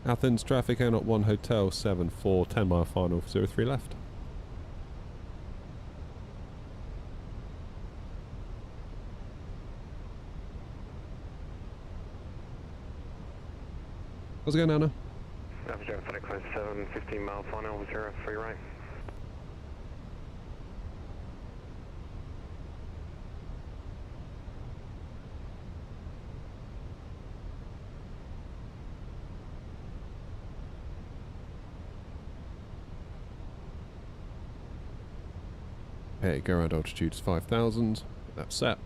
Athens traffic, Air Not 1, Hotel 74, 10 mile final, 03 left. How's it going, Anna? Average Fenix A320, 15 mile final, 03 right. Okay, go around altitude is 5,000. That's set.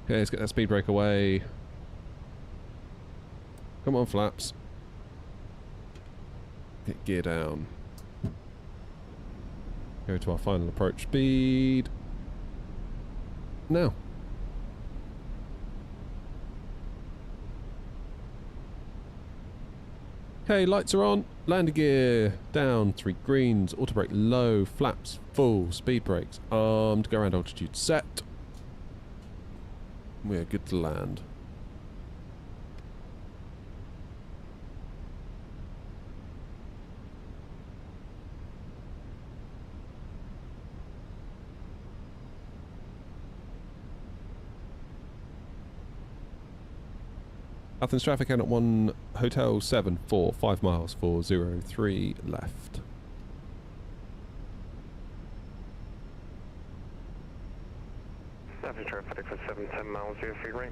Okay, let's get that speed brake away. Come on, flaps. Get gear down. Go to our final approach speed. Now. Okay, lights are on. Landing gear down. 3 greens. Auto brake low. Flaps full. Speed brakes armed. Go around altitude set. We're good to land. Athens traffic out at 1 Hotel 74, 5 miles, 403 left. Athens traffic for 7, 10 miles, 03 right.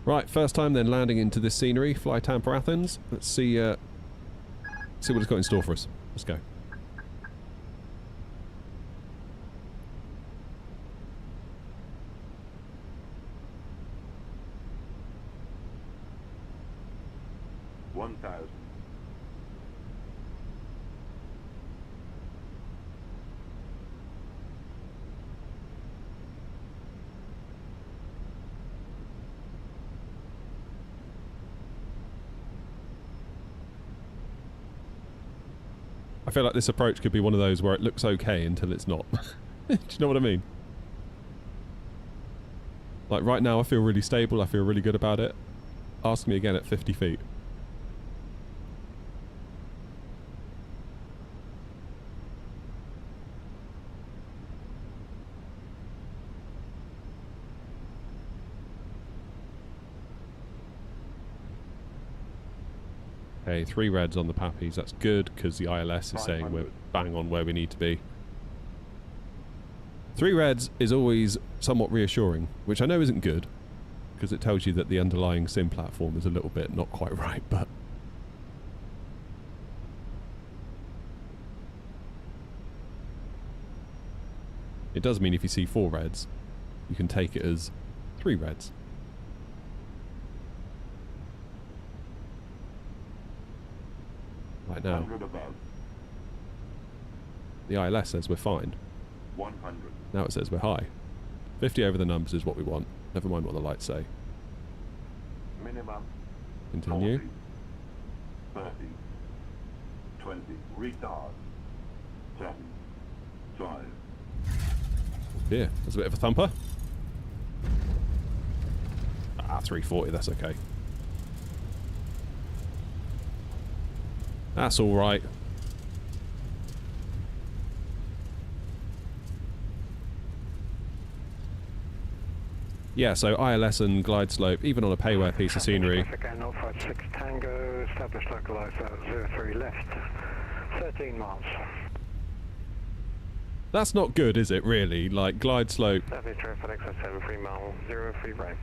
Right, first time then landing into this scenery, fly Tampa Athens. Let's see what it's got in store for us. Let's go. I feel like this approach could be one of those where it looks okay until it's not. Do you know what I mean? Like right now I feel really stable, I feel really good about it. Ask me again at 50 feet. Okay, 3 reds on the Pappies. That's good because the ILS is saying we're bang on where we need to be. 3 reds is always somewhat reassuring, which I know isn't good because it tells you that the underlying sim platform is a little bit not quite right, but it does mean if you see 4 reds, you can take it as 3 reds. Right now, the ILS says we're fine. 100. Now it says we're high. 50 over the numbers is what we want. Never mind what the lights say. Minimum. Continue. 40, 30, 20, retard. 7, 5. Yeah, there's a bit of a thumper. Ah, 340, that's okay. That's alright. Yeah, so ILS and glide slope, even on a payware piece of scenery. Traffic 056 Tango, established localized out 03 left, 13 miles. That's not good, is it, really? Like, glide slope... Athens traffic 73 mile, 03 right.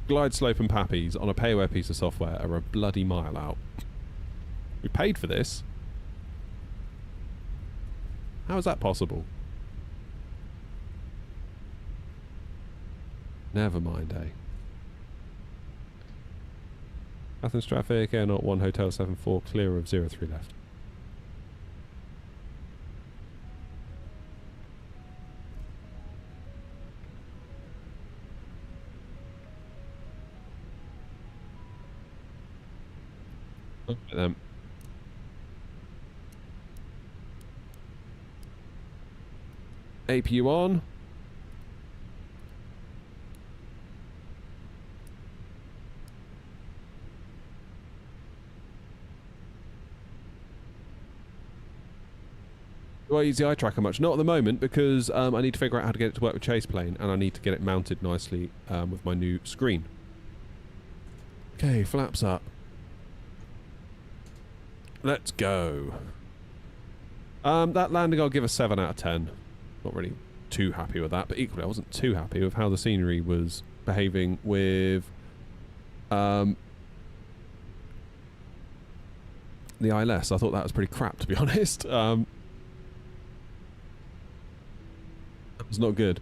Glide slope and Pappies on a payware piece of software are a bloody mile out. We paid for this. How is that possible? Never mind, eh? Athens traffic, Air 01 Hotel 74, clear of 03 left. Look at them. APU on. Do I use the eye tracker much? Not at the moment because I need to figure out how to get it to work with Chase Plane and I need to get it mounted nicely with my new screen. Okay, flaps up. Let's go. That landing I'll give a 7 out of 10. Not really too happy with that, but equally I wasn't too happy with how the scenery was behaving with the ILS. I thought that was pretty crap, to be honest. That was not good.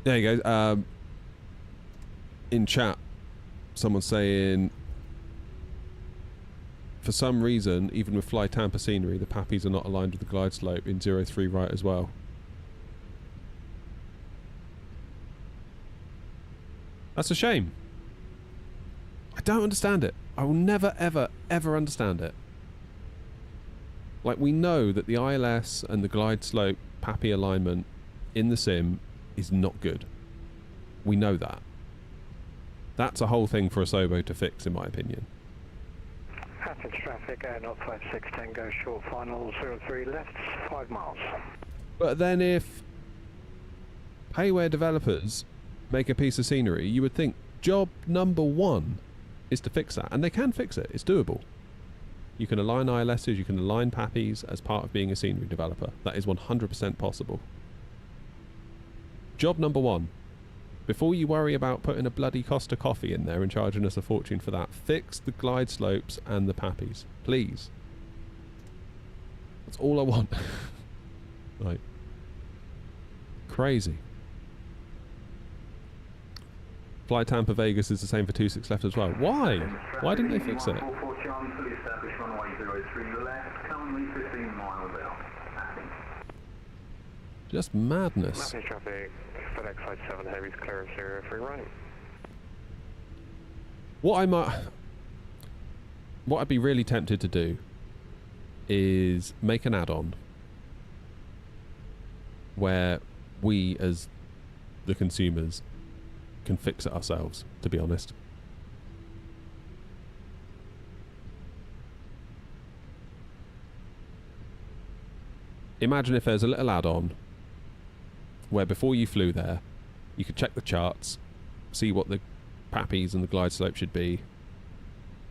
There you go. In chat, someone's saying for some reason, even with Fly Tampa scenery, the Pappies are not aligned with the glide slope in 03 right as well. That's a shame. I don't understand it. I will never, ever, ever understand it. Like, we know that the ILS and the glide slope Pappy alignment in the sim is not good. We know that. That's a whole thing for Asobo to fix, in my opinion. Athens traffic, Air 056 Tango, short final 03 left, 5 miles. But then if Payware developers make a piece of scenery, you would think job number one is to fix that. And they can fix it. It's doable. You can align ILSs, you can align Pappies as part of being a scenery developer. That is 100% possible. Job number one. Before you worry about putting a bloody Costa coffee in there and charging us a fortune for that, fix the glide slopes and the Pappies. Please. That's all I want. Like, crazy. Fly Tampa Vegas is the same for 26 left as well. Why? Why didn't they fix it? Just madness. Athens traffic, FedEx Flight 7 Heavy's clear of 03 right. What I'd be really tempted to do is make an add-on where we as the consumers can fix it ourselves, to be honest. Imagine if there's a little add-on where before you flew there, you could check the charts, see what the Pappies and the glide slope should be,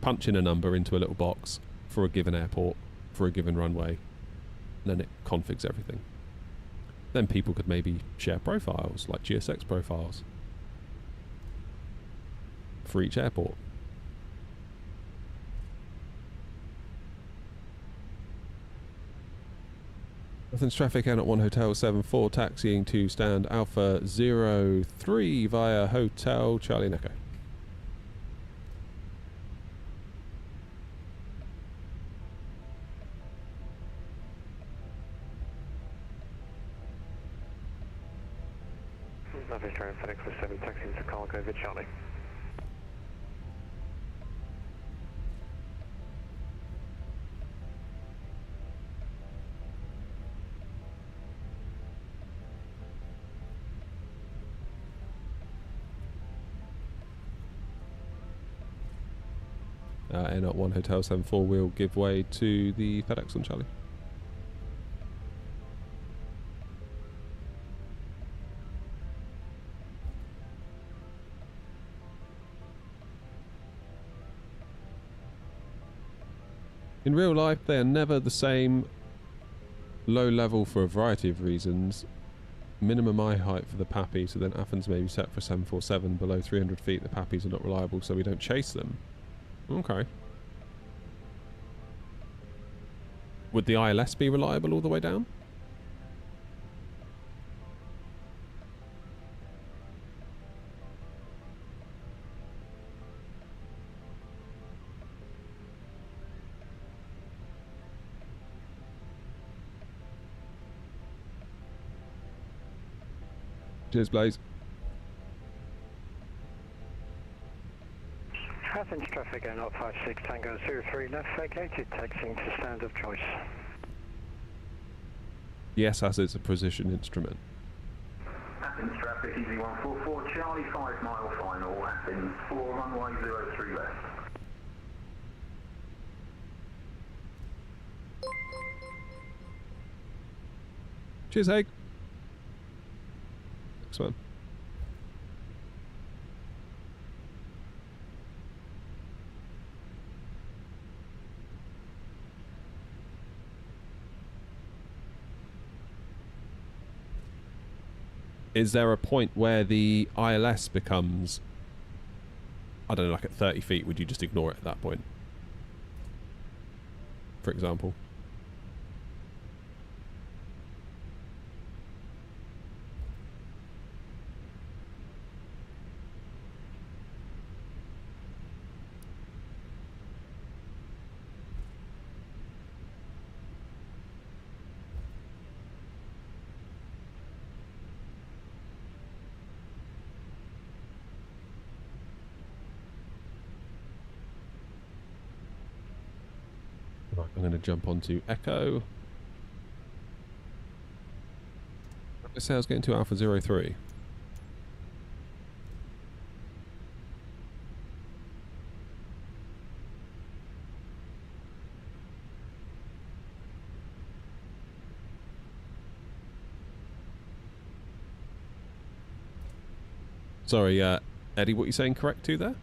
punch in a number into a little box for a given airport, for a given runway, and then it configs everything. Then people could maybe share profiles, like GSX profiles, for each airport. Athens traffic, Air 1 Hotel 74, taxiing to stand Alpha 03 via Hotel Charlie Echo. Athens traffic, FedEx 7 taxiing to Cargo over Charlie. Air 1 Hotel 74 will give way to the FedEx on Charlie. In real life, they are never the same low level for a variety of reasons. Minimum eye height for the Pappy, so then Athens may be set for 747. Below 300 feet, the Pappies are not reliable, so we don't chase them. Okay. Would the ILS be reliable all the way down? Cheers, Blaze. Athens traffic, Air 056 Tango 03 left, vacated, taxiing to stand of choice. Yes, as it's a precision instrument. Athens traffic, Easy 144, Charlie 5 mile final, Athens 4 runway 03 left. Cheers, Haig. Next one. Is there a point where the ILS becomes, I don't know, like at 30 feet, would you just ignore it at that point? For example. Right, I'm going to jump onto Echo. I say I was getting to Alpha 03. Sorry, Eddie, what are you saying correct to there?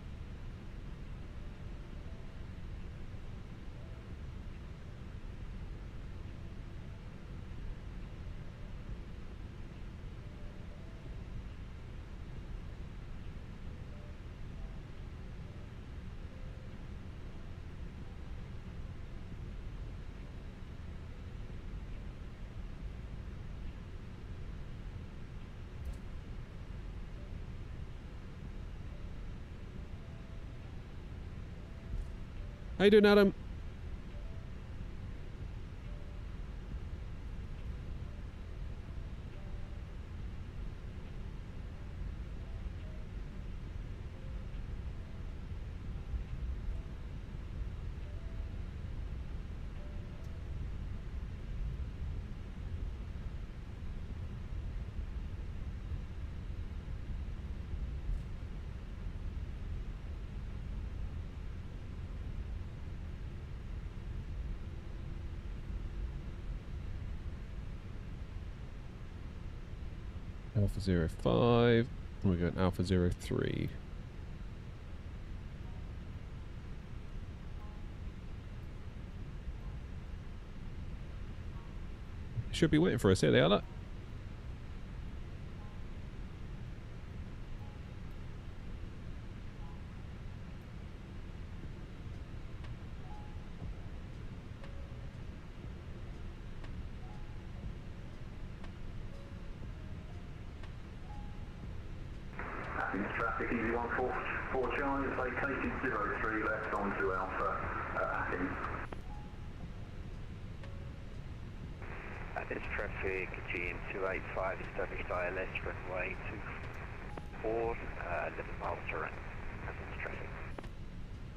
How you doing, Adam? Alpha 05. We're going Alpha 03. Should be waiting for us. Here they are. Look. Athens traffic, easy 144 Charlie, vacated 03 left onto Alpha Athens. Athens traffic, GM 285, established ILS, runway 24, 11 miles to run. Athens traffic.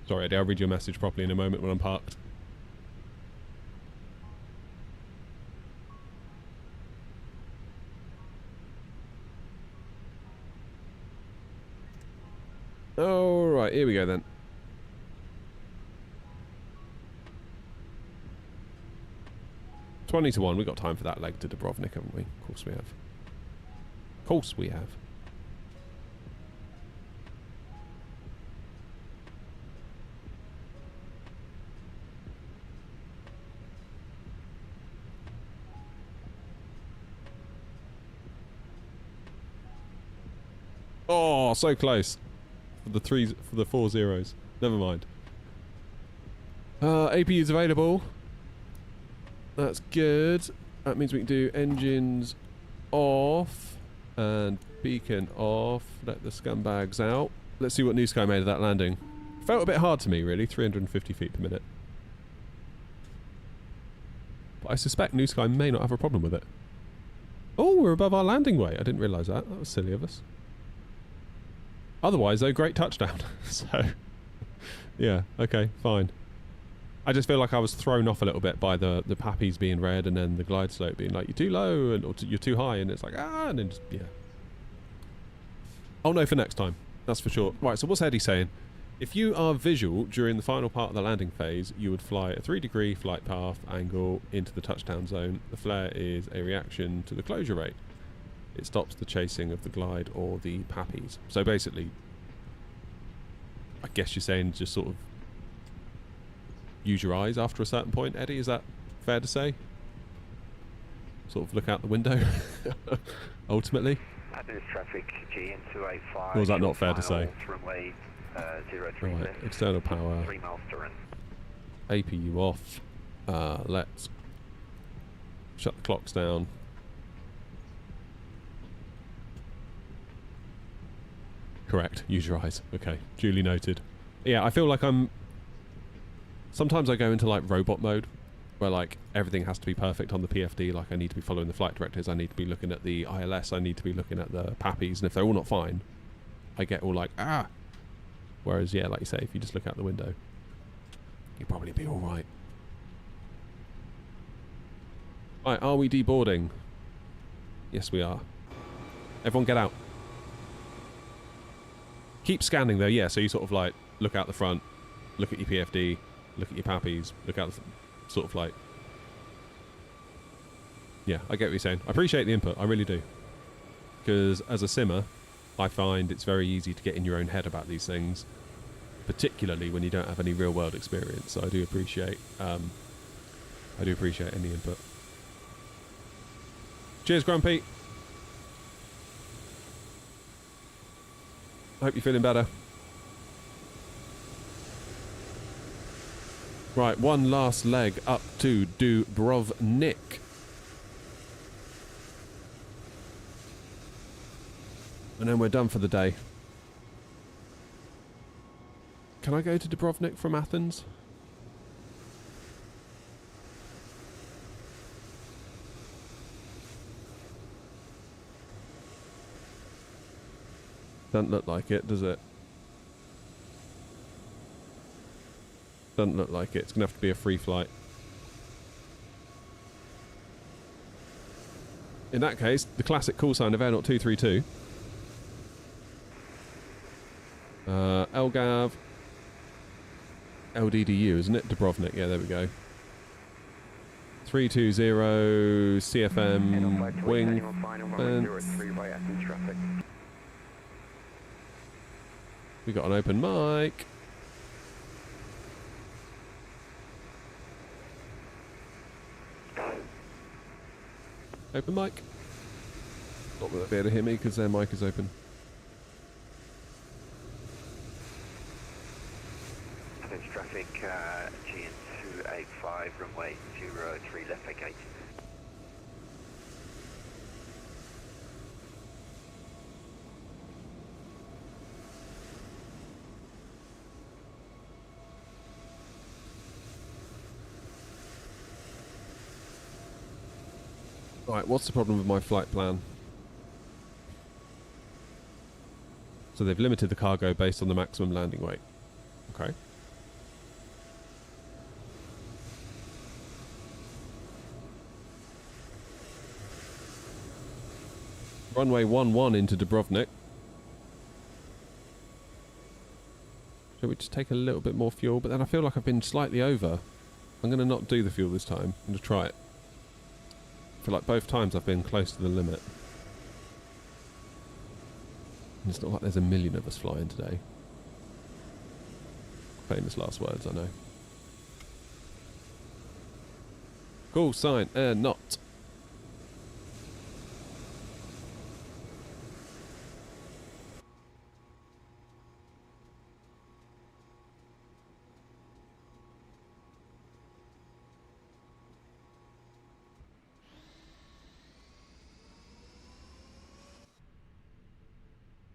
Sorry, Eddie, I'll read your message properly in a moment when I'm parked. Alright, here we go then. $20 to 1, we've got time for that leg to Dubrovnik, haven't we? Of course we have. Of course we have. Oh, so close. For the 4 zeros. Never mind. APU's available. That's good. That means we can do engines off and beacon off. Let the scumbags out. Let's see what New Sky made of that landing. Felt a bit hard to me, really. 350 feet per minute. But I suspect New Sky may not have a problem with it. Oh, we're above our landing weight. I didn't realise that. That was silly of us. Otherwise, though, great touchdown. So, yeah, okay, fine. I just feel like I was thrown off a little bit by the pappies being red and then the glide slope being like, you're too low and or you're too high, and it's like, ah, and then just, yeah. I'll know for next time, that's for sure. Right, so what's Eddie saying? If you are visual during the final part of the landing phase, you would fly a 3-degree flight path angle into the touchdown zone. The flare is a reaction to the closure rate. It stops the chasing of the glide or the pappies. So basically, I guess you're saying just sort of use your eyes after a certain point, Eddie? Is that fair to say? Sort of look out the window, ultimately? Athens traffic, GM 285. Or is that not fair to say? Runway 03 Right, left, external power. 3 miles to run. APU off. Let's shut the clocks down. Correct. Use your eyes. Okay. Duly noted. Yeah, I feel like I'm... Sometimes I go into like robot mode, where like everything has to be perfect on the PFD. Like I need to be following the flight directives. I need to be looking at the ILS. I need to be looking at the pappies. And if they're all not fine, I get all like, ah! Whereas, yeah, like you say, if you just look out the window, you'll probably be alright. Right, are we deboarding? Yes, we are. Everyone get out. Keep scanning though, yeah, so you sort of like look out the front, look at your PFD, look at your pappies, look out the sort of like... Yeah, I get what you're saying. I appreciate the input, I really do. Because as a simmer, I find it's very easy to get in your own head about these things, particularly when you don't have any real world experience. So I do appreciate any input. Cheers, Grumpy. I hope you're feeling better. Right, one last leg up to Dubrovnik. And then we're done for the day. Can I go to Dubrovnik from Athens? Doesn't look like it, does it? Doesn't look like it. It's going to have to be a free flight. In that case, the classic call sign of Air 232. LGAV. LDDU, isn't it? Dubrovnik, yeah, there we go. 320 CFM wing fence. We got an open mic. Open mic. Not that they'll be able to hear me because their mic is open. Athens traffic, GN285, runway 03 left vacate. Right, what's the problem with my flight plan? So they've limited the cargo based on the maximum landing weight. Okay. Runway 11 into Dubrovnik. Shall we just take a little bit more fuel? But then I feel like I've been slightly over. I'm going to not do the fuel this time. I'm going to try it. I feel like both times I've been close to the limit. And it's not like there's a million of us flying today. Famous last words, I know. Call sign, not.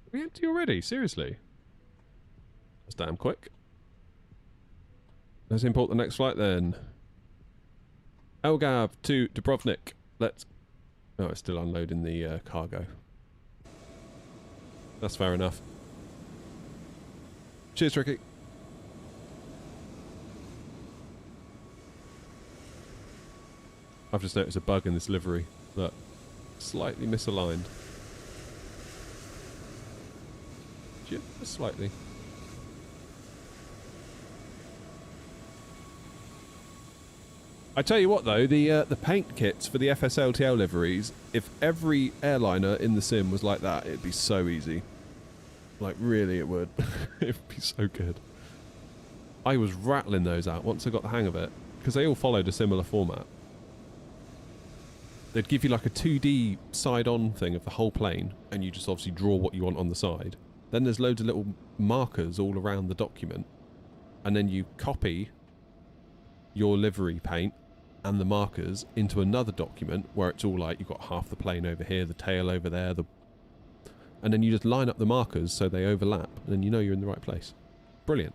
Are we empty already? Seriously? That's damn quick. Let's import the next flight then. LGAV to Dubrovnik. Let's... Oh, it's still unloading the cargo. That's fair enough. Cheers, Tricky. I've just noticed a bug in this livery. Look. Slightly misaligned. Just slightly. I tell you what though, the paint kits for the FSLTL liveries, if every airliner in the sim was like that, it'd be so easy. Like really it would. It'd be so good. I was rattling those out once I got the hang of it, because they all followed a similar format. They'd give you like a 2D side-on thing of the whole plane, and you just obviously draw what you want on the side. Then there's loads of little markers all around the document, and then you copy your livery paint and the markers into another document where it's all like you've got half the plane over here, the tail over there, and then you just line up the markers so they overlap, and then you know you're in the right place. Brilliant.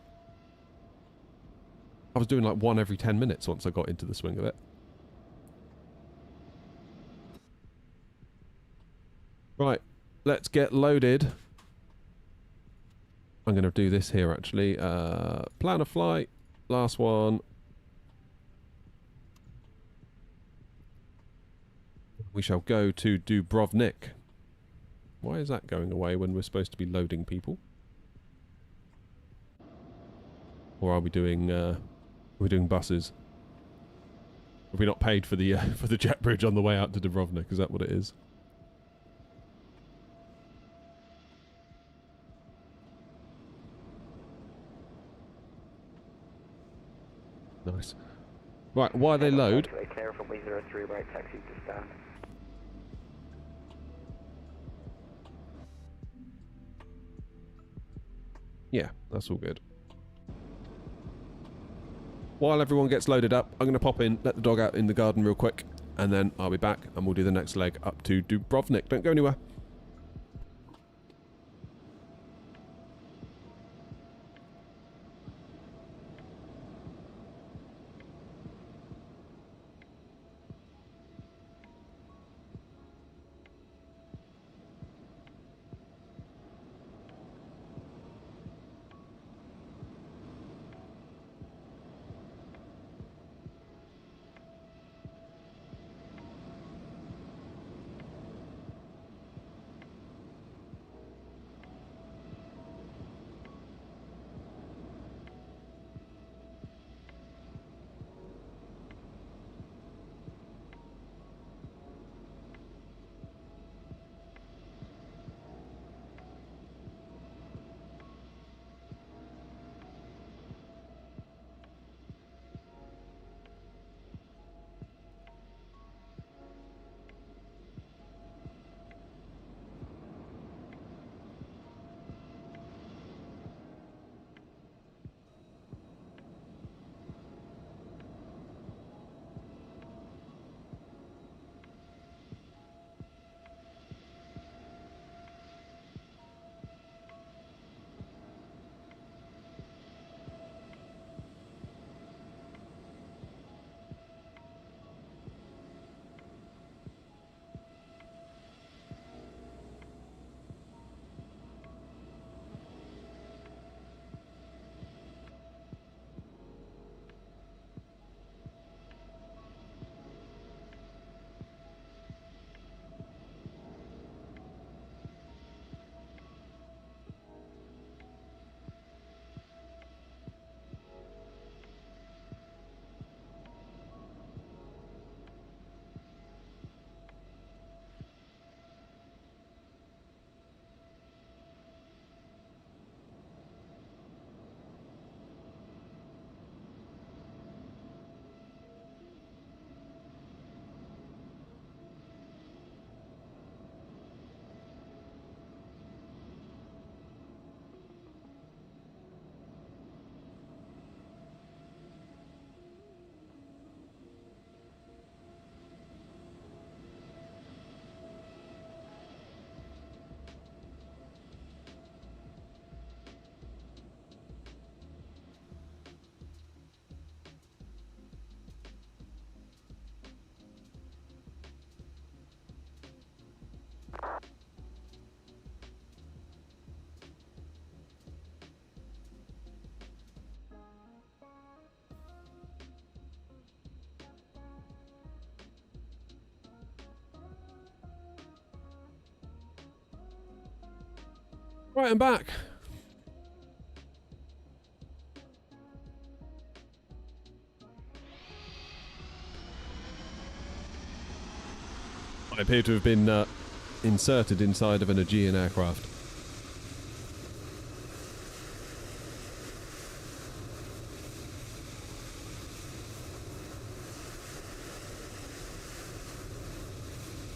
I was doing like one every 10 minutes once I got into the swing of it. Right, let's get loaded. I'm going to do this here actually. Plan a flight. Last one. we shall go to Dubrovnik. Why is that going away when we're supposed to be loading people? Or are we doing buses? Have we not paid for the jet bridge on the way out to Dubrovnik? Is that what it is? Nice. Right, while they load... Clear from V03, right taxi to stand. Yeah, that's all good. While everyone gets loaded up, I'm going to pop in, let the dog out in the garden real quick, and then I'll be back and we'll do the next leg up to Dubrovnik. Don't go anywhere. Right, I'm back. I appear to have been inserted inside of an Aegean aircraft.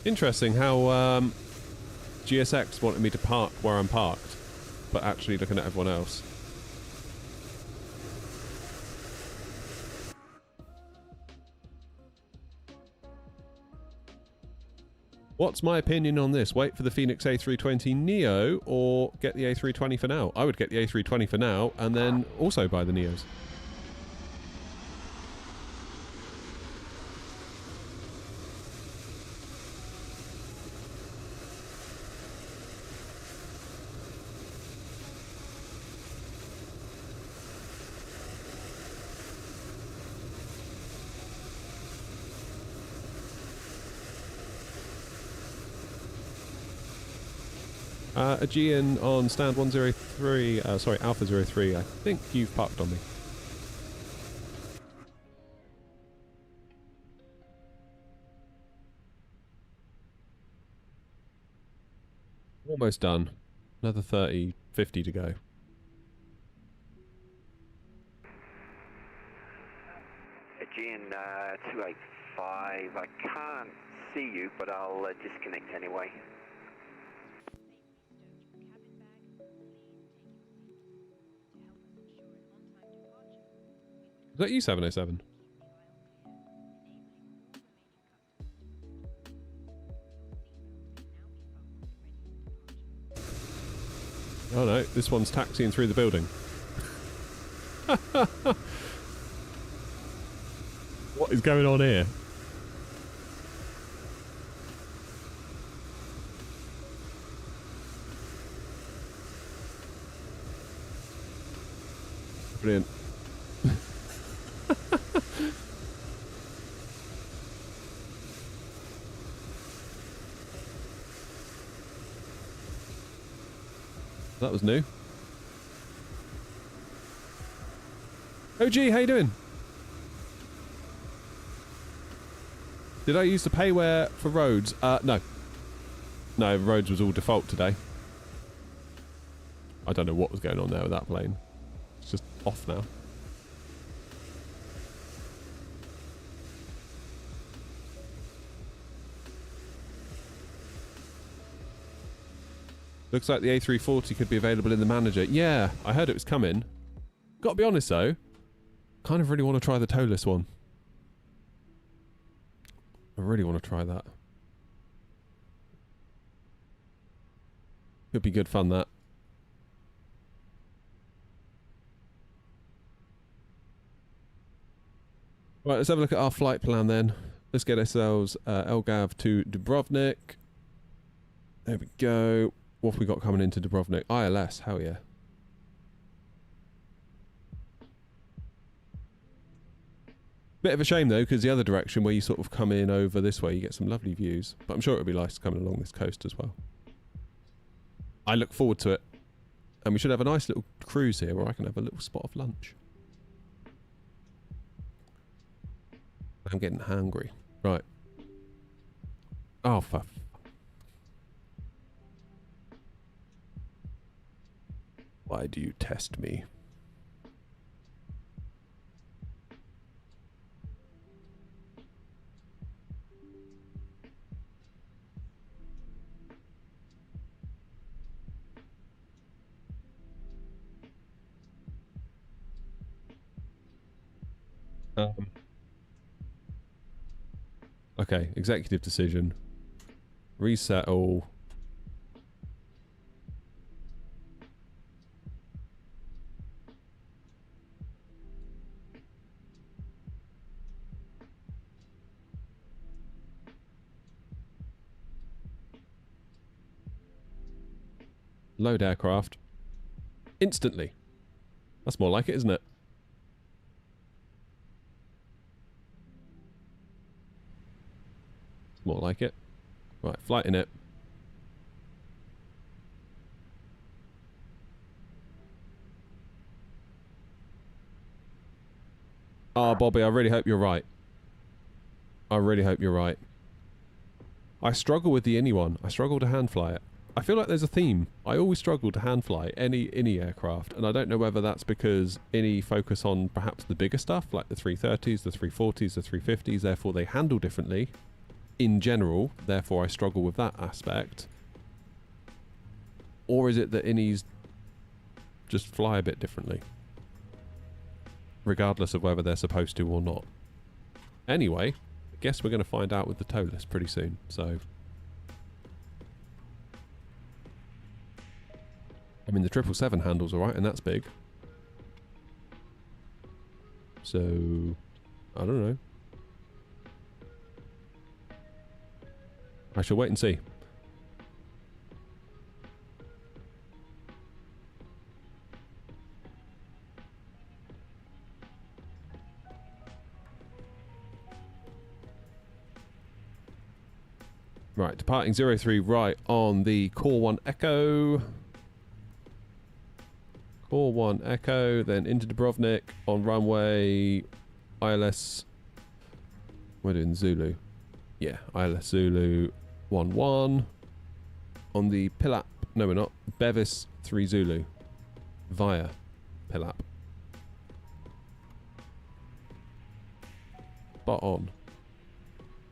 Interesting how GSX wanted me to park where I'm parked, but actually looking at everyone else. What's my opinion on this? Wait for the Fenix A320 Neo or get the A320 for now? I would get the A320 for now and then also buy the Neos. Aegean on stand 103, sorry, Alpha 03. I think you've parked on me. Almost done. Another 30, 50 to go. Aegean 285, I can't see you, but I'll disconnect anyway. Is that you, 707? Oh no, this one's taxiing through the building. What is going on here? Brilliant. That was new. OG, how you doing? Did I use the payware for Rhodes? No. No, Rhodes was all default today. I don't know what was going on there with that plane. It's just off now. Looks like the A320 could be available in the manager. Yeah, I heard it was coming. Gotta be honest though, kind of really want to try the toeless one. I really want to try that. Could be good fun, that. Right, let's have a look at our flight plan then. Let's get ourselves LGAV to Dubrovnik. There we go. What have we got coming into Dubrovnik? ILS, hell yeah. Bit of a shame though, because the other direction where you sort of come in over this way, you get some lovely views. But I'm sure it'll be nice coming along this coast as well. I look forward to it. And we should have a nice little cruise here where I can have a little spot of lunch. I'm getting hungry. Right. Oh, fuck. Why do you test me? Okay, executive decision. Reset all. Load aircraft. Instantly. That's more like it, isn't it? More like it. Right, flight in it. Ah, Bobby, I really hope you're right. I really hope you're right. I struggle with the INI one. I struggle to hand fly it. I feel like there's a theme. I always struggle to hand fly any INI aircraft, and I don't know whether that's because INI focus on perhaps the bigger stuff, like the 330s, the 340s, the 350s, therefore they handle differently. In general, therefore I struggle with that aspect. Or is it that INIs just fly a bit differently? Regardless of whether they're supposed to or not. Anyway, I guess we're going to find out with the toeless pretty soon, so... I mean, the 777 handles alright, and that's big. So... I don't know. I shall wait and see. Right, departing 03 right on the Core 1 Echo. Core 1 Echo, then into Dubrovnik on runway ILS. We're doing Zulu. Yeah, ILS Zulu 11. On the Pilap, no we're not, Bevis 3 Zulu. Via Pilap. Spot on.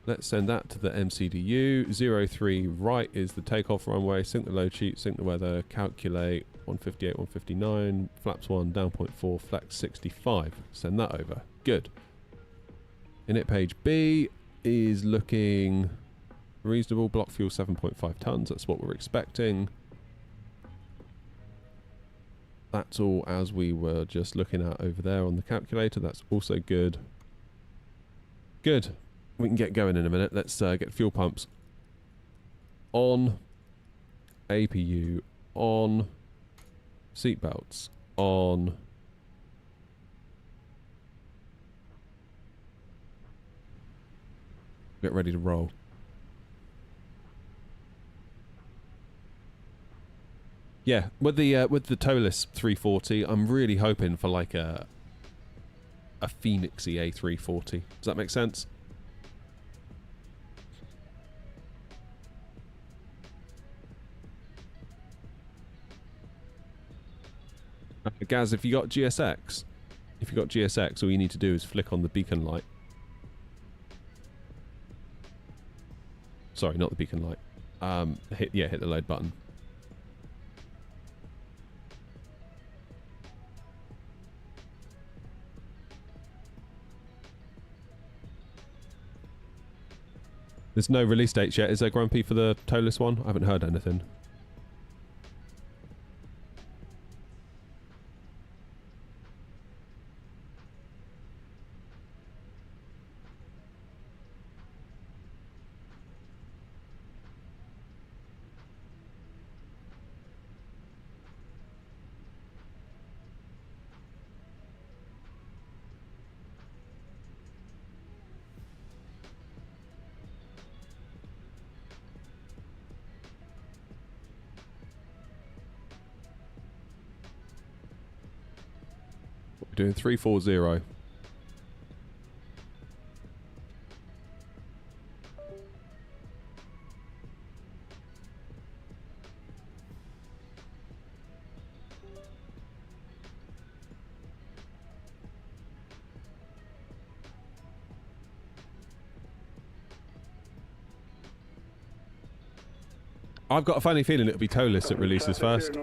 Let's send that to the MCDU. 03 right is the takeoff runway. Sync the load sheet, sync the weather, calculate 158, 159, flaps 1, down 0.4, flex 65. Send that over. Good. Init page B is looking reasonable. Block fuel 7.5 tons. That's what we're expecting. That's all as we were just looking at over there on the calculator. That's also good. Good. We can get going in a minute. Let's get fuel pumps on, APU on, seatbelts on. Get ready to roll. Yeah, with the Tolis 340, I'm really hoping for like a Fenix A320. Does that make sense? Gaz, if you got GSX, all you need to do is flick on the beacon light. Sorry, not the beacon light. Hit the load button. There's no release dates yet. Is there, Grumpy, for the Tolis one? I haven't heard anything. Doing 340. I've got a funny feeling it'll be Tolis that releases first.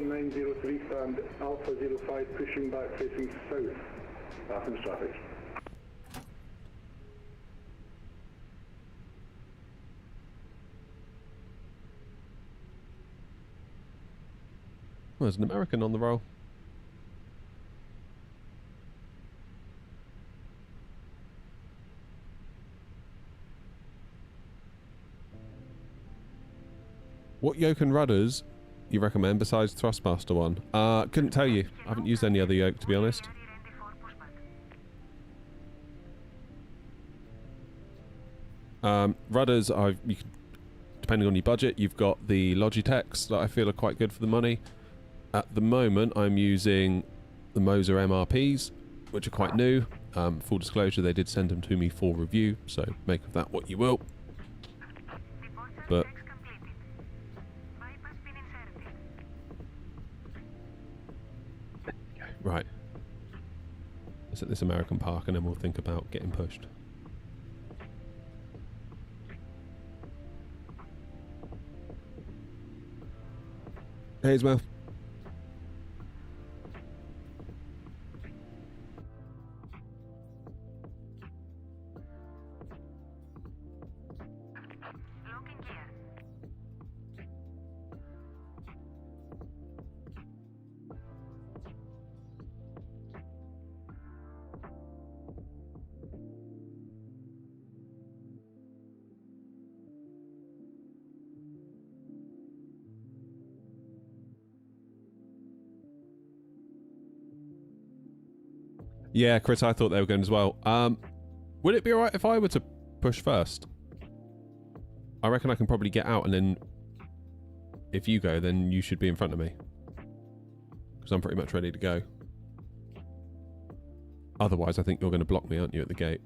1903 stand Alpha 05 pushing back facing south. Athens traffic. Oh, there's an American on the roll. What yoke and rudders you recommend besides Thrustmaster one? Couldn't tell you. I haven't used any other yoke, to be honest. Rudders, depending on your budget, you've got the Logitechs that I feel are quite good for the money. At the moment, I'm using the Moser MRPs, which are quite new. Full disclosure, they did send them to me for review, so make of that what you will. But right. Let's hit this American park and then we'll think about getting pushed. Hey, Ismail. Locking gear. Yeah, Chris, I thought they were going as well. Would it be alright if I were to push first? I reckon I can probably get out, and then if you go, then you should be in front of me. Because I'm pretty much ready to go. Otherwise, I think you're going to block me, aren't you, at the gate?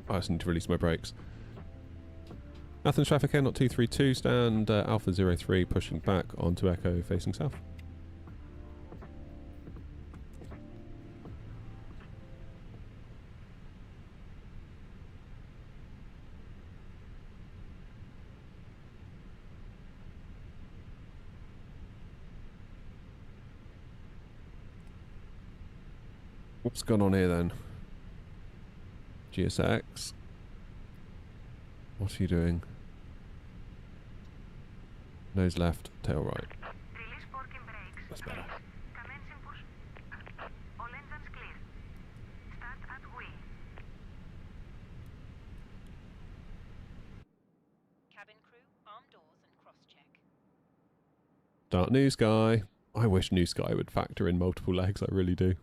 I just need to release my brakes. Athens traffic Air 232, stand Alpha 03 pushing back onto Echo facing south. What's going on here then? GSX. What are you doing? Nose left, tail right. Release working brakes. That's better. Commencing push. All engines clear. Start at wheel. Cabin crew, arm doors and cross-check. Start New Sky. I wish New Sky would factor in multiple legs, I really do.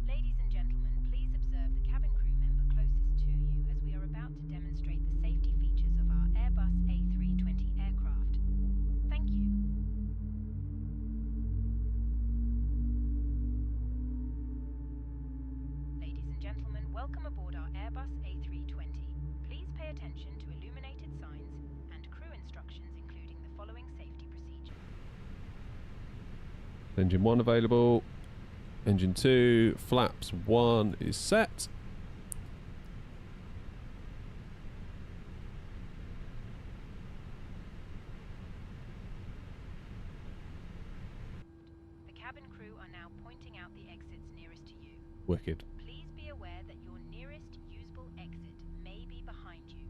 Ladies and gentlemen, please observe the cabin crew member closest to you as we are about to demonstrate the safety features of our Airbus A320 aircraft. Thank you. Ladies and gentlemen, welcome aboard our Airbus A320. Please pay attention to illuminated signs and crew instructions, including the following safety procedures. Engine 1 available. Engine 2, flaps 1 is set. The cabin crew are now pointing out the exits nearest to you. Wicked. Please be aware that your nearest usable exit may be behind you.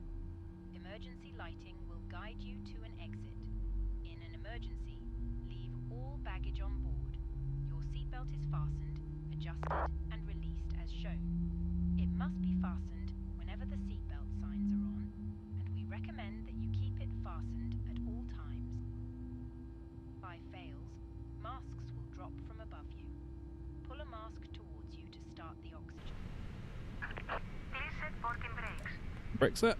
Emergency lighting will guide you to an exit. In an emergency, leave all baggage on board. Your seatbelt is fastened, adjusted, and released as shown. It must be fastened whenever the seatbelt signs are on, and we recommend that you keep it fastened at all times. If fails, masks will drop from above you. Pull a mask towards you to start the oxygen. Please set working brakes. Brake set.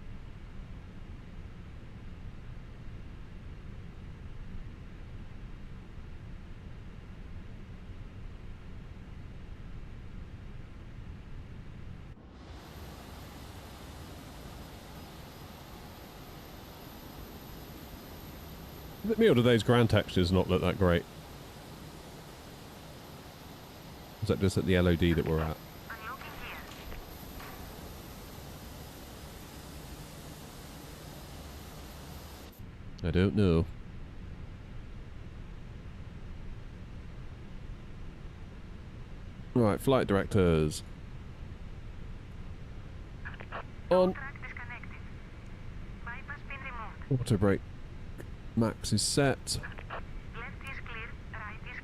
Is it me or do those ground textures not look that great? Is that just at the LOD that we're at? Unlocking gear. I don't know. Right, flight directors. On. Track disconnected. Bypass pin removed. Auto brake. Max is set. Left is clear. Right is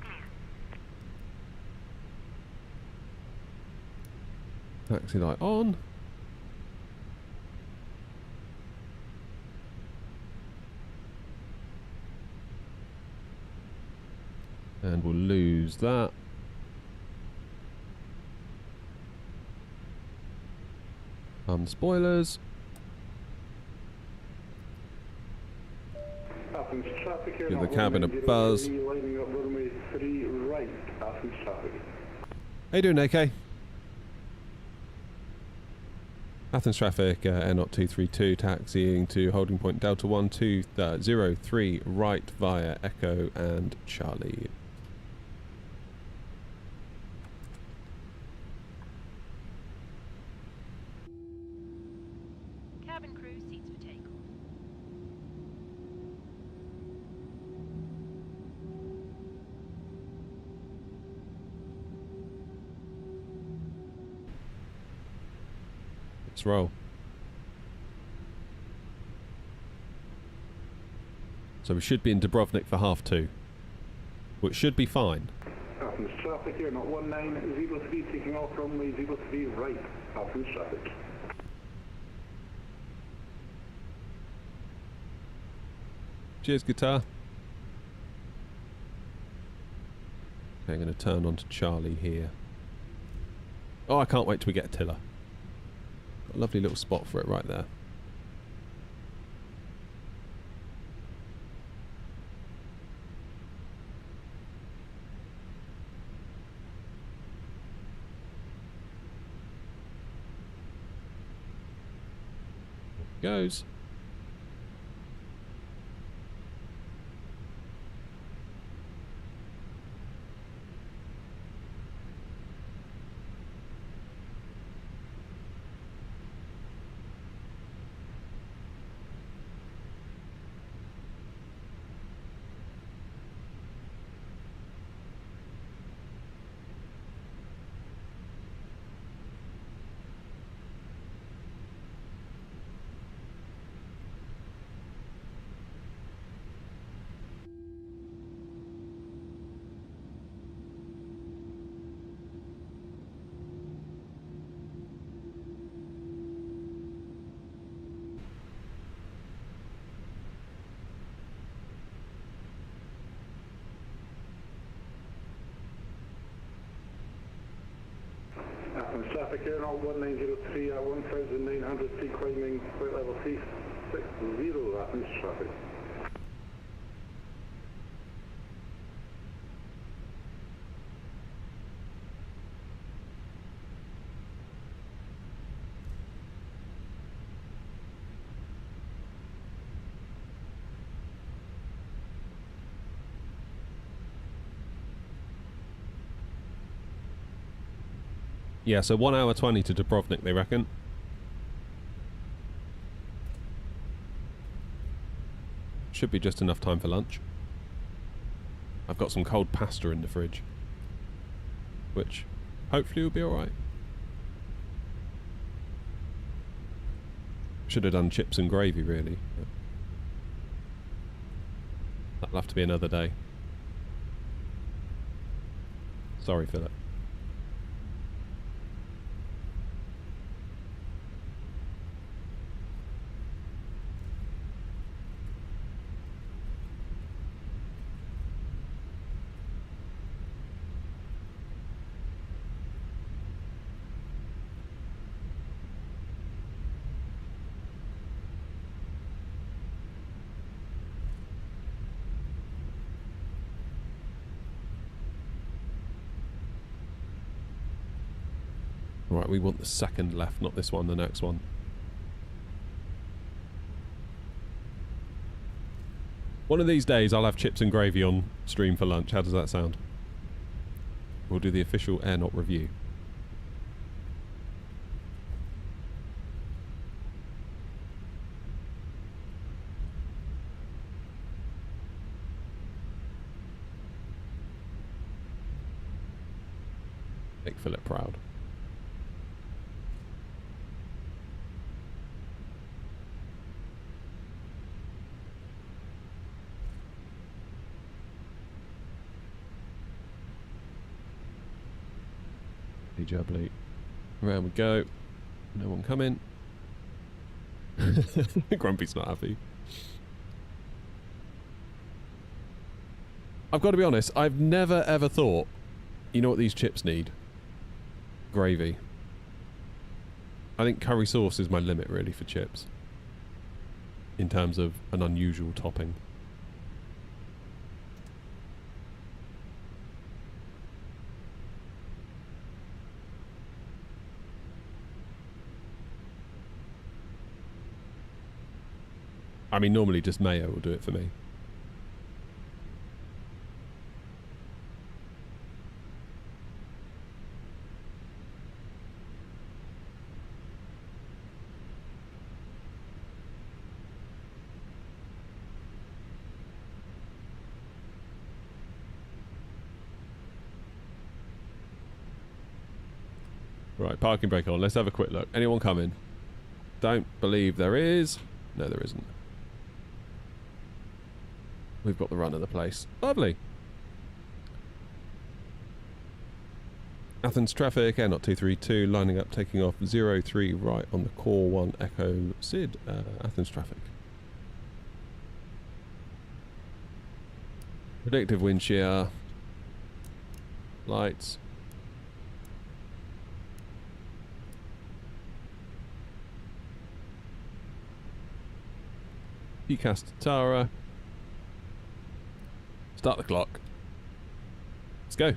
clear. Taxi light on. And we'll lose that. Spoilers. Athens traffic here. Give the cabin a buzz. Lining up runway 3 right. Athens traffic. How you doing, AK? Athens traffic, Air 232, taxiing to holding point Delta 1203 right via Echo and Charlie. Cabin crew, seats for takeoff. Let's roll. So we should be in Dubrovnik for 2:30. which should be fine. Athens traffic here, not 190 taking off runway 03 right. Athens traffic. Cheers, guitar. Okay, I'm going to turn on to Charlie here. Oh, I can't wait till we get a tiller. Got a lovely little spot for it right there. Goes. Athens traffic here, not 1903 at 1900 feet climbing flight level C60 Athens traffic. Yeah, so 1 hour 20 to Dubrovnik, they reckon. Should be just enough time for lunch. I've got some cold pasta in the fridge, which hopefully will be alright. Should have done chips and gravy, really. But that'll have to be another day. Sorry, Philip. Right, we want the second left, not this one, the next one. One of these days I'll have chips and gravy on stream for lunch. How does that sound? We'll do the official AirNot review. Make Philip proud. Jubbly. Around we go. No one coming. Grumpy's not happy. I've got to be honest, I've never ever thought, you know what these chips need? Gravy. I think curry sauce is my limit really for chips. In terms of an unusual topping. I mean, normally just mayo will do it for me. Right, parking brake on. Let's have a quick look. Anyone coming? Don't believe there is. No, there isn't. We've got the run of the place. Lovely. Athens traffic, Air 232, lining up, taking off 03 right on the core 1 Echo Sid, Athens traffic. Predictive wind shear. Lights. PCAS to Tara. Start the clock. Let's go.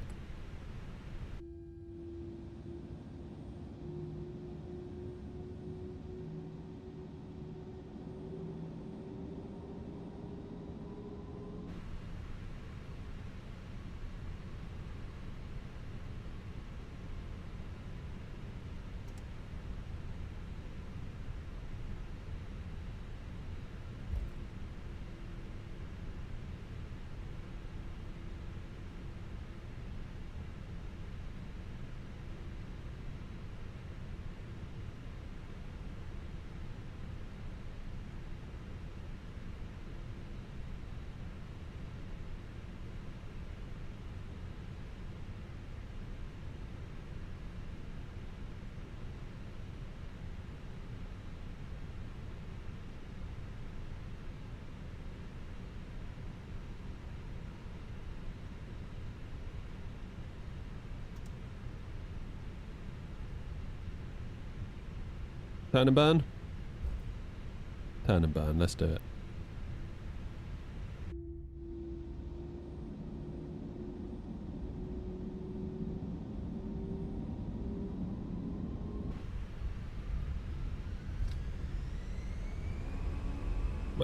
Turn and burn? Turn and burn, let's do it.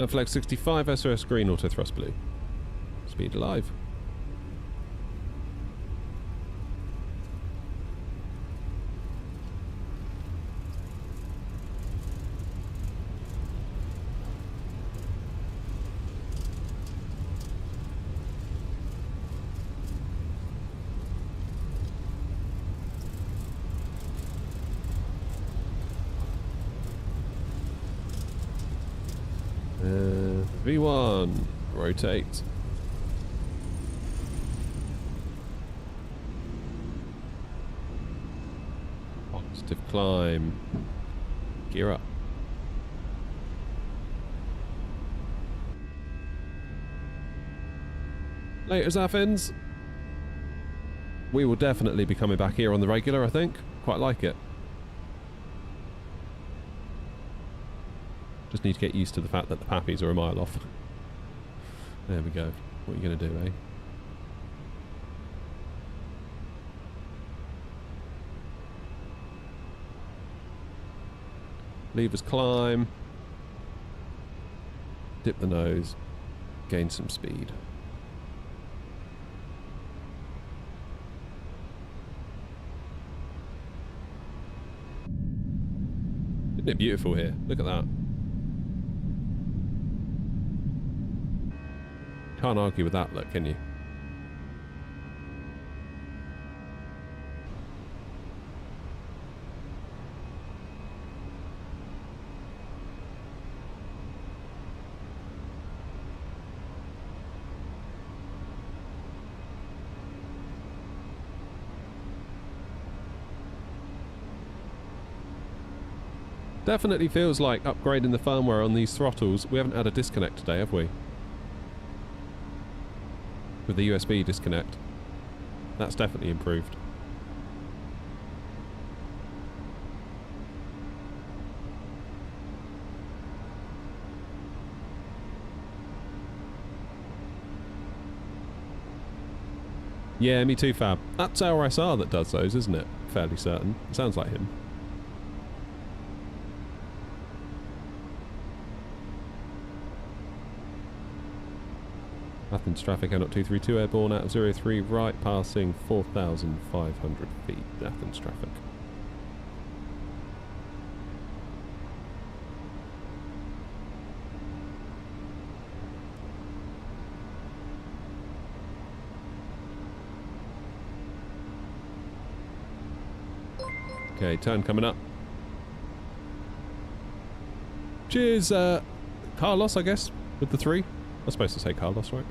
Flag 65, SOS green, auto thrust blue. Speed alive. V1, rotate. Positive climb. Gear up. Later's Athens. We will definitely be coming back here on the regular, I think. Quite like it. Just need to get used to the fact that the pappies are a mile off. There we go. What are you going to do, eh? Levers climb. Dip the nose. Gain some speed. Isn't it beautiful here? Look at that. Can't argue with that look, can you? Definitely feels like upgrading the firmware on these throttles. We haven't had a disconnect today, have we? With the USB disconnect. That's definitely improved. Yeah, me too, Fab. That's our SR that does those, isn't it? Fairly certain. It sounds like him. Athens traffic, Air 232 airborne out of 03 right, passing 4,500 feet. Athens traffic. Okay, turn coming up. Cheers, Carlos, I guess, with the 3. I'm supposed to say Carlos, right?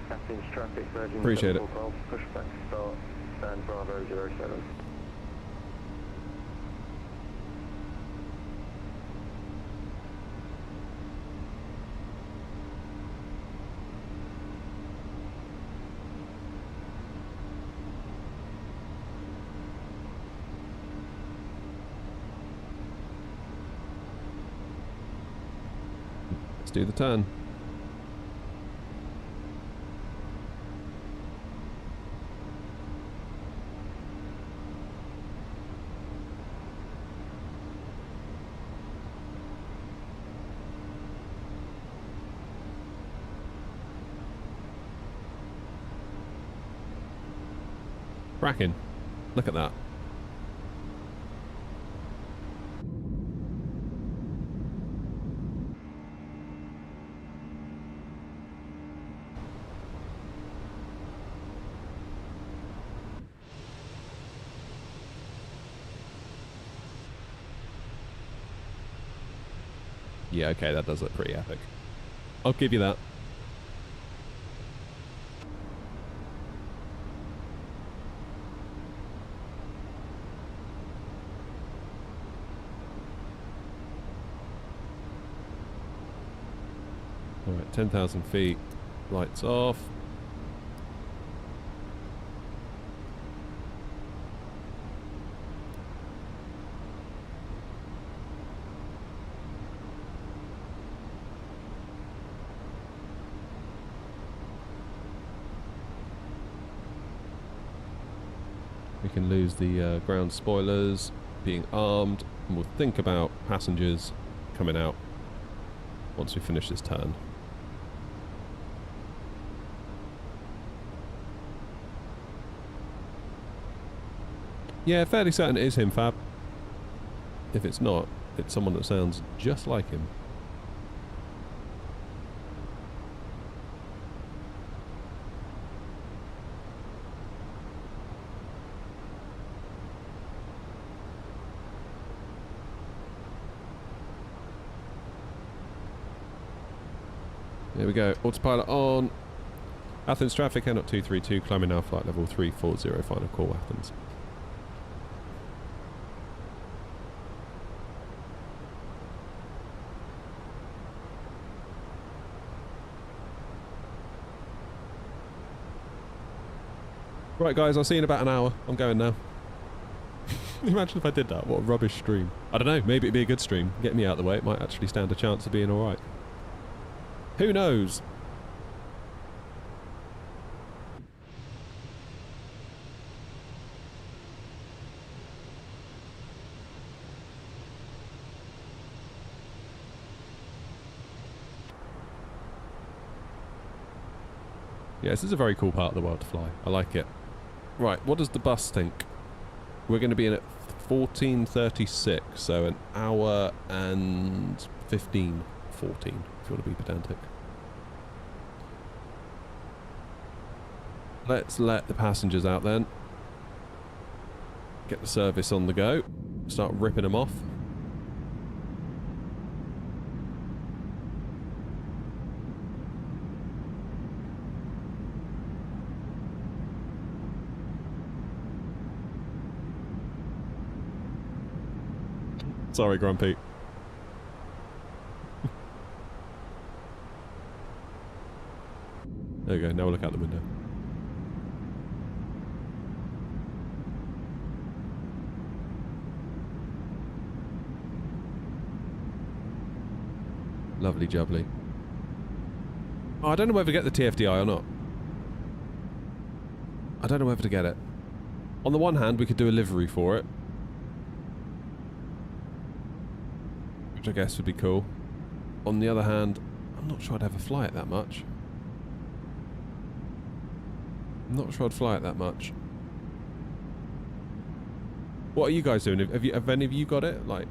Athens traffic, Appreciate it. Pushback start. and Bravo 07. Let's do the turn. Cracking. Look at that. Yeah, okay, that does look pretty epic. I'll give you that. Alright, 10,000 feet. Lights off. We can lose the ground spoilers, being armed, and we'll think about passengers coming out once we finish this turn. Yeah, fairly certain it is him, Fab. If it's not, it's someone that sounds just like him. There we go. Autopilot on. Athens traffic, N.232, 232, climbing now, flight level 340, final call, Athens. Right, guys, I'll see you in about an hour. I'm going now. Imagine if I did that. What a rubbish stream. I don't know. Maybe it'd be a good stream. Get me out of the way. It might actually stand a chance of being alright. Who knows? Yeah, this is a very cool part of the world to fly. I like it. Right, what does the bus think? We're going to be in at 14:36, so an hour and 14, if you want to be pedantic. Let's let the passengers out then. Get the service on the go. Start ripping them off. Sorry, Grumpy. There we go, now we'll look out the window. Lovely jubbly. Oh, I don't know whether to get the TFDI or not. I don't know whether to get it. On the one hand, we could do a livery for it, which I guess would be cool. On the other hand, I'm not sure I'd ever fly it that much. I'm not sure I'd fly it that much. What are you guys doing? Have any of you got it? Like,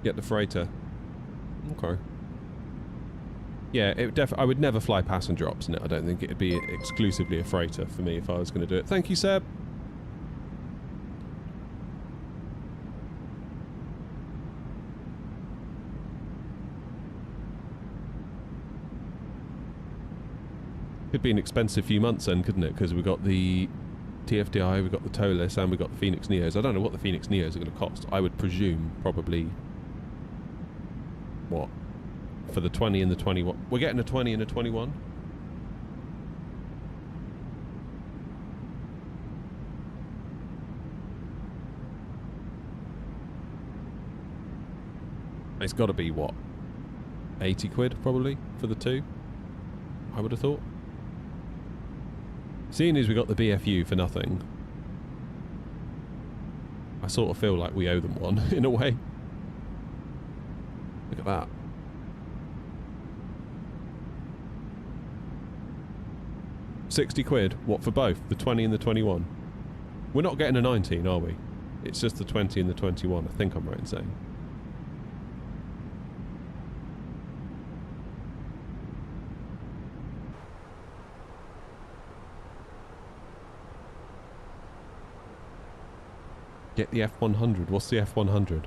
get the freighter. Okay. Yeah, I would never fly passenger ops in it. I don't think it'd be exclusively a freighter for me if I was going to do it. Thank you, Seb. Could be an expensive few months then, couldn't it? Because we've got the TFDI, we've got the towless, and we've got the Fenix Neos. I don't know what the Fenix Neos are going to cost. I would presume probably... What? For the 20 and the 21. We're getting a 20 and a 21. It's got to be, what? 80 quid, probably, for the two? I would have thought. Seeing as we got the BFU for nothing, I sort of feel like we owe them one, in a way. Look at that. £60, what, for both? The 20 and the 21? We're not getting a 19, are we? It's just the 20 and the 21, I think I'm right in saying. Get the F100. What's the F100?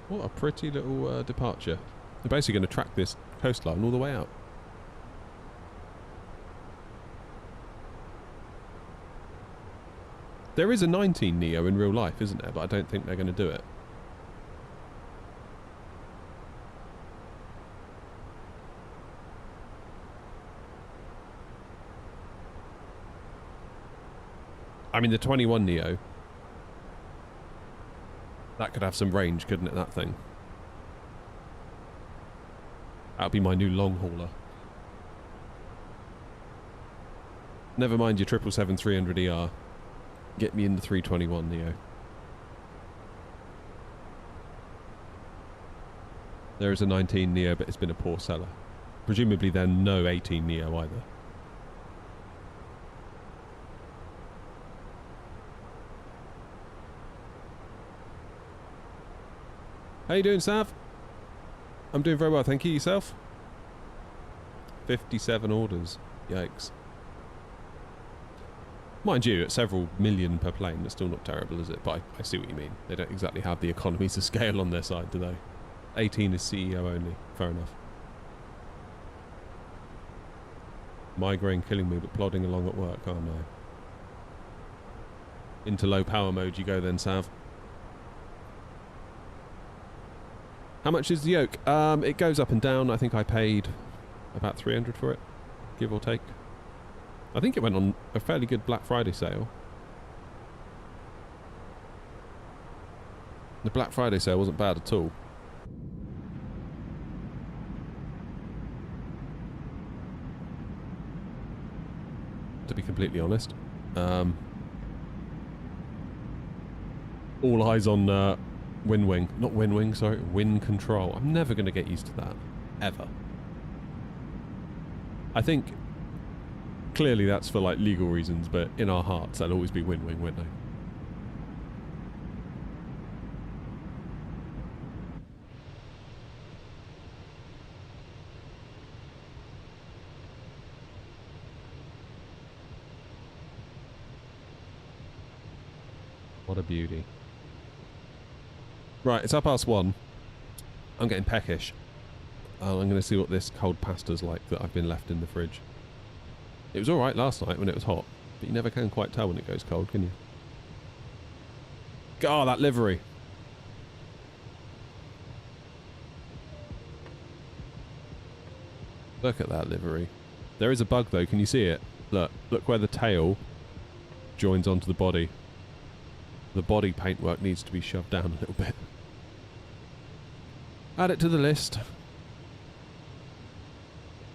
What a pretty little departure. They're basically going to track this coastline all the way out. There is a 19 Neo in real life, isn't there? But I don't think they're going to do it. I mean, the 21 Neo, that could have some range, couldn't it, that thing? That would be my new long hauler. Never mind your 777-300ER. Get me in the 321 Neo. There is a 19 Neo, but it's been a poor seller. Presumably then no 18 Neo either. How you doing, Sav? I'm doing very well, thank you. Yourself? 57 orders. Yikes. Mind you, at several million per plane, that's still not terrible, is it? But I see what you mean. They don't exactly have the economies of scale on their side, do they? 18 is CEO only. Fair enough. Migraine killing me, but plodding along at work. Oh no. Into low power mode you go then, Sav. How much is the yoke? It goes up and down. I think I paid about 300 for it, give or take. I think it went on a fairly good Black Friday sale. The Black Friday sale wasn't bad at all. To be completely honest. All eyes on wind wing. Not wind wing, sorry. Wind control. I'm never going to get used to that. Ever. I think clearly that's for like legal reasons, but in our hearts that'll always be wind wing, won't they? What a beauty. Right, it's 1:30. I'm getting peckish. I'm going to see what this cold pasta's like that I've been left in the fridge. It was alright last night when it was hot, but you never can quite tell when it goes cold, can you? Oh, that livery. Look at that livery. There is a bug though, can you see it? Look where the tail joins onto the body. The body paintwork needs to be shoved down a little bit. Add it to the list.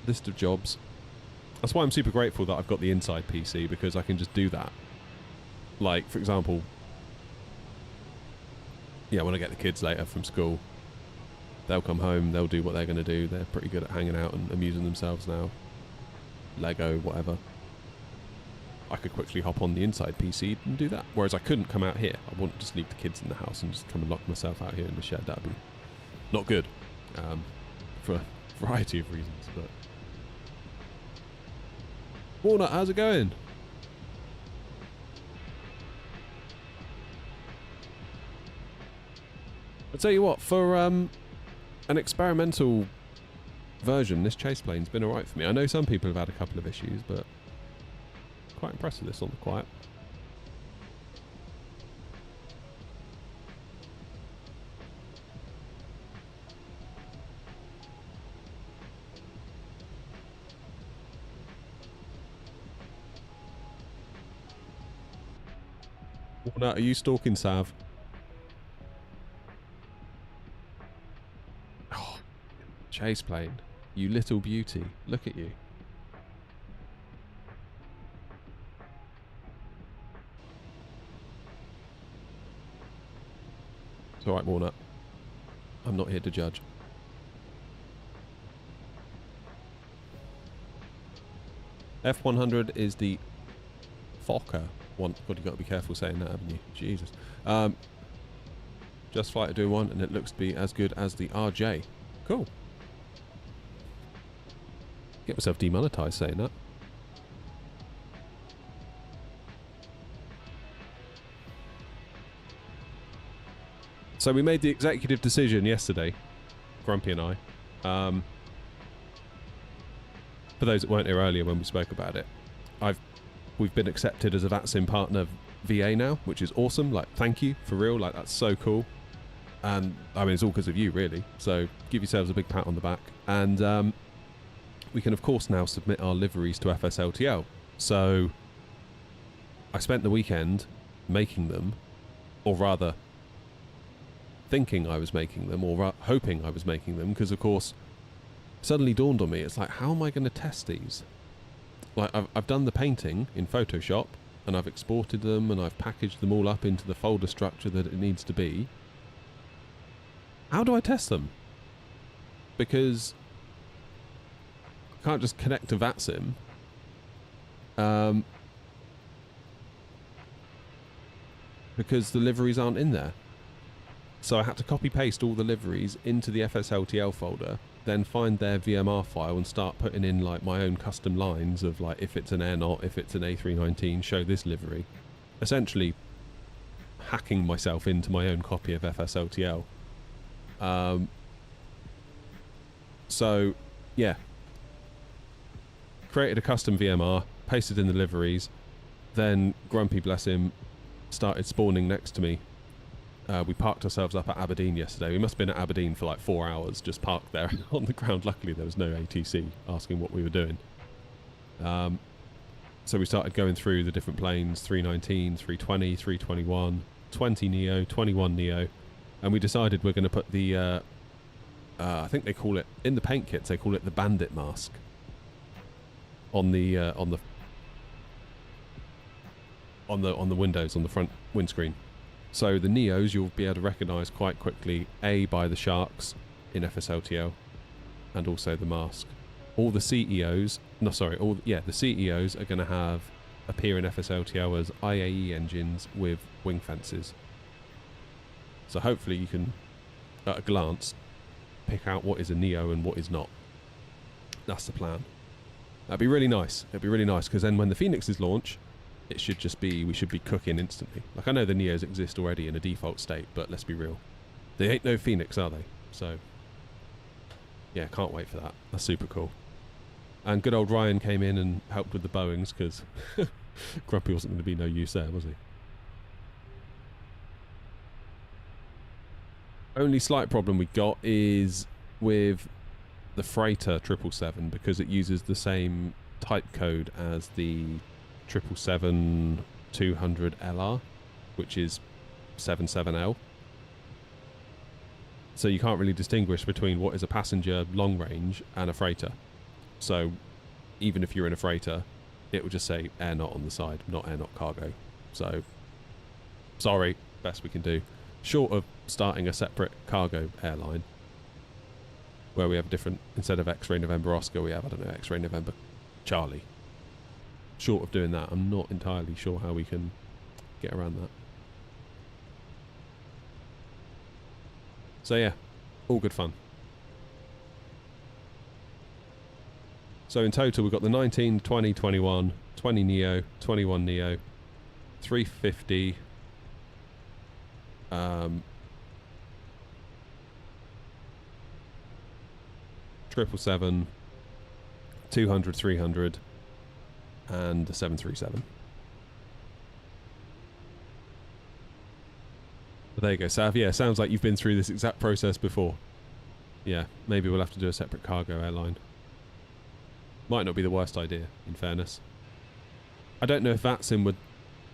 List of jobs. That's why I'm super grateful that I've got the inside PC, because I can just do that. Like, for example, yeah, when I get the kids later from school, they'll come home, they'll do what they're going to do. They're pretty good at hanging out and amusing themselves now. Lego, whatever. I could quickly hop on the inside PC and do that. Whereas I couldn't come out here. I wouldn't just leave the kids in the house and just come and lock myself out here in the shed. That'd be not good. For a variety of reasons, but... Walnut, how's it going? I'll tell you what, for an experimental version, this chase plane's been alright for me. I know some people have had a couple of issues, but quite impressed with this on the quiet. What are you stalking, Sav? Oh, chase plane. You little beauty. Look at you. It's alright, Warner. I'm not here to judge. F100 is the Fokker one. God, you got to be careful saying that, haven't you? Jesus. Just flight to do one, and it looks to be as good as the RJ. Cool. Get myself demonetized saying that. So we made the executive decision yesterday, Grumpy and I. For those that weren't here earlier when we spoke about it, we've been accepted as a VATSIM partner VA now, which is awesome. Like, thank you, for real. Like, that's so cool. And I mean, it's all because of you, really. So give yourselves a big pat on the back. And we can, of course, now submit our liveries to FSLTL. So I spent the weekend making them, or rather thinking I was making them, or hoping I was making them, because, of course, suddenly dawned on me, it's like, how am I going to test these? Like, I've done the painting in Photoshop, and I've exported them, and I've packaged them all up into the folder structure that it needs to be. How do I test them? Because I can't just connect to VATSIM. Because the liveries aren't in there. So I had to copy-paste all the liveries into the FSLTL folder, then find their VMR file and start putting in like my own custom lines of like, if it's an airnaut, if it's an A319, show this livery. Essentially hacking myself into my own copy of FSLTL. So yeah, created a custom VMR, pasted in the liveries, then Grumpy, bless him, started spawning next to me. We parked ourselves up at Aberdeen yesterday. We must have been at Aberdeen for like 4 hours, just parked there on the ground. Luckily, there was no ATC asking what we were doing. So we started going through the different planes, 319, 320, 321, 20 Neo, 21 Neo, and we decided we're going to put the, I think they call it, in the paint kits, they call it the bandit mask on the windows, on the front windscreen. So the Neos you'll be able to recognise quite quickly, A, by the sharks in FSLTL, and also the mask. All the CEOs, the CEOs are going to appear in FSLTL as IAE engines with wing fences. So hopefully you can, at a glance, pick out what is a Neo and what is not. That's the plan. That'd be really nice. It'd be really nice, because then when the Fenixes launch, it should just be, we should be cooking instantly. Like, I know the Neos exist already in a default state, but let's be real. They ain't no Phoenix, are they? So, yeah, can't wait for that. That's super cool. And good old Ryan came in and helped with the Boeings, because Grumpy wasn't going to be no use there, was he? Only slight problem we got is with the Freighter 777, because it uses the same type code as the 777-200LR, which is 77L. So you can't really distinguish between what is a passenger long range and a freighter. So even if you're in a freighter, it will just say air not on the side, not air not cargo. So sorry, best we can do. Short of starting a separate cargo airline where we have a different, instead of X-Ray November Oscar, we have, I don't know, X-Ray November Charlie. Short of doing that, I'm not entirely sure how we can get around that. So yeah, all good fun. So in total we've got the 19, 20, 21, 20 Neo, 21 Neo, 350, 777, 200, 300, and the 737. But there you go, Sav. Yeah, sounds like you've been through this exact process before. Yeah, maybe we'll have to do a separate cargo airline. Might not be the worst idea, in fairness. I don't know if VATSIM would...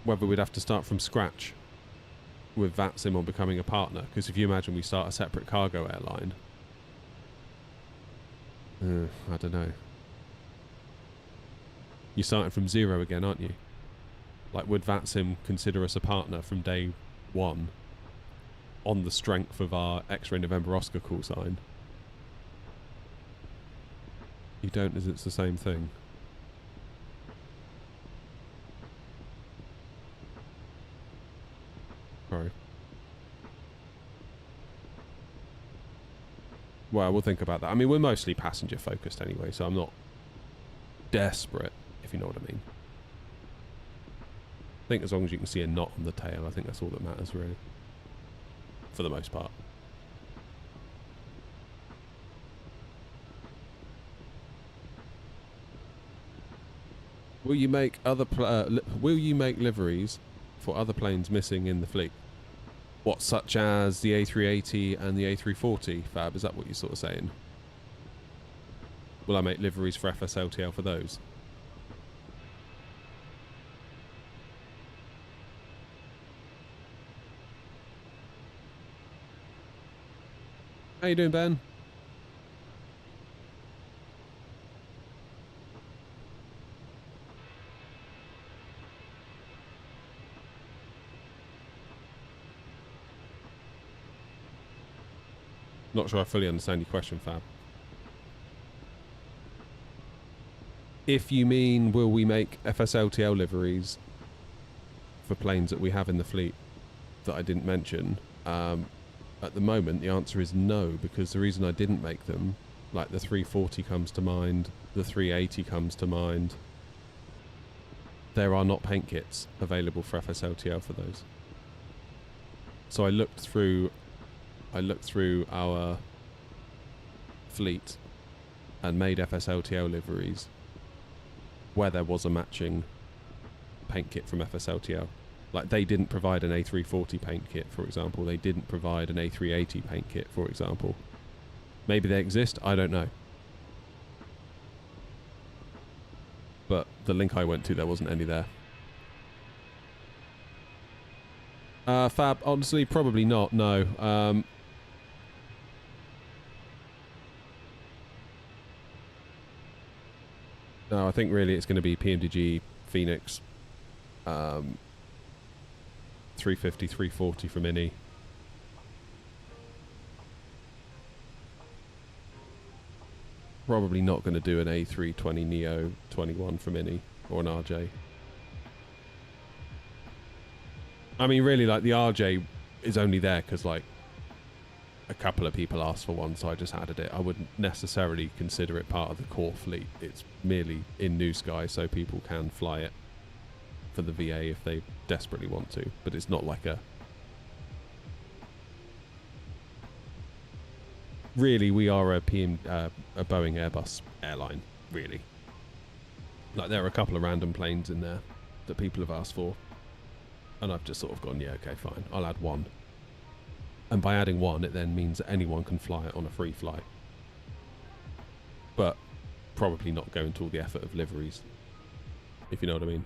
whether we'd have to start from scratch with VATSIM on becoming a partner, because if you imagine we start a separate cargo airline... I don't know. You're starting from zero again, aren't you? Like, would VATSIM consider us a partner from day one on the strength of our X-Ray November Oscar call sign? You don't, as it's the same thing. Sorry. Well, we'll think about that. I mean, we're mostly passenger focused anyway, so I'm not desperate, if you know what I mean. I think as long as you can see a knot on the tail, I think that's all that matters, really. For the most part. Will you make other will you make liveries for other planes missing in the fleet? What, such as the A380 and the A340, Fab? Is that what you're sort of saying? Will I make liveries for FSLTL for those? How you doing, Ben? Not sure I fully understand your question, Fab. If you mean, will we make FSLTL liveries for planes that we have in the fleet that I didn't mention? At the moment, the answer is no, because the reason I didn't make them, like the 340 comes to mind, the 380 comes to mind, there are not paint kits available for FSLTL for those. So I looked through our fleet and made FSLTL liveries where there was a matching paint kit from FSLTL. Like, they didn't provide an A340 paint kit, for example. They didn't provide an A380 paint kit, for example. Maybe they exist, I don't know. But the link I went to, there wasn't any there. Fab, honestly, probably not, no. No, I think really it's going to be PMDG, Phoenix, 350, 340 from Innie. Probably not going to do an A320 Neo 21 from Innie or an RJ. I mean, really, like, the RJ is only there because, like, a couple of people asked for one, so I just added it. I wouldn't necessarily consider it part of the core fleet. It's merely in New Sky so people can fly it for the VA if they desperately want to, but it's not like a... Really, we are a Boeing Airbus airline, really. Like, there are a couple of random planes in there that people have asked for, and I've just sort of gone, yeah, okay, fine, I'll add one. And by adding one, it then means that anyone can fly it on a free flight. But probably not go into all the effort of liveries, if you know what I mean.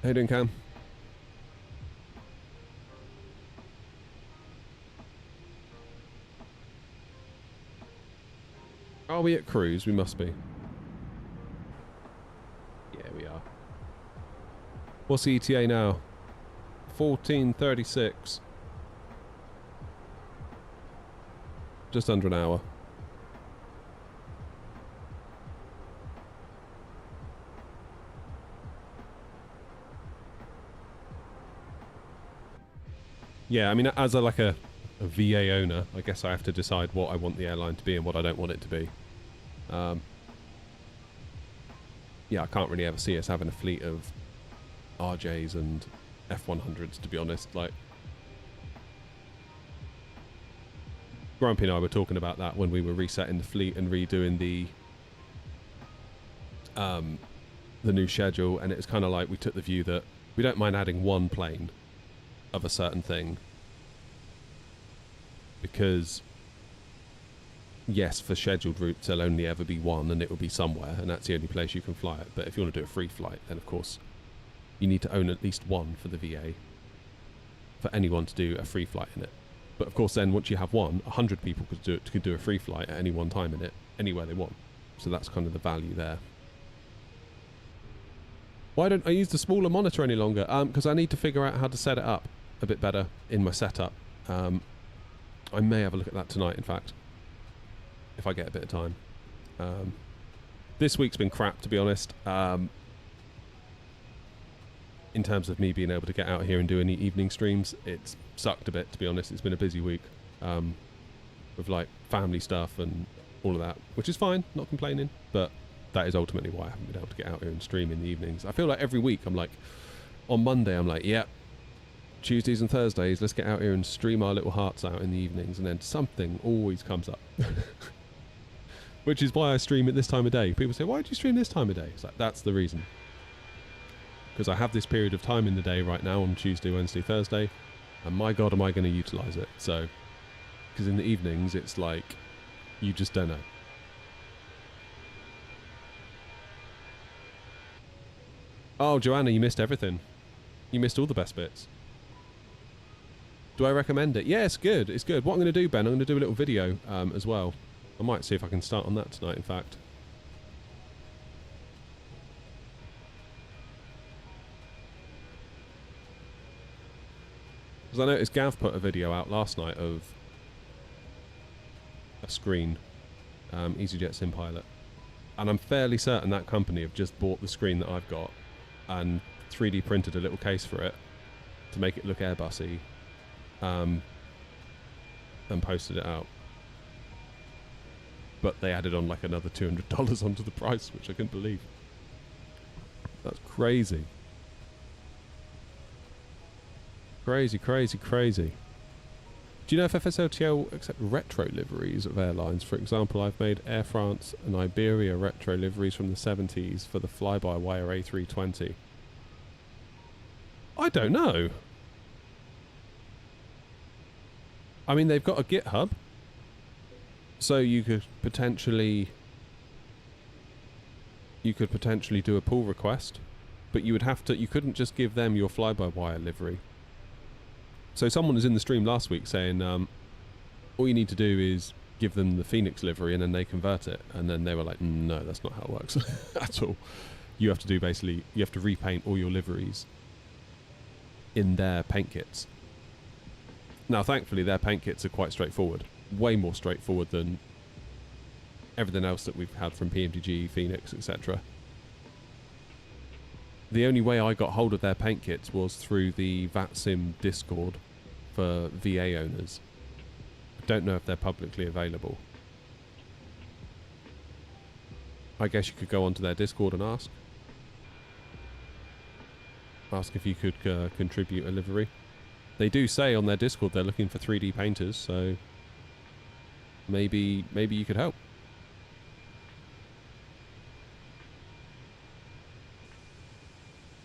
How you doing, Cam? Are we at cruise? We must be. Yeah, we are. What's the ETA now? 14:36. Just under an hour. Yeah, I mean, as a a VA owner, I guess I have to decide what I want the airline to be and what I don't want it to be. Yeah, I can't really ever see us having a fleet of RJs and F100s, to be honest. Like, Grumpy and I were talking about that when we were resetting the fleet and redoing the new schedule, and it was kind of like we took the view that we don't mind adding one plane of a certain thing, because yes, for scheduled routes there'll only ever be one, and it will be somewhere, and that's the only place you can fly it. But if you want to do a free flight, then of course you need to own at least one for the VA for anyone to do a free flight in it. But of course then once you have one, 100 people could do a free flight at any one time in it, anywhere they want. So that's kind of the value there. Why don't I use the smaller monitor any longer? Because I need to figure out how to set it up a bit better in my setup. I may have a look at that tonight, in fact, if I get a bit of time. This week's been crap, to be honest, in terms of me being able to get out here and do any evening streams. It's sucked a bit, to be honest. It's been a busy week with like family stuff and all of that, which is fine, not complaining, but that is ultimately why I haven't been able to get out here and stream in the evenings. I feel like every week I'm like, on Monday I'm like, yep, Tuesdays and Thursdays, let's get out here and stream our little hearts out in the evenings, and then something always comes up. Which is why I stream at this time of day. People say, why do you stream this time of day? It's like, that's the reason. Because I have this period of time in the day right now on Tuesday, Wednesday, Thursday, and my God, am I going to utilise it? So, because in the evenings, it's like, you just don't know. Oh, Joanna, you missed everything. You missed all the best bits. Do I recommend it? Yeah, it's good. It's good. What I'm going to do, Ben, I'm going to do a little video as well. I might see if I can start on that tonight, in fact. Because I noticed Gav put a video out last night of a screen, EasyJet Sim Pilot. And I'm fairly certain that company have just bought the screen that I've got and 3D printed a little case for it to make it look Airbusy, and posted it out. But they added on like another $200 onto the price, which I couldn't believe. That's crazy. Crazy, crazy, crazy. Do you know if FSLTL accept retro liveries of airlines? For example, I've made Air France and Iberia retro liveries from the 70s for the fly-by-wire A320. I don't know. I mean, they've got a GitHub, so you could potentially do a pull request, but you would have to. You couldn't just give them your fly-by-wire livery. So someone was in the stream last week saying, all you need to do is give them the Fenix livery and then they convert it. And then they were like, no, that's not how it works at all. You have to do basically, you have to repaint all your liveries in their paint kits. Now, thankfully, their paint kits are quite straightforward. Way more straightforward than everything else that we've had from PMDG, Fenix, etc. The only way I got hold of their paint kits was through the VATSIM Discord for VA owners. I don't know if they're publicly available. I guess you could go onto their Discord and ask. Ask if you could contribute a livery. They do say on their Discord they're looking for 3D painters, so maybe you could help.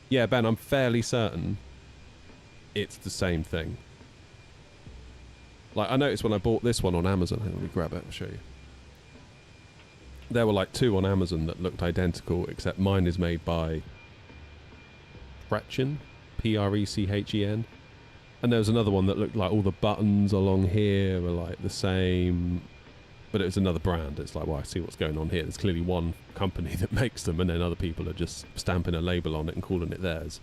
Yeah, Ben, I'm fairly certain it's the same thing. Like, I noticed when I bought this one on Amazon, hang on, let me grab it, I'll show you. There were like two on Amazon that looked identical, except mine is made by Prechen, Prechen. And there was another one that looked like all the buttons along here were like the same, but it was another brand. It's like, well, I see what's going on here. There's clearly one company that makes them, and then other people are just stamping a label on it and calling it theirs.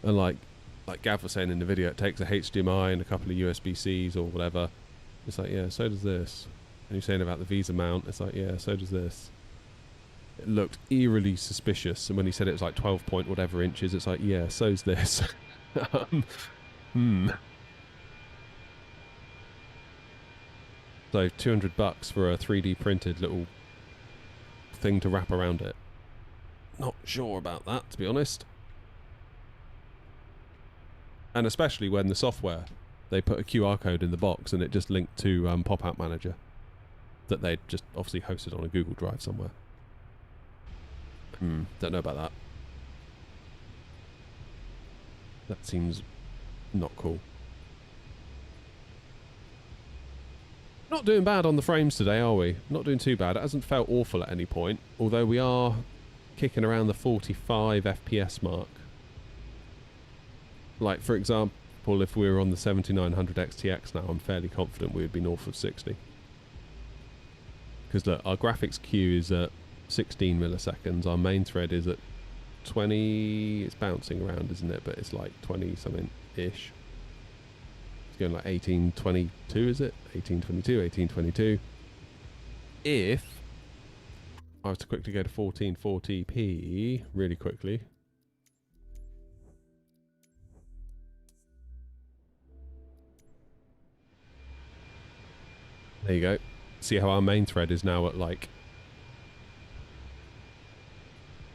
And like Gav was saying in the video, it takes a HDMI and a couple of USB-Cs or whatever. It's like, yeah, so does this. And you're saying about the Visa mount, it's like, yeah, so does this. It looked eerily suspicious, and when he said it was like 12 point whatever inches, it's like, yeah, so's this. So $200 for a 3D printed little thing to wrap around it. Not sure about that, to be honest. And especially when the software, they put a QR code in the box and it just linked to Pop-Out Manager that they'd just obviously hosted on a Google Drive somewhere. Don't know about that. That seems not cool. Not doing bad on the frames today, are we? Not doing too bad. It hasn't felt awful at any point, although we are kicking around the 45 FPS mark. Like, for example, if we were on the 7900 XTX now, I'm fairly confident we would be north of 60. Because look, our graphics queue is at 16 milliseconds, our main thread is at 20, it's bouncing around, isn't it? But it's like 20 something-ish. It's going like 1822, is it? 1822, 1822. If I was to quickly go to 1440p, really quickly. There you go. See how our main thread is now at like,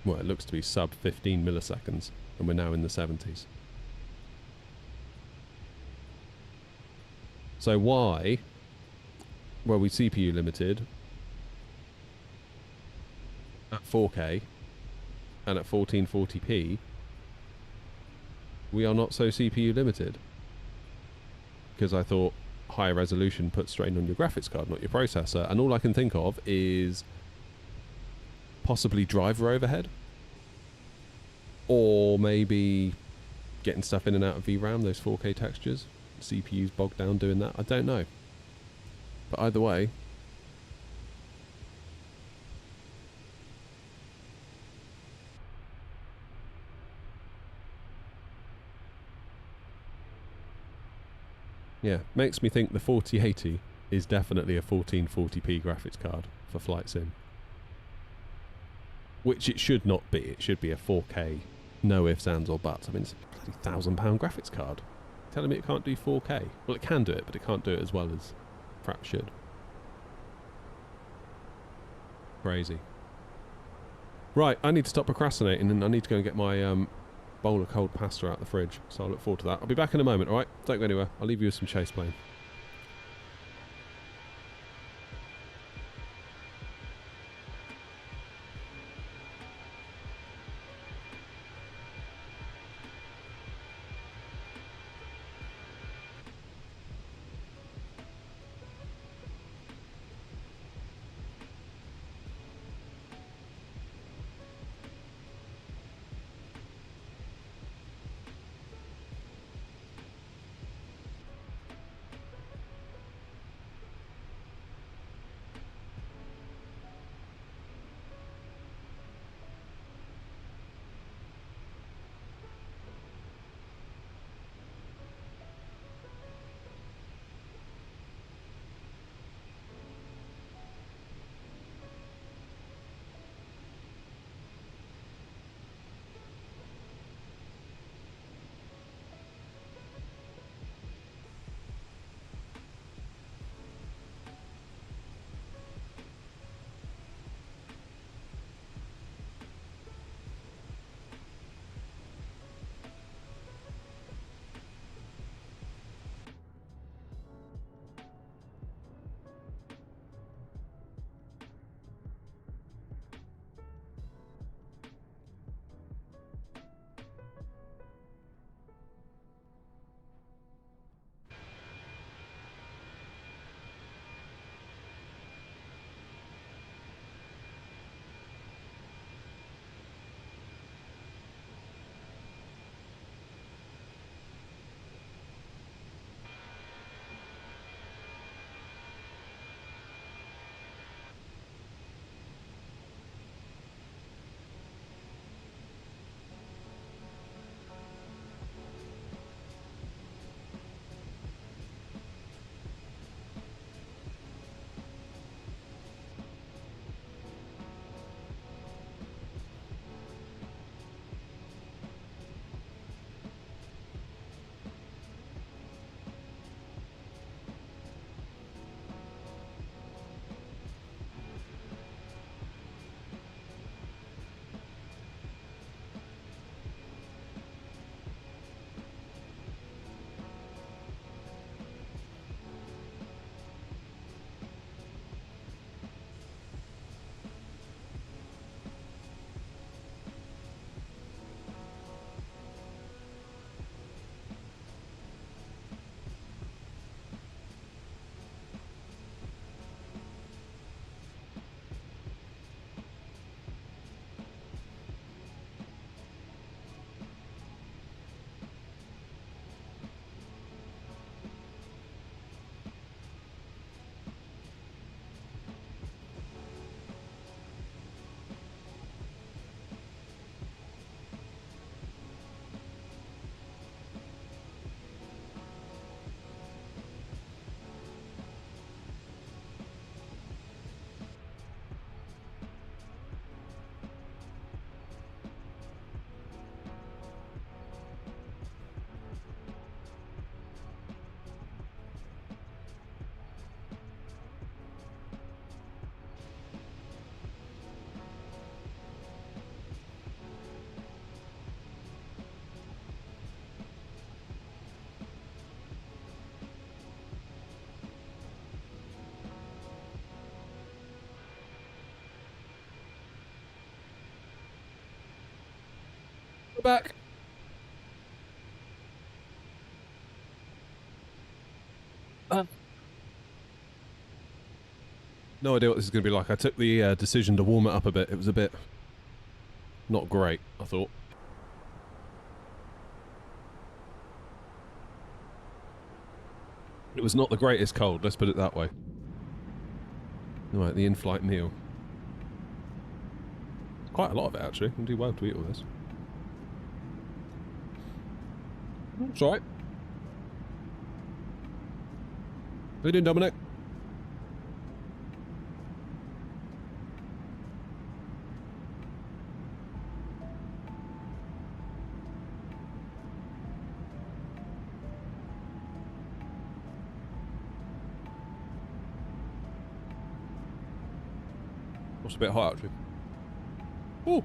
well, it looks to be sub 15 milliseconds, and we're now in the 70s. So why were we CPU limited at 4K and at 1440p? We are not so CPU limited. Because I thought higher resolution puts strain on your graphics card, not your processor, and all I can think of is possibly driver overhead, or maybe getting stuff in and out of VRAM, those 4K textures. CPU's bogged down doing that. I don't know, but either way, yeah, makes me think the 4080 is definitely a 1440p graphics card for Flight Sim. Which it should not be. It should be a 4K, no ifs, ands or buts. I mean, it's a bloody £1,000 graphics card. Telling me it can't do 4K. Well, it can do it, but it can't do it as well as perhaps should. Crazy. Right, I need to stop procrastinating and I need to go and get my bowl of cold pasta out the fridge. So I'll look forward to that. I'll be back in a moment, alright? Don't go anywhere. I'll leave you with some chase plane. back. No idea what this is going to be like. I took the decision to warm it up a bit. It was a bit not great, I thought. It was not the greatest cold, let's put it that way. Right, the in-flight meal. Quite a lot of it, actually. I'll do well to eat all this. It's alright. How you doing, Dominic? It's a bit hot, actually. Ooh.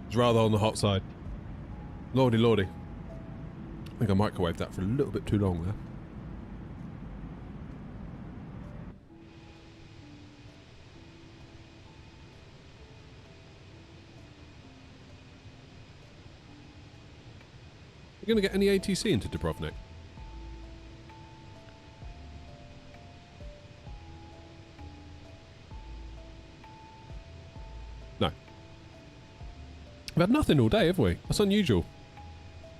It's rather on the hot side. Lordy, lordy. I think I microwaved that for a little bit too long there. You going to get any ATC into Dubrovnik? No. We've had nothing all day, have we? That's unusual.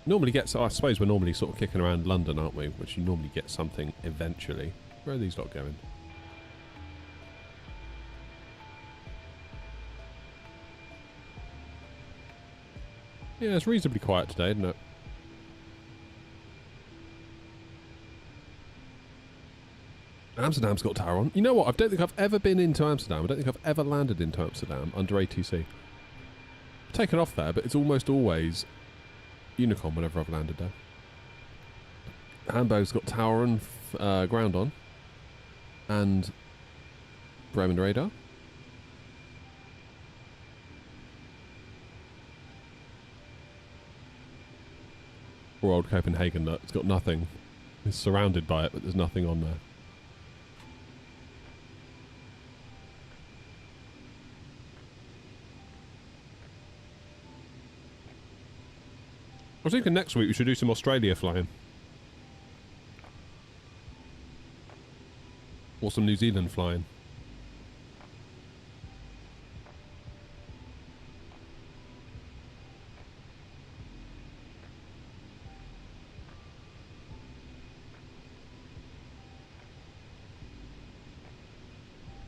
Normally gets, I suppose we're normally sort of kicking around London, aren't we? Which you normally get something eventually. Where are these lot going? Yeah, it's reasonably quiet today, isn't it? Amsterdam's got tower on. You know what? I don't think I've ever been into Amsterdam. I don't think I've ever landed into Amsterdam under ATC. I've taken off there, but it's almost always Unicom whenever I've landed there. Hamburg's got tower and ground on. And Bremen radar. Poor old Copenhagen nut. It's got nothing. It's surrounded by it, but there's nothing on there. I was thinking next week we should do some Australia flying. Or some New Zealand flying.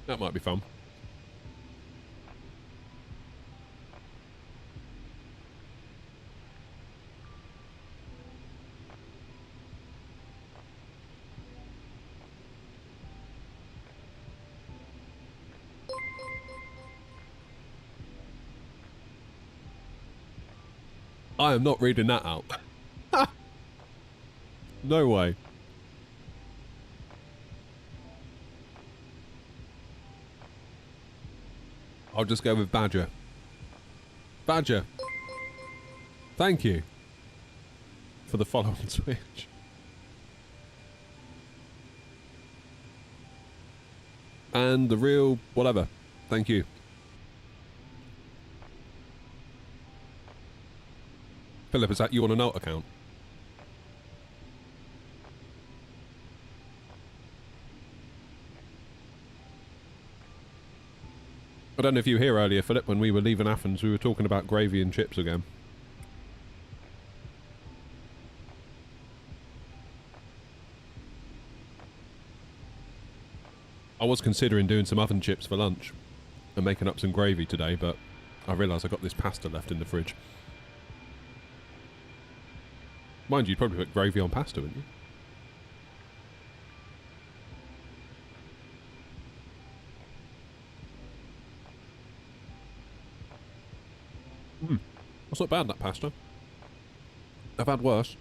That might be fun. I am not reading that out. No way. I'll just go with Badger. Badger. Thank you for the follow on Twitch. And the real whatever. Thank you. Philip, is that you on a note account? I don't know if you were here earlier, Philip, when we were leaving Athens, we were talking about gravy and chips again. I was considering doing some oven chips for lunch and making up some gravy today, but I realised I got this pasta left in the fridge. Mind you, you'd probably put gravy on pasta, wouldn't you? That's not bad, that pasta. I've had worse.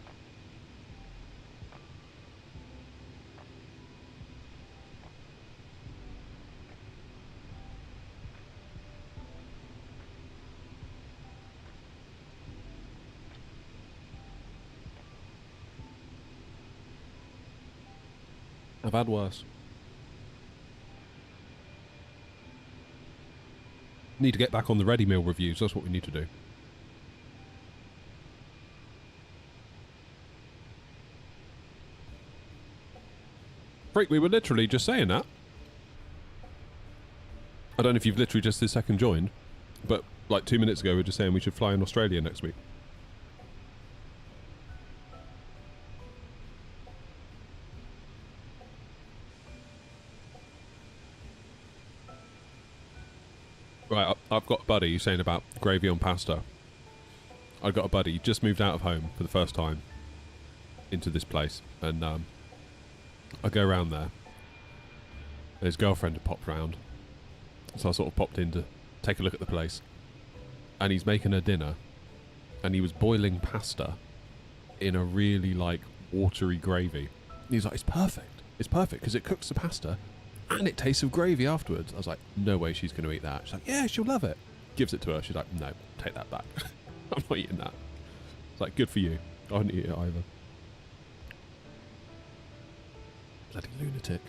I've had worse. Need to get back on the ready meal reviews. That's what we need to do. Freak, we were literally just saying that. I don't know if you've literally just this second joined, but like 2 minutes ago we were just saying we should fly in Australia next week. Right, I've got a buddy saying about gravy on pasta. I've got a buddy, just moved out of home for the first time into this place, and I go around there. His girlfriend had popped round, so I sort of popped in to take a look at the place. And he's making her dinner, and he was boiling pasta in a really like watery gravy. And he's like, it's perfect because it cooks the pasta and it tastes of gravy afterwards. I was like, no way she's going to eat that. She's like, yeah, she'll love it. Gives it to her. She's like, no, take that back. I'm not eating that. It's like, good for you. I wouldn't eat it either. Bloody lunatic.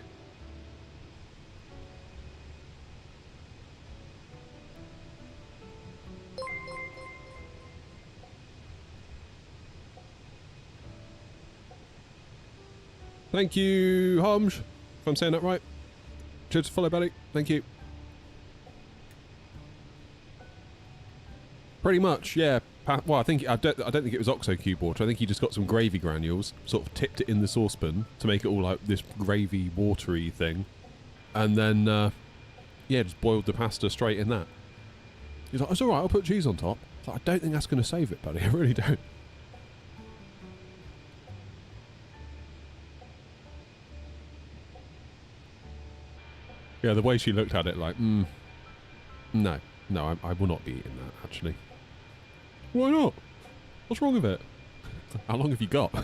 Thank you, Homj, if I'm saying that right. Cheers to follow, buddy. Thank you. Pretty much, yeah. Well, I don't think it was OxoCube water. I think he just got some gravy granules, sort of tipped it in the saucepan to make it all like this gravy watery thing, and then yeah, just boiled the pasta straight in that. He's like, it's all right. I'll put cheese on top. I was like, I don't think that's going to save it, buddy. I really don't. Yeah, the way she looked at it, like, no, I will not be eating that, actually. Why not? What's wrong with it? How long have you got?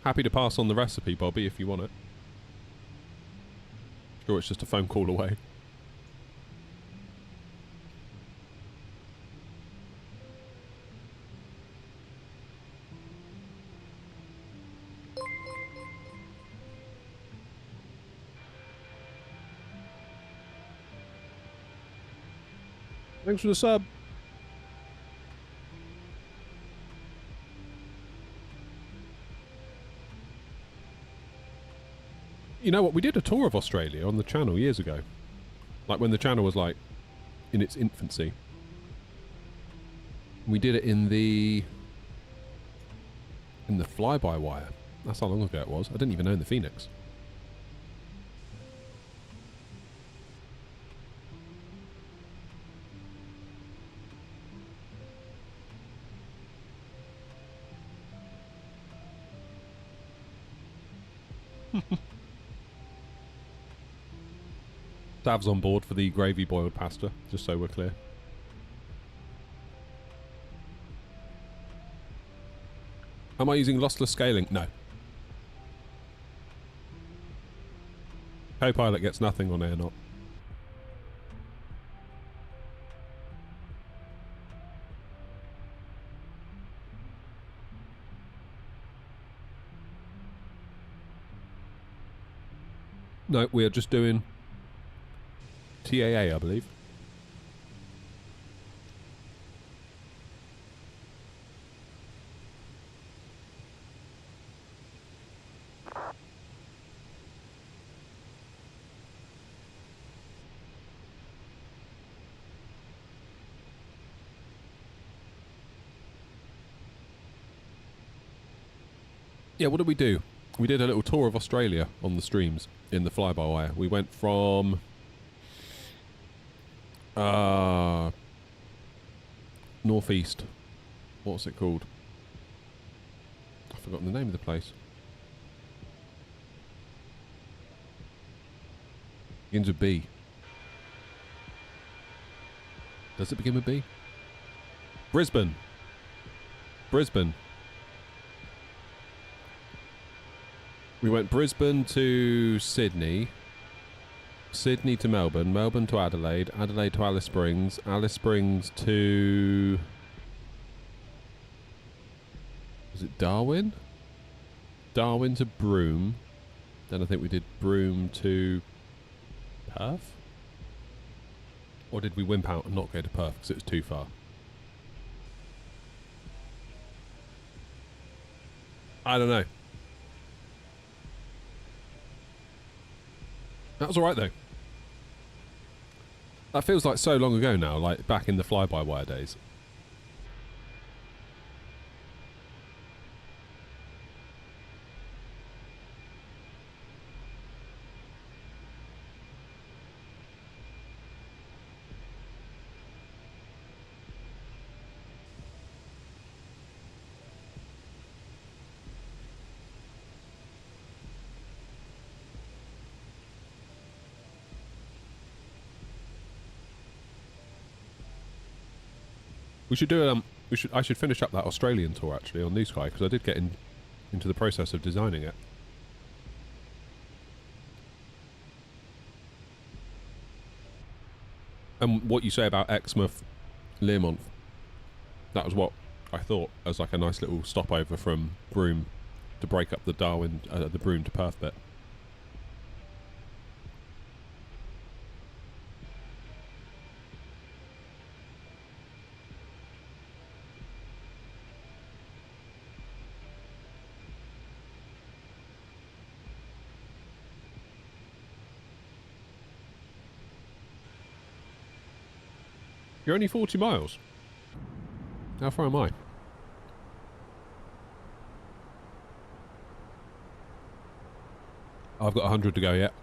Happy to pass on the recipe, Bobby, if you want it. Sure, it's just a phone call away. Thanks for the sub. You know what? We did a tour of Australia on the channel years ago. Like when the channel was like in its infancy. We did it in the fly-by-wire. That's how long ago it was. I didn't even own the Fenix. Dav's on board for the gravy boiled pasta, just so we're clear. Am I using lossless scaling? No. Copilot gets nothing on air not. No, we are just doing TAA, I believe. Yeah, what did we do? We did a little tour of Australia on the streams in the fly-by-wire. We went from northeast. What's it called? I've forgotten the name of the place. Begins with B. Does it begin with B? Brisbane. Brisbane. We went Brisbane to Sydney, Sydney to Melbourne, Melbourne to Adelaide, Adelaide to Alice Springs, Alice Springs to... was it Darwin? Darwin to Broome. Then I think we did Broome to Perth? Or did we wimp out and not go to Perth because it was too far? I don't know. That was alright though. That feels like so long ago now, like back in the fly-by-wire days. We should do I should finish up that Australian tour actually on New Sky because I did get into the process of designing it. And what you say about Exmouth, Learmonth, that was what I thought as like a nice little stopover from Broome to break up the Darwin, the Broome to Perth bit. You're only 40 miles. How far am I? I've got 100 to go yet.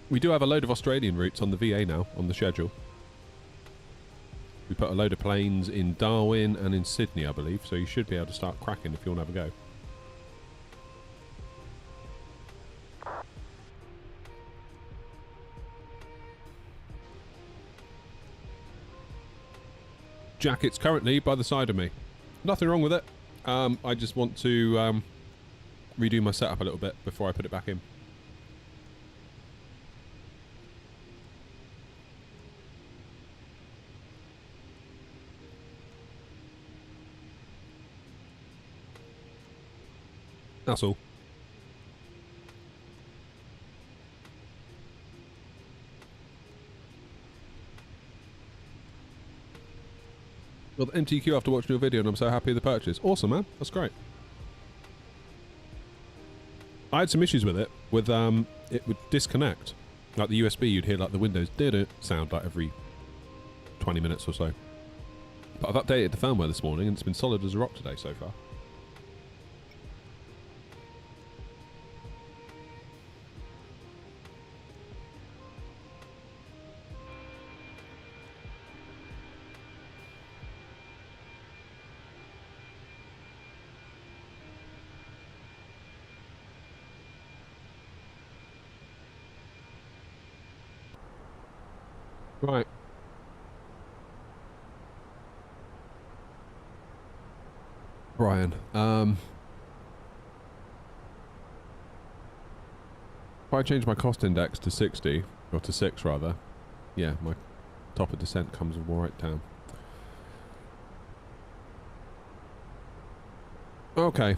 We do have a load of Australian routes on the VA now, on the schedule. We put a load of planes in Darwin and in Sydney, I believe, so you should be able to start cracking if you want to have a go. Jacket's currently by the side of me. Nothing wrong with it. I just want to redo my setup a little bit before I put it back in. That's all. Well, the MTQ after watching your video, and I'm so happy with the purchase. Awesome, man. That's great. I had some issues with it. With it would disconnect. Like the USB, you'd hear like the Windows did sound like every 20 minutes or so. But I've updated the firmware this morning, and it's been solid as a rock today so far. Right. Brian, if I change my cost index to 60, or to 6 rather, yeah, my top of descent comes right down. Okay.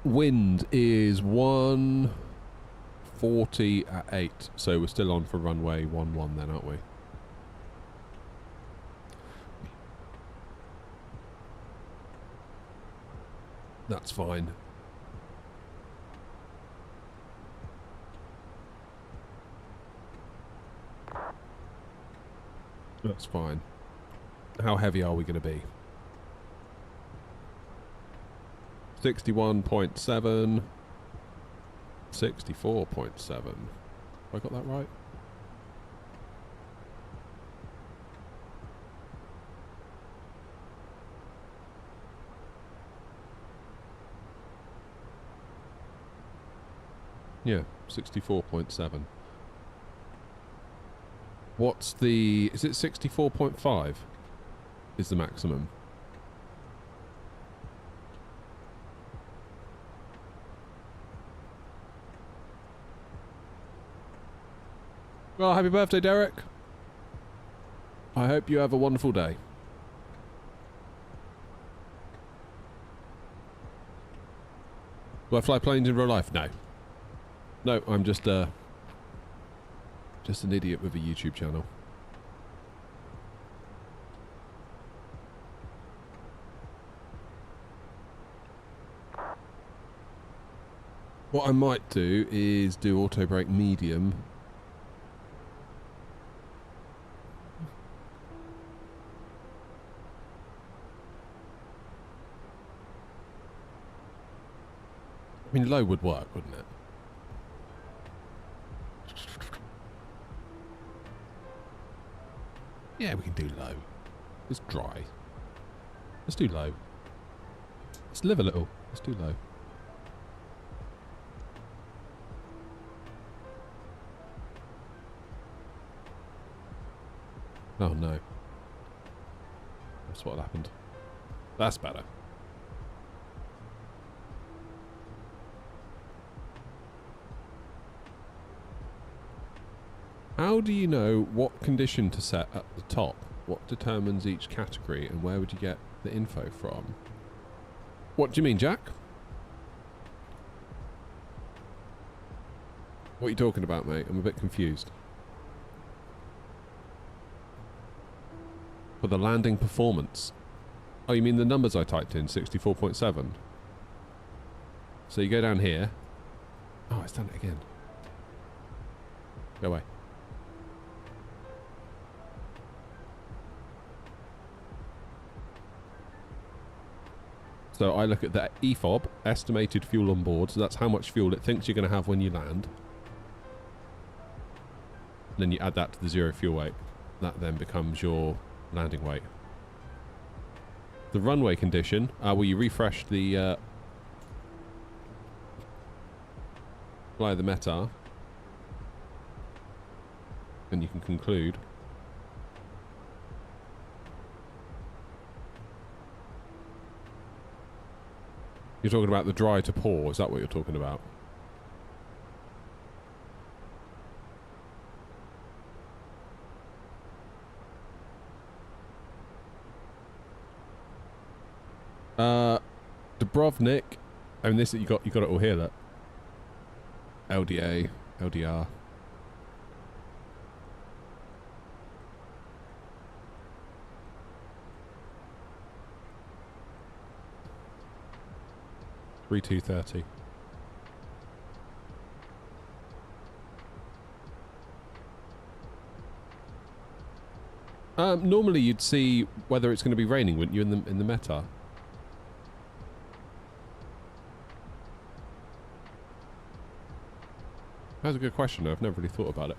Wind is 140 at 8, so we're still on for runway 11 then, aren't we? That's fine. That's fine. How heavy are we going to be? 61.7. 64.7. Have I got that right? Yeah, 64.7. What's the... Is it 64.5 is the maximum? Well, happy birthday, Derek. I hope you have a wonderful day. Do I fly planes in real life? No. No, I'm just an idiot with a YouTube channel. What I might do is do auto brake medium. I mean, low would work, wouldn't it? Yeah, we can do low. It's dry. Let's do low. Let's live a little. Let's do low. Oh no. That's what happened. That's better. How do you know what condition to set at the top? What determines each category, and where would you get the info from? What do you mean, Jack? What are you talking about, mate? I'm a bit confused. For the landing performance. Oh, you mean the numbers I typed in, 64.7? So you go down here. Oh, it's done it again. Go away. So I look at the EFOB, estimated fuel on board, so that's how much fuel it thinks you're going to have when you land. Then you add that to the zero fuel weight. That then becomes your landing weight. The runway condition, well, you refresh the fly the METAR, and you can conclude. You're talking about the dry to pour, is that what you're talking about? Dubrovnik. I mean, this you got it all here. Look. LDA, LDR. $3,230. Normally you'd see whether it's going to be raining, wouldn't you, in the METAR? That's a good question. I've never really thought about it.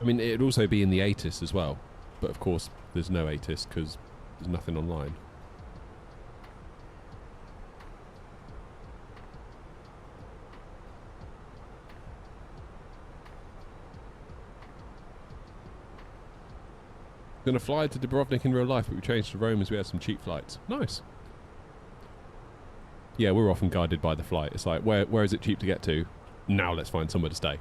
I mean, it'd also be in the ATIS as well, but of course there's no ATIS because there's nothing online. Gonna fly to Dubrovnik in real life, but we changed to Rome as we had some cheap flights. Nice. Yeah, we're often guided by the flight. It's like, where is it cheap to get to? Now let's find somewhere to stay.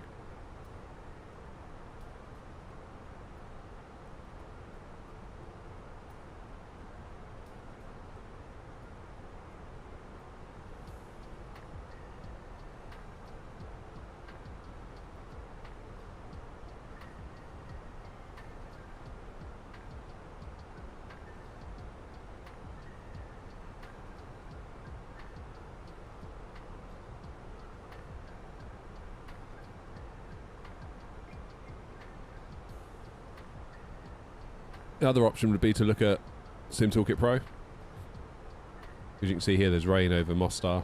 The other option would be to look at Sim Toolkit Pro. As you can see here, there's rain over Mostar,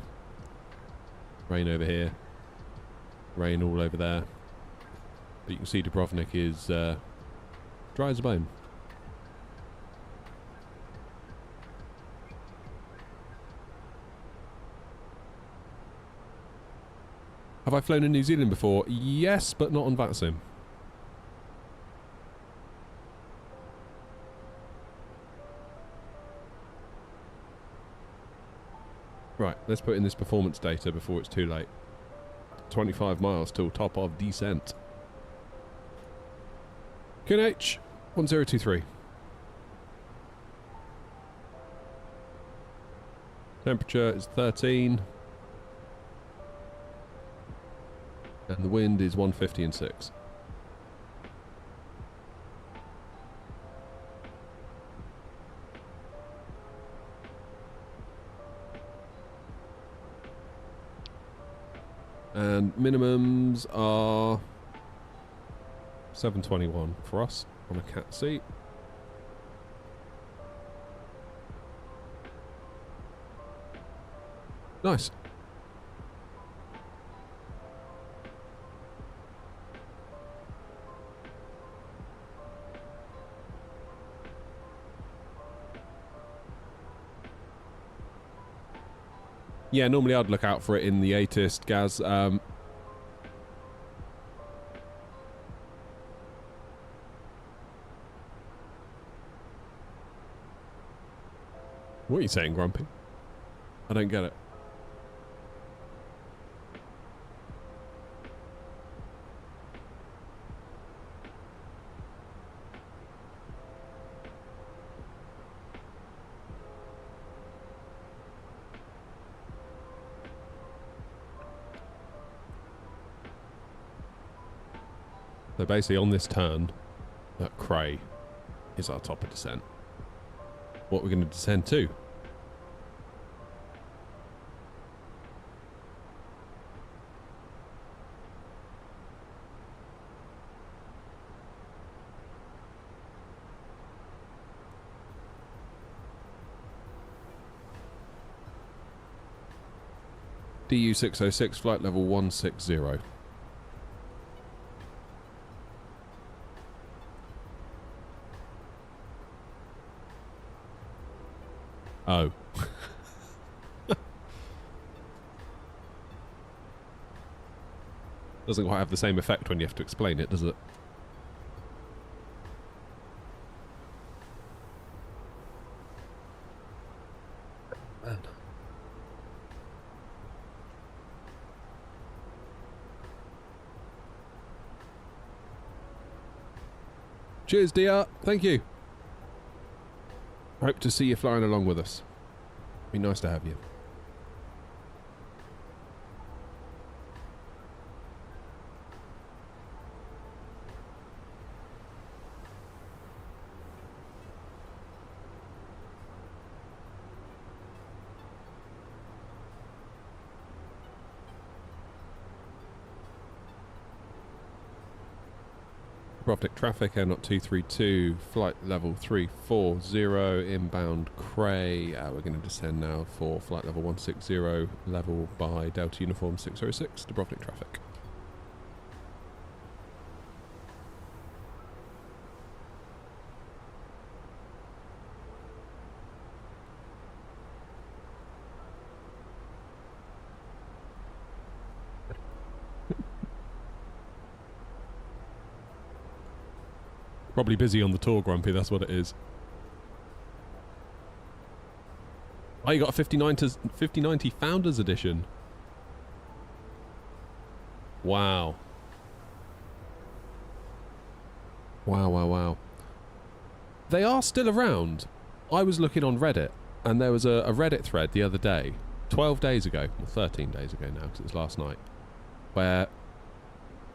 rain over here, rain all over there. But you can see Dubrovnik is dry as a bone. Have I flown in New Zealand before? Yes, but not on VATSIM. Right, let's put in this performance data before it's too late. 25 miles till top of descent. QNH 1023. Temperature is 13. And the wind is 150 and 6. And minimums are 721 for us on a cat seat. Nice. Yeah, normally I'd look out for it in the ATIST, Gaz. What are you saying, Grumpy? I don't get it. So basically on this turn, that Cray is our top of descent. What we're going to descend to? DU606, flight level 160. Oh. Doesn't quite have the same effect when you have to explain it, does it? Man. Cheers, DR. Thank you. Hope to see you flying along with us. Be nice to have you. Dubrovnik traffic, Air Knot 232, flight level 340, inbound Cray. We're going to descend now for flight level 160, level by Delta Uniform 606, Dubrovnik traffic. Probably busy on the tour, Grumpy, that's what it is. Oh, you got a 5090 Founders Edition. Wow. Wow, wow, wow. They are still around. I was looking on Reddit, and there was a Reddit thread the other day, 12 days ago, or 13 days ago now, because it was last night, where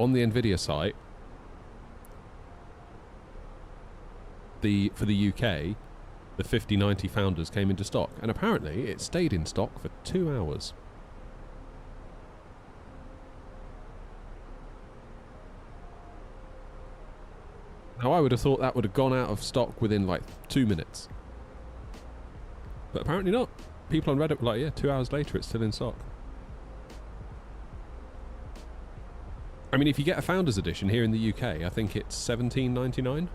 on the NVIDIA site, for the UK, the 5090 Founders came into stock, and apparently it stayed in stock for 2 hours. Now, I would have thought that would have gone out of stock within like 2 minutes. But apparently not. People on Reddit were like, yeah, 2 hours later it's still in stock. I mean, if you get a Founders Edition here in the UK, I think it's $17.99.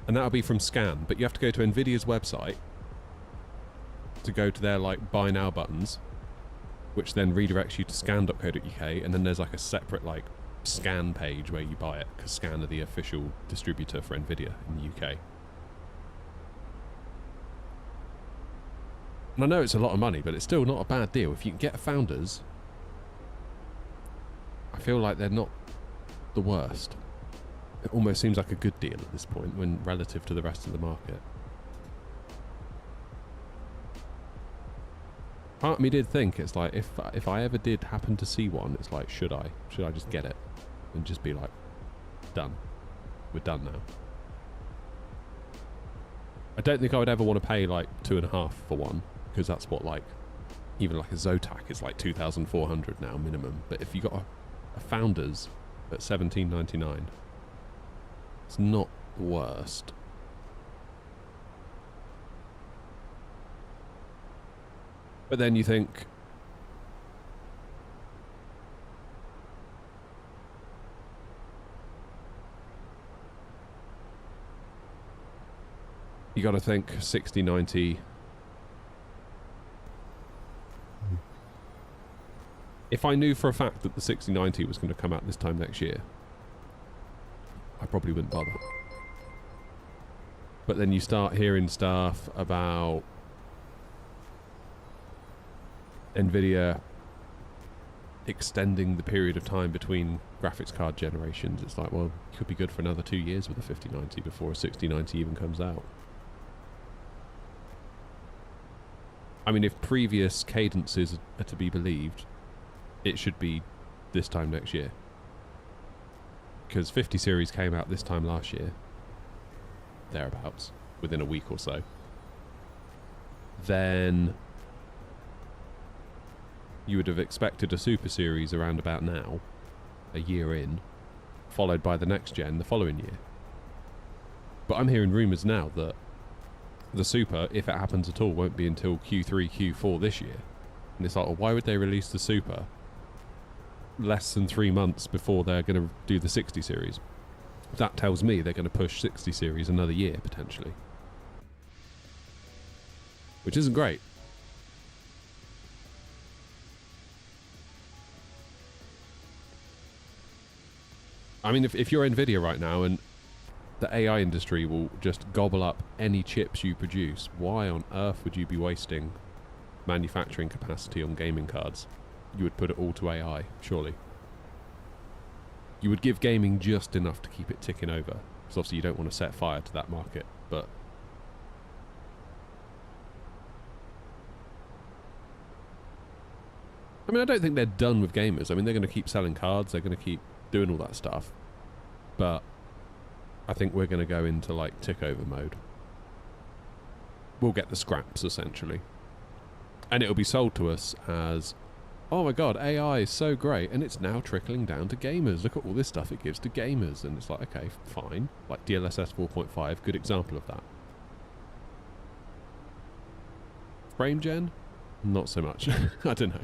And that'll be from Scan. But you have to go to NVIDIA's website to go to their like buy now buttons, which then redirects you to scan.co.uk, and then there's like a separate like Scan page where you buy it, because Scan are the official distributor for NVIDIA in the UK. And I know it's a lot of money, but it's still not a bad deal. If you can get a Founders, I feel like they're not the worst. It almost seems like a good deal at this point when relative to the rest of the market. Part of me did think, it's like, if I ever did happen to see one, it's like, should I just get it and just be like, done, we're done now. I don't think I would ever want to pay like 2.5 for one, because that's what, like, even like a Zotac is like 2,400 now minimum. But if you got a Founders at $17.99, it's not the worst. But then you think, you got to think 6090. If I knew for a fact that the 6090 was going to come out this time next year, I probably wouldn't bother. But then you start hearing stuff about NVIDIA extending the period of time between graphics card generations. It's like, well, it could be good for another 2 years with a 5090 before a 6090 even comes out. I mean, if previous cadences are to be believed, it should be this time next year. Because 50 series came out this time last year. Thereabouts. Within a week or so. Then you would have expected a Super Series around about now, a year in, followed by the next gen the following year. But I'm hearing rumours now that the Super, if it happens at all, won't be until Q3, Q4 this year. And it's like, well, why would they release the Super less than 3 months before they're going to do the 60 series? That tells me they're going to push 60 series another year, potentially. Which isn't great. I mean, if you're NVIDIA right now and the AI industry will just gobble up any chips you produce, why on earth would you be wasting manufacturing capacity on gaming cards? You would put it all to AI, surely. You would give gaming just enough to keep it ticking over. Because obviously you don't want to set fire to that market, but I mean, I don't think they're done with gamers. I mean, they're going to keep selling cards, they're going to keep doing all that stuff. But I think we're going to go into like tick over mode. We'll get the scraps, essentially. And it'll be sold to us as, oh my god, AI is so great, and it's now trickling down to gamers. Look at all this stuff it gives to gamers. And it's like, okay, fine. Like DLSS 4.5, good example of that. Frame gen? Not so much. I don't know.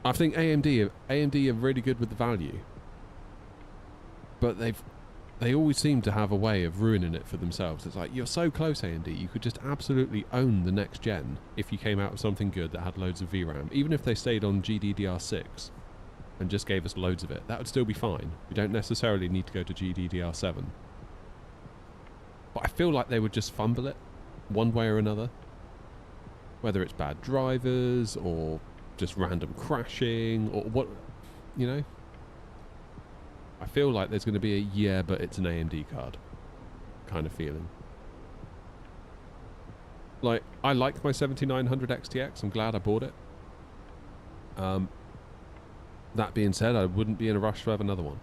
I think AMD are really good with the value. But they always seem to have a way of ruining it for themselves. It's like, you're so close, AMD, you could just absolutely own the next gen if you came out with something good that had loads of VRAM. Even if they stayed on GDDR6 and just gave us loads of it, that would still be fine. You don't necessarily need to go to GDDR7. But I feel like they would just fumble it one way or another. Whether it's bad drivers or just random crashing or what, you know. I feel like there's going to be a yeah, but it's an AMD card kind of feeling. Like, I like my 7900 XTX. I'm glad I bought it. That being said, I wouldn't be in a rush to have another one.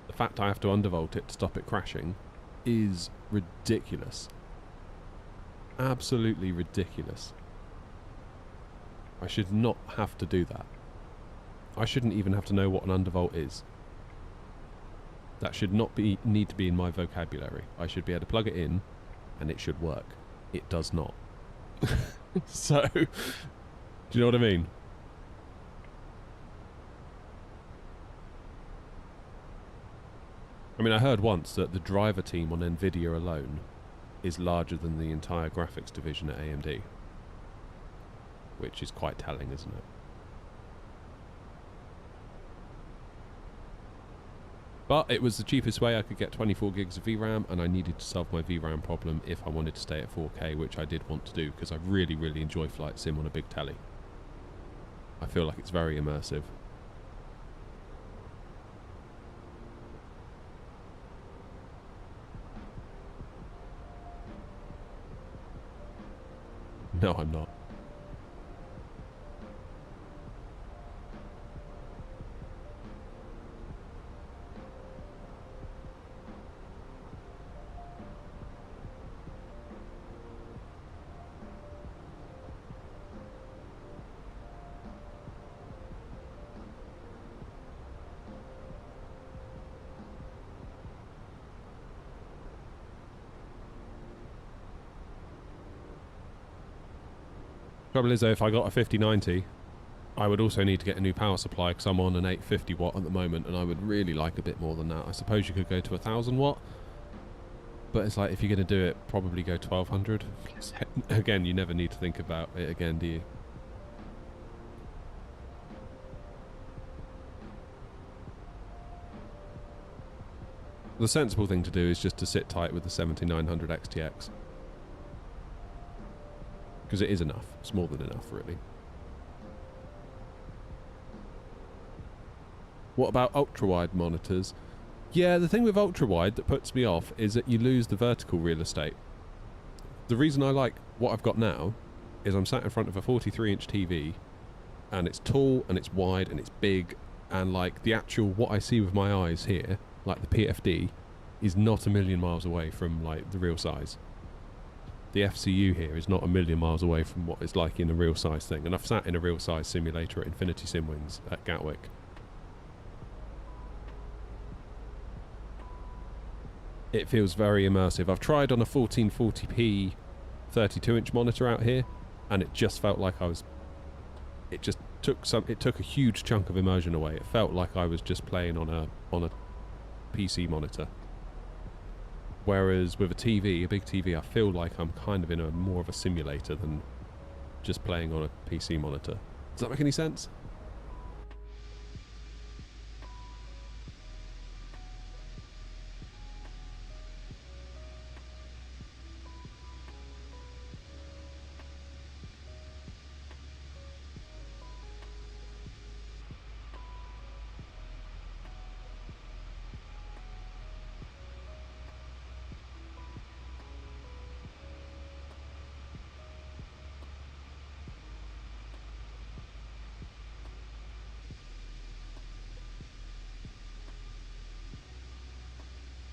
The fact I have to undervolt it to stop it crashing is ridiculous. Absolutely ridiculous. I should not have to do that. I shouldn't even have to know what an undervolt is. That should not need to be in my vocabulary. I should be able to plug it in and it should work. It does not. So, do you know what I mean? I mean, I heard once that the driver team on NVIDIA alone is larger than the entire graphics division at AMD. Which is quite telling, isn't it? But it was the cheapest way I could get 24 gigs of VRAM, and I needed to solve my VRAM problem if I wanted to stay at 4K, which I did want to do, because I really, really enjoy Flight Sim on a big telly. I feel like it's very immersive. No, I'm not. Trouble is though, if I got a 5090, I would also need to get a new power supply because I'm on an 850 watt at the moment, and I would really like a bit more than that. I suppose you could go to 1000 watt, but it's like if you're going to do it, probably go 1200. Again, you never need to think about it again, do you? The sensible thing to do is just to sit tight with the 7900 XTX. Because it is enough. It's more than enough, really. What about ultra-wide monitors? Yeah, the thing with ultra-wide that puts me off is that you lose the vertical real estate. The reason I like what I've got now is I'm sat in front of a 43-inch TV, and it's tall, and it's wide, and it's big, and like the actual, what I see with my eyes here, like the PFD, is not a million miles away from like the real size. The FCU here is not a million miles away from what it's like in a real size thing. And I've sat in a real size simulator at Infinity Simwings at Gatwick. It feels very immersive. I've tried on a 1440p 32-inch monitor out here, and it just felt like I was... It just took a huge chunk of immersion away. It felt like I was just playing on a PC monitor. Whereas with a TV, a big TV, I feel like I'm kind of in a more of a simulator than just playing on a PC monitor. Does that make any sense?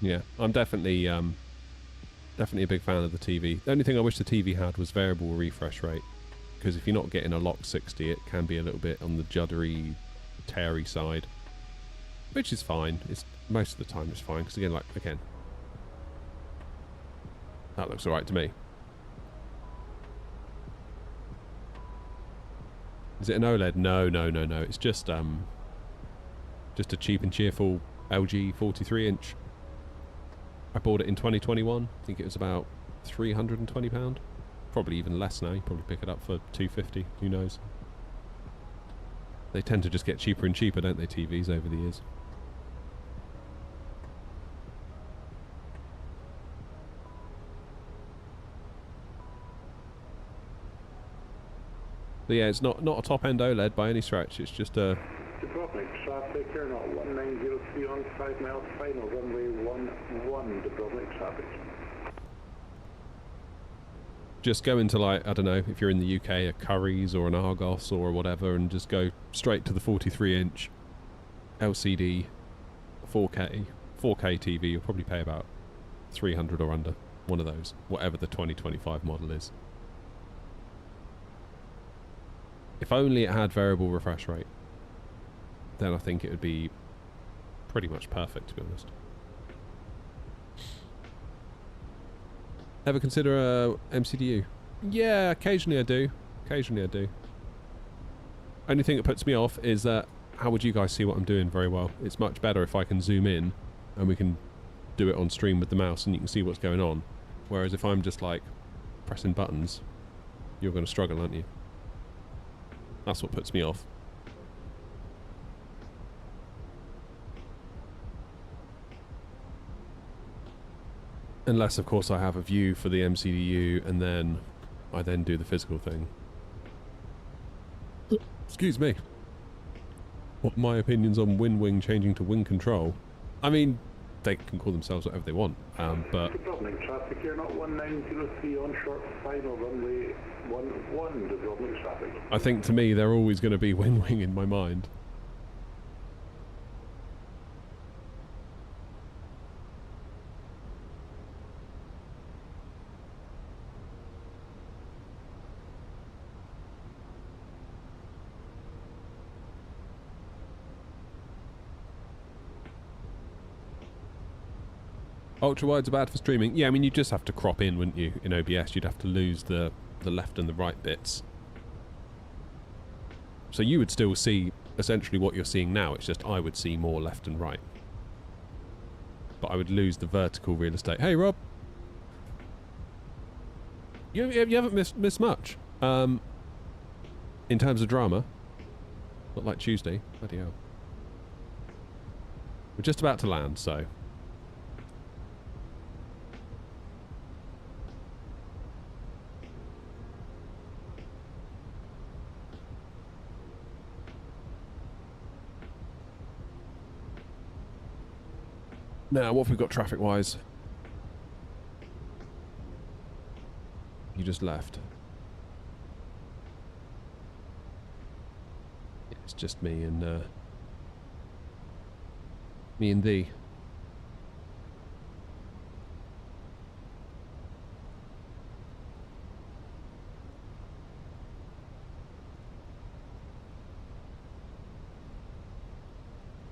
Yeah, I'm definitely a big fan of the TV. The only thing I wish the TV had was variable refresh rate, because if you're not getting a lock 60, it can be a little bit on the juddery, teary side, which is fine. It's most of the time it's fine, because again, that looks alright to me. Is it an OLED? No. It's just a cheap and cheerful LG 43-inch. I bought it in 2021. I think it was about £320. Probably even less now. You probably pick it up for £250. Who knows? They tend to just get cheaper and cheaper, don't they, TVs, over the years? But yeah, it's not a top-end OLED by any stretch. It's just a... Dubrovnik traffic, here not 1903 on 5 miles final, runway 11, Dubrovnik traffic. Just go into, like, I don't know, if you're in the UK, a Currys or an Argos or whatever, and just go straight to the 43-inch LCD 4K TV. You'll probably pay about 300 or under, one of those, whatever the 2025 model is. If only it had variable refresh rate. then I think it would be pretty much perfect, to be honest. Ever consider a MCDU? Yeah, occasionally I do. Occasionally I do. Only thing that puts me off is that how would you guys see what I'm doing very well? It's much better if I can zoom in and we can do it on stream with the mouse and you can see what's going on. Whereas if I'm just like pressing buttons, you're going to struggle, aren't you? That's what puts me off. Unless, of course, I have a view for the MCDU and then I then do the physical thing. Excuse me. What are my opinions on wing changing to wing control? I mean, they can call themselves whatever they want, but... Dubrovnik traffic, you're not 1903 on short final runway 11, Dubrovnik traffic. I think to me they're always going to be wing in my mind. Ultra wides are bad for streaming. Yeah, I mean, you just have to crop in, wouldn't you? In OBS, you'd have to lose the left and the right bits. So you would still see essentially what you're seeing now. It's just I would see more left and right. But I would lose the vertical real estate. Hey, Rob. You haven't missed much. In terms of drama. Not like Tuesday. Bloody hell. We're just about to land, so... Now, what have we got traffic-wise? You just left. It's just me and thee.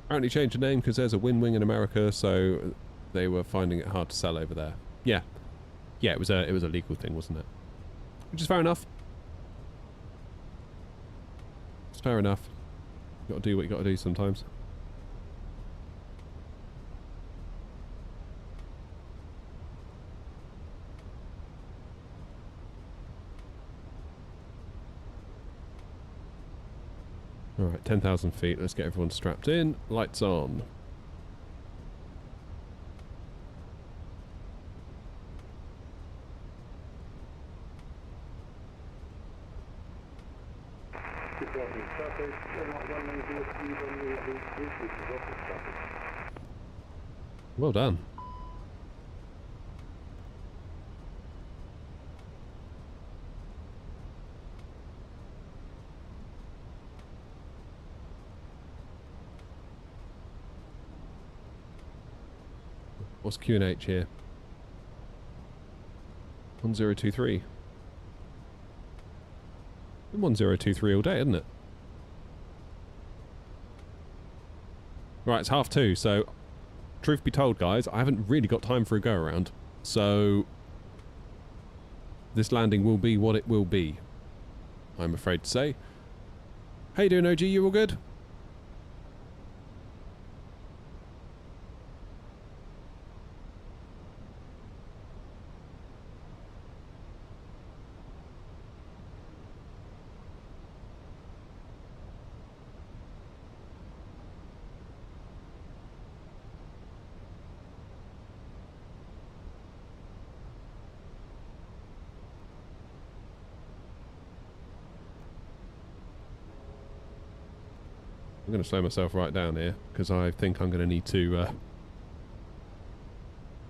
Apparently changed the name because there's a wing in America, so they were finding it hard to sell over there. Yeah, it was a legal thing, wasn't it? Which is fair enough. It's fair enough. You got to do what you got to do sometimes. Alright, 10,000 feet. Let's get everyone strapped in. Lights on. Well done. What's Q&H here? 1023. 1023 all day, isn't it? Right, it's 2:30, so truth be told, guys, I haven't really got time for a go-around. So this landing will be what it will be, I'm afraid to say. How you doing, OG? You all good? I'm going to slow myself right down here because I think I'm going to need to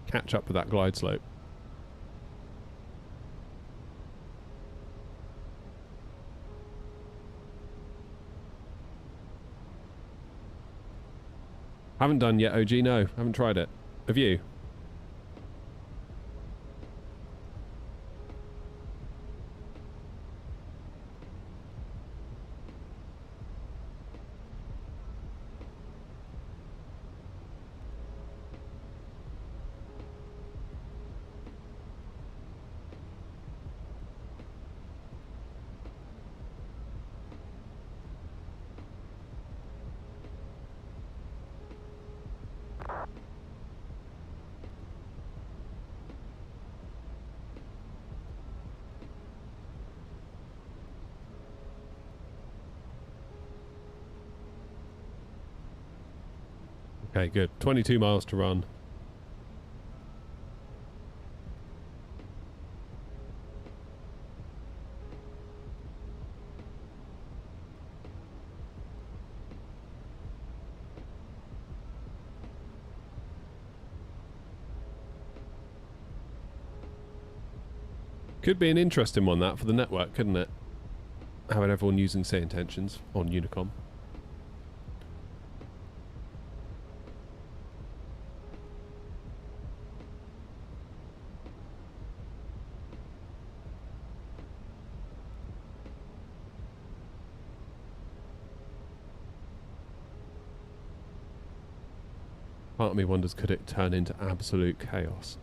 catch up with that glide slope. Haven't done yet, OG, no. Haven't tried it. Have you? Okay, good. 22 miles to run. Could be an interesting one, that, for the network, couldn't it? Having everyone using say intentions on Unicom. Part of me wonders, could it turn into absolute chaos?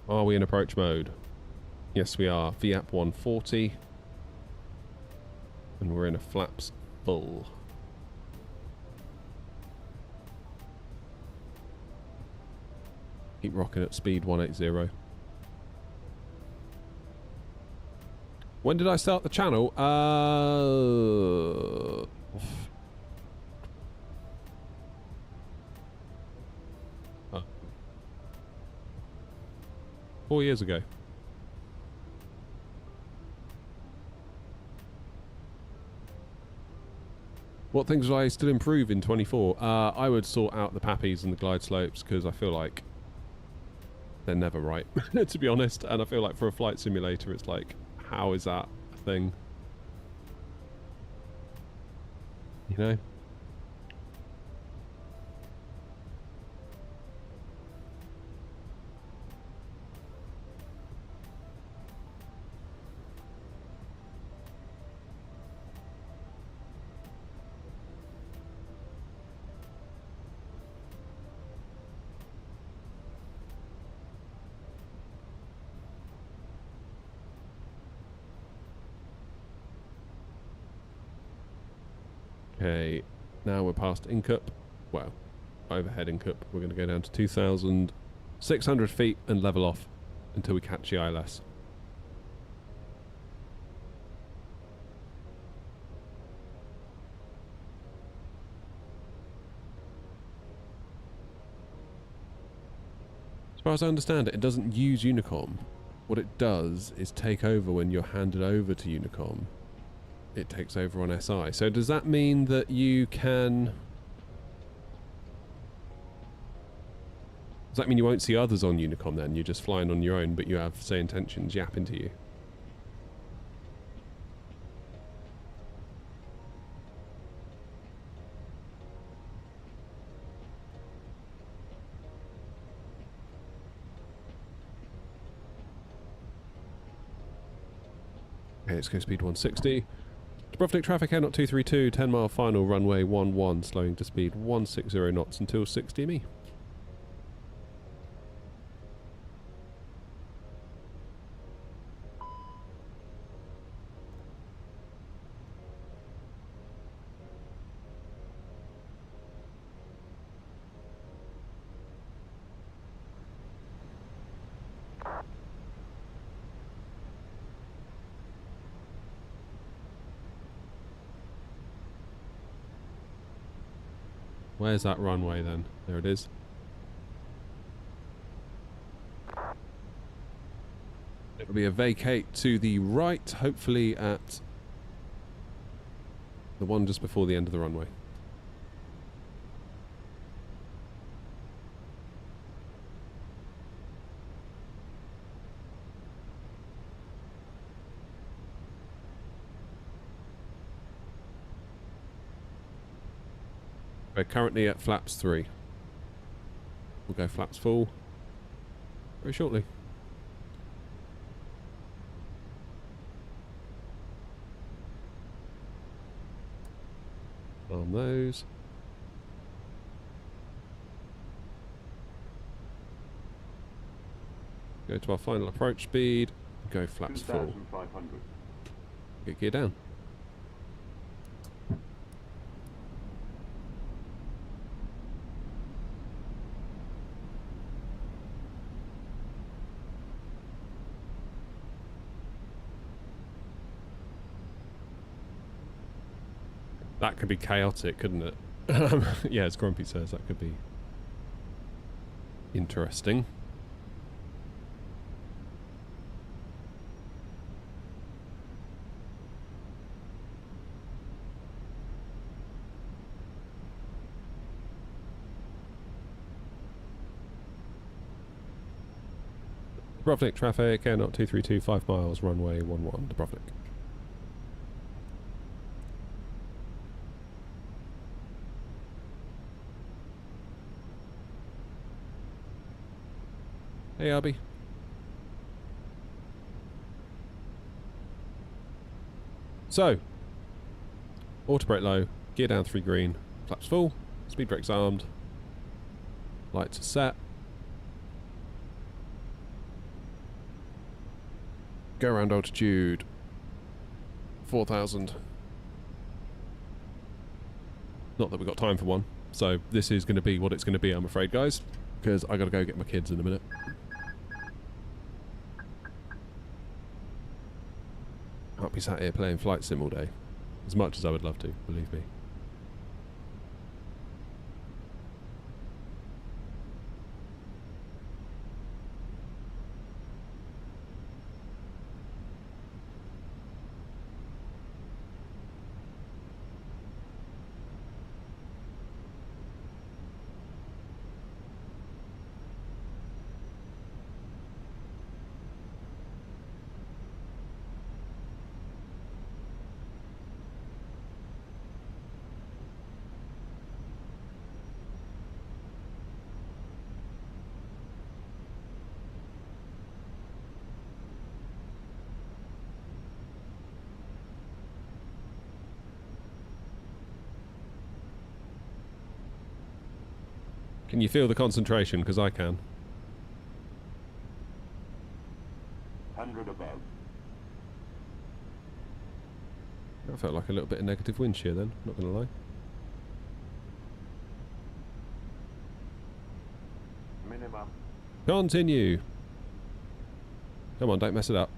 Are we in approach mode? Yes, we are. VAP 140. And we're in a flaps full. Keep rocking at speed 180. When did I start the channel? 4 years ago. What things would I still improve in 24? I would sort out the pappies and the glide slopes, because I feel like they're never right, to be honest. And I feel like for a flight simulator, it's like, how is that a thing? You know? Okay, now we're past Incup. Well, overhead Incup. We're going to go down to 2,600 feet and level off until we catch the ILS. As far as I understand it, it doesn't use Unicom. What it does is take over when you're handed over to Unicom. It takes over on SI. So does that mean that you can... Does that mean you won't see others on Unicom then? You're just flying on your own, but you have, say, intentions yapping to you? Okay, let's go speed 160. Dubrovnik traffic air not 232, 10 mile final, runway 11, slowing to speed 160 knots until 60 me. Where's that runway then? There it is. It'll be a vacate to the right, hopefully at the one just before the end of the runway. We're currently at flaps 3. We'll go flaps full very shortly. On those. Go to our final approach speed. Go flaps full. Get gear down. That could be chaotic, couldn't it? Yeah, as Grumpy says, that could be interesting. Dubrovnik traffic, Air Knot 232, 5 miles, runway 11, Dubrovnik. Hey, Arby. So, auto brake low, gear down 3 green, flaps full, speed brakes armed, lights are set. Go around altitude 4,000. Not that we've got time for one, so this is going to be what it's going to be, I'm afraid, guys, because I got to go get my kids in a minute. Can't be sat here playing flight sim all day, as much as I would love to, believe me. Can you feel the concentration? Because I can. 100 above. That felt like a little bit of negative wind shear then, not going to lie. Minimum. Continue. Come on, don't mess it up.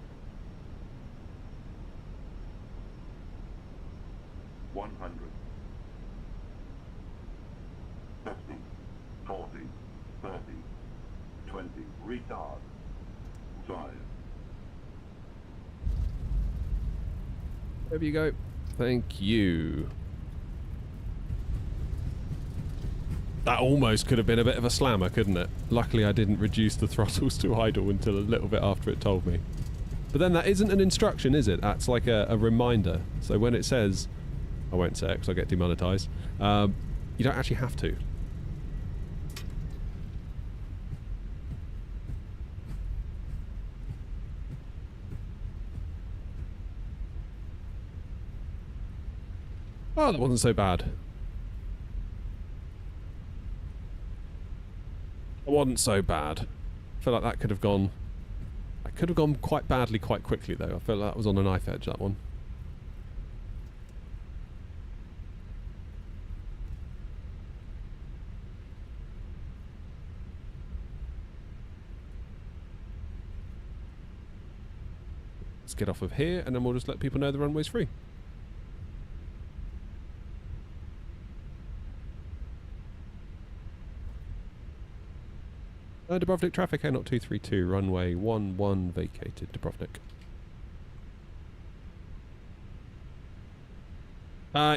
100. 50. 40. 30. 20. Retard. 5. There you go. Thank you. That almost could have been a bit of a slammer, couldn't it? Luckily I didn't reduce the throttles to idle until a little bit after it told me. But then that isn't an instruction, is it? That's like a reminder. So when it says, I won't say it because I get demonetized, you don't actually have to. Oh, that wasn't so bad. It wasn't so bad. I feel like that could have gone... That could have gone quite badly quite quickly, though. I feel like that was on a knife edge, that one. Let's get off of here, and then we'll just let people know the runway's free. Dubrovnik traffic, Air Knot 232, runway 11 vacated, Dubrovnik.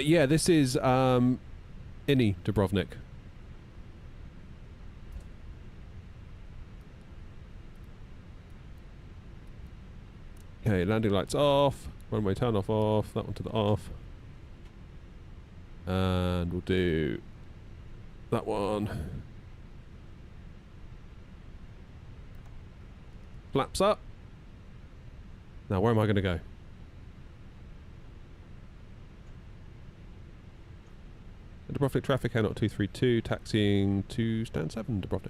Yeah, this is Inni Dubrovnik. Okay, landing lights off, runway turn off, that one to the off. And we'll do that one. Flaps up. Now, where am I going to go? Dubrovnik traffic, Airnaut 232, taxiing to stand 7, Dubrovnik.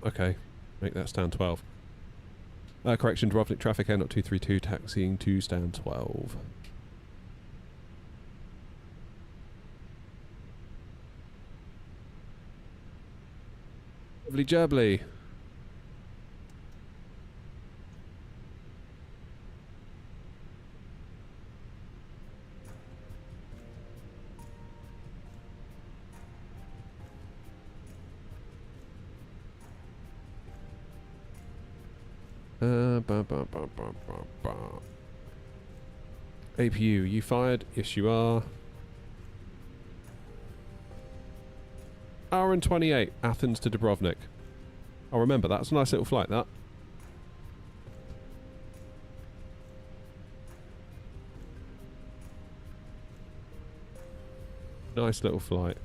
Okay, make that stand 12. Correction, Dubrovnik traffic, Airnaut 232, taxiing to stand 12. Lovely jubbly. APU, you fired? Yes, you are. Hour and 28, Athens to Dubrovnik. I'll remember that. It's a nice little flight, that. Nice little flight.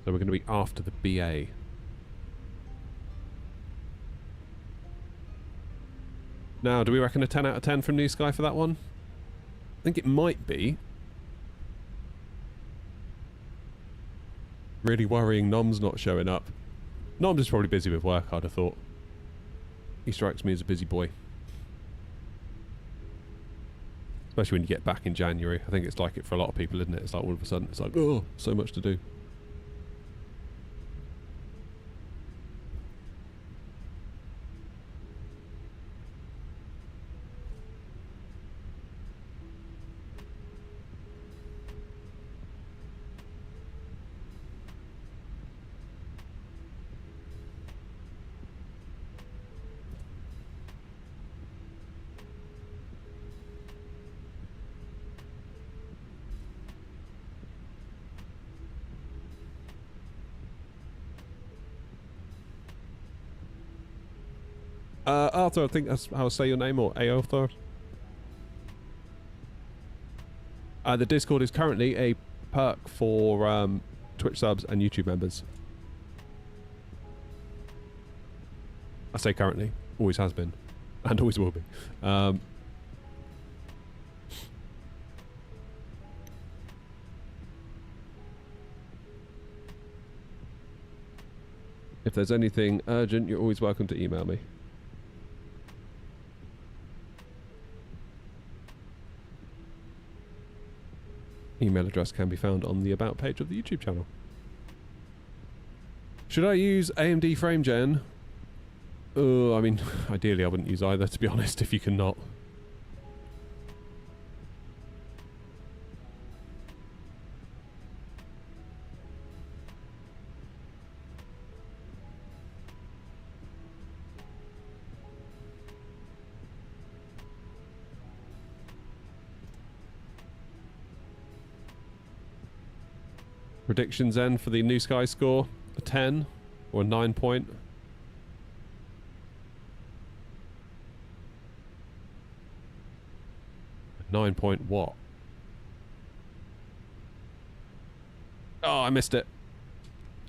So we're going to be after the BA. Now, do we reckon a 10 out of 10 from New Sky for that one? I think it might be. Really worrying Nom's not showing up. Nom's is probably busy with work, I'd have thought. He strikes me as a busy boy. Especially when you get back in January. I think it's like it for a lot of people, isn't it? It's like all of a sudden, it's like, oh, so much to do. Arthur, I think that's how I say your name, or Arthur. The Discord is currently a perk for Twitch subs and YouTube members. I say currently, always has been, and always will be. If there's anything urgent, you're always welcome to email me. Email address can be found on the About page of the YouTube channel. Should I use AMD frame gen? I mean, ideally I wouldn't use either, to be honest, if you can not. Predictions then for the New Sky score? A 10 or a 9 point? A 9 point what? Oh, I missed it.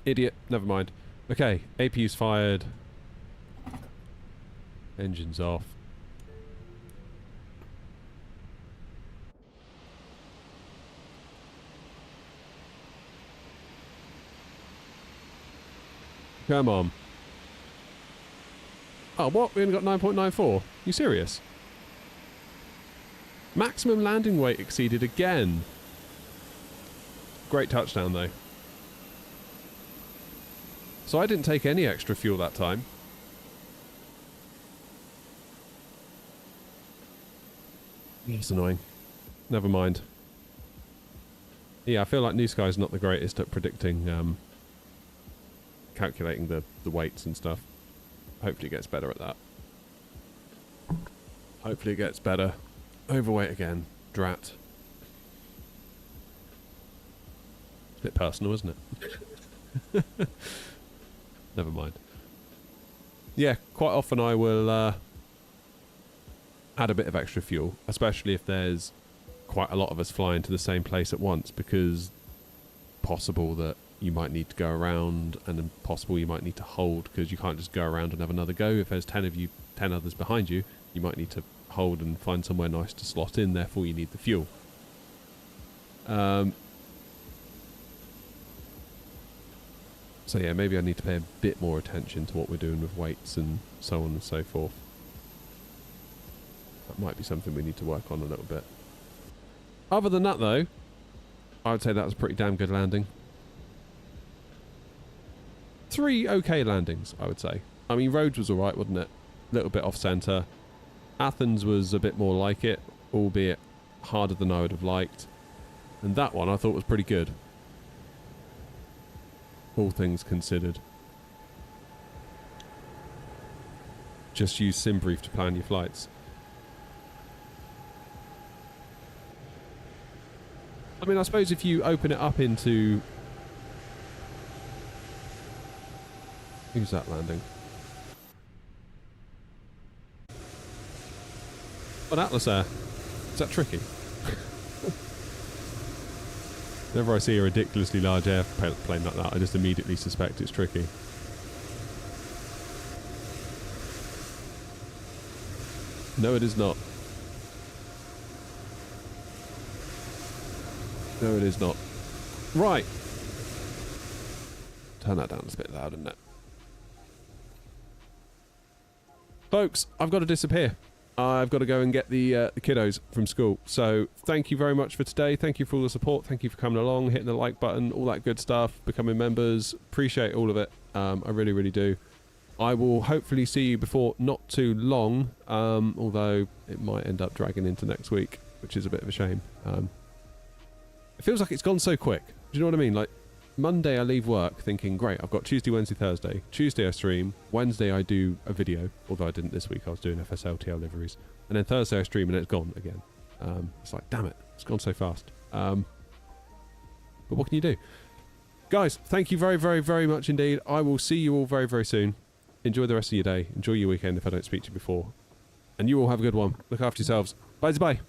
Idiot. Never mind. Okay, APU's fired. Engines off. Come on. Oh, what? We only got 9.94? You serious? Maximum landing weight exceeded again. Great touchdown, though. So I didn't take any extra fuel that time. It's annoying. Never mind. Yeah, I feel like New Sky's not the greatest at predicting calculating the weights and stuff. Hopefully it gets better at that. Hopefully it gets better. Overweight again. Drat. It's a bit personal, isn't it? Never mind. Yeah, quite often I will add a bit of extra fuel, especially if there's quite a lot of us flying to the same place at once, because possible that you might need to go around, and then possible you might need to hold, because you can't just go around and have another go. If there's 10 of you, 10 others behind you, you might need to hold and find somewhere nice to slot in, therefore you need the fuel. So yeah, maybe I need to pay a bit more attention to what we're doing with weights and so on and so forth. That might be something we need to work on a little bit. Other than that though, I would say that was a pretty damn good landing. 3 okay landings, I would say. I mean, Rhodes was alright, wasn't it? A little bit off centre. Athens was a bit more like it, albeit harder than I would have liked. And that one I thought was pretty good. All things considered. Just use SimBrief to plan your flights. I mean, I suppose if you open it up into... Who's that landing? An Atlas Air. Is that tricky? Whenever I see a ridiculously large airplane like that, I just immediately suspect it's tricky. No, it is not. No, it is not. Right. Turn that down, it's a bit loud, isn't it? Folks, I've got to disappear. I've got to go and get the kiddos from school. So thank you very much for today. Thank you for all the support. Thank you for coming along, hitting the like button, all that good stuff, becoming members. Appreciate all of it. I really, really do. I will hopefully see you before not too long, although it might end up dragging into next week, which is a bit of a shame. It feels like it's gone so quick. Do you know what I mean? Like, Monday I leave work thinking, great, I've got Tuesday, Wednesday, Thursday. Tuesday I stream. Wednesday I do a video, although I didn't this week. I was doing FSLTL liveries. And then Thursday I stream and it's gone again. It's like, damn it, it's gone so fast. But what can you do? Guys, thank you very, very, very much indeed. I will see you all very, very soon. Enjoy the rest of your day. Enjoy your weekend if I don't speak to you before. And you all have a good one. Look after yourselves. Bye-bye.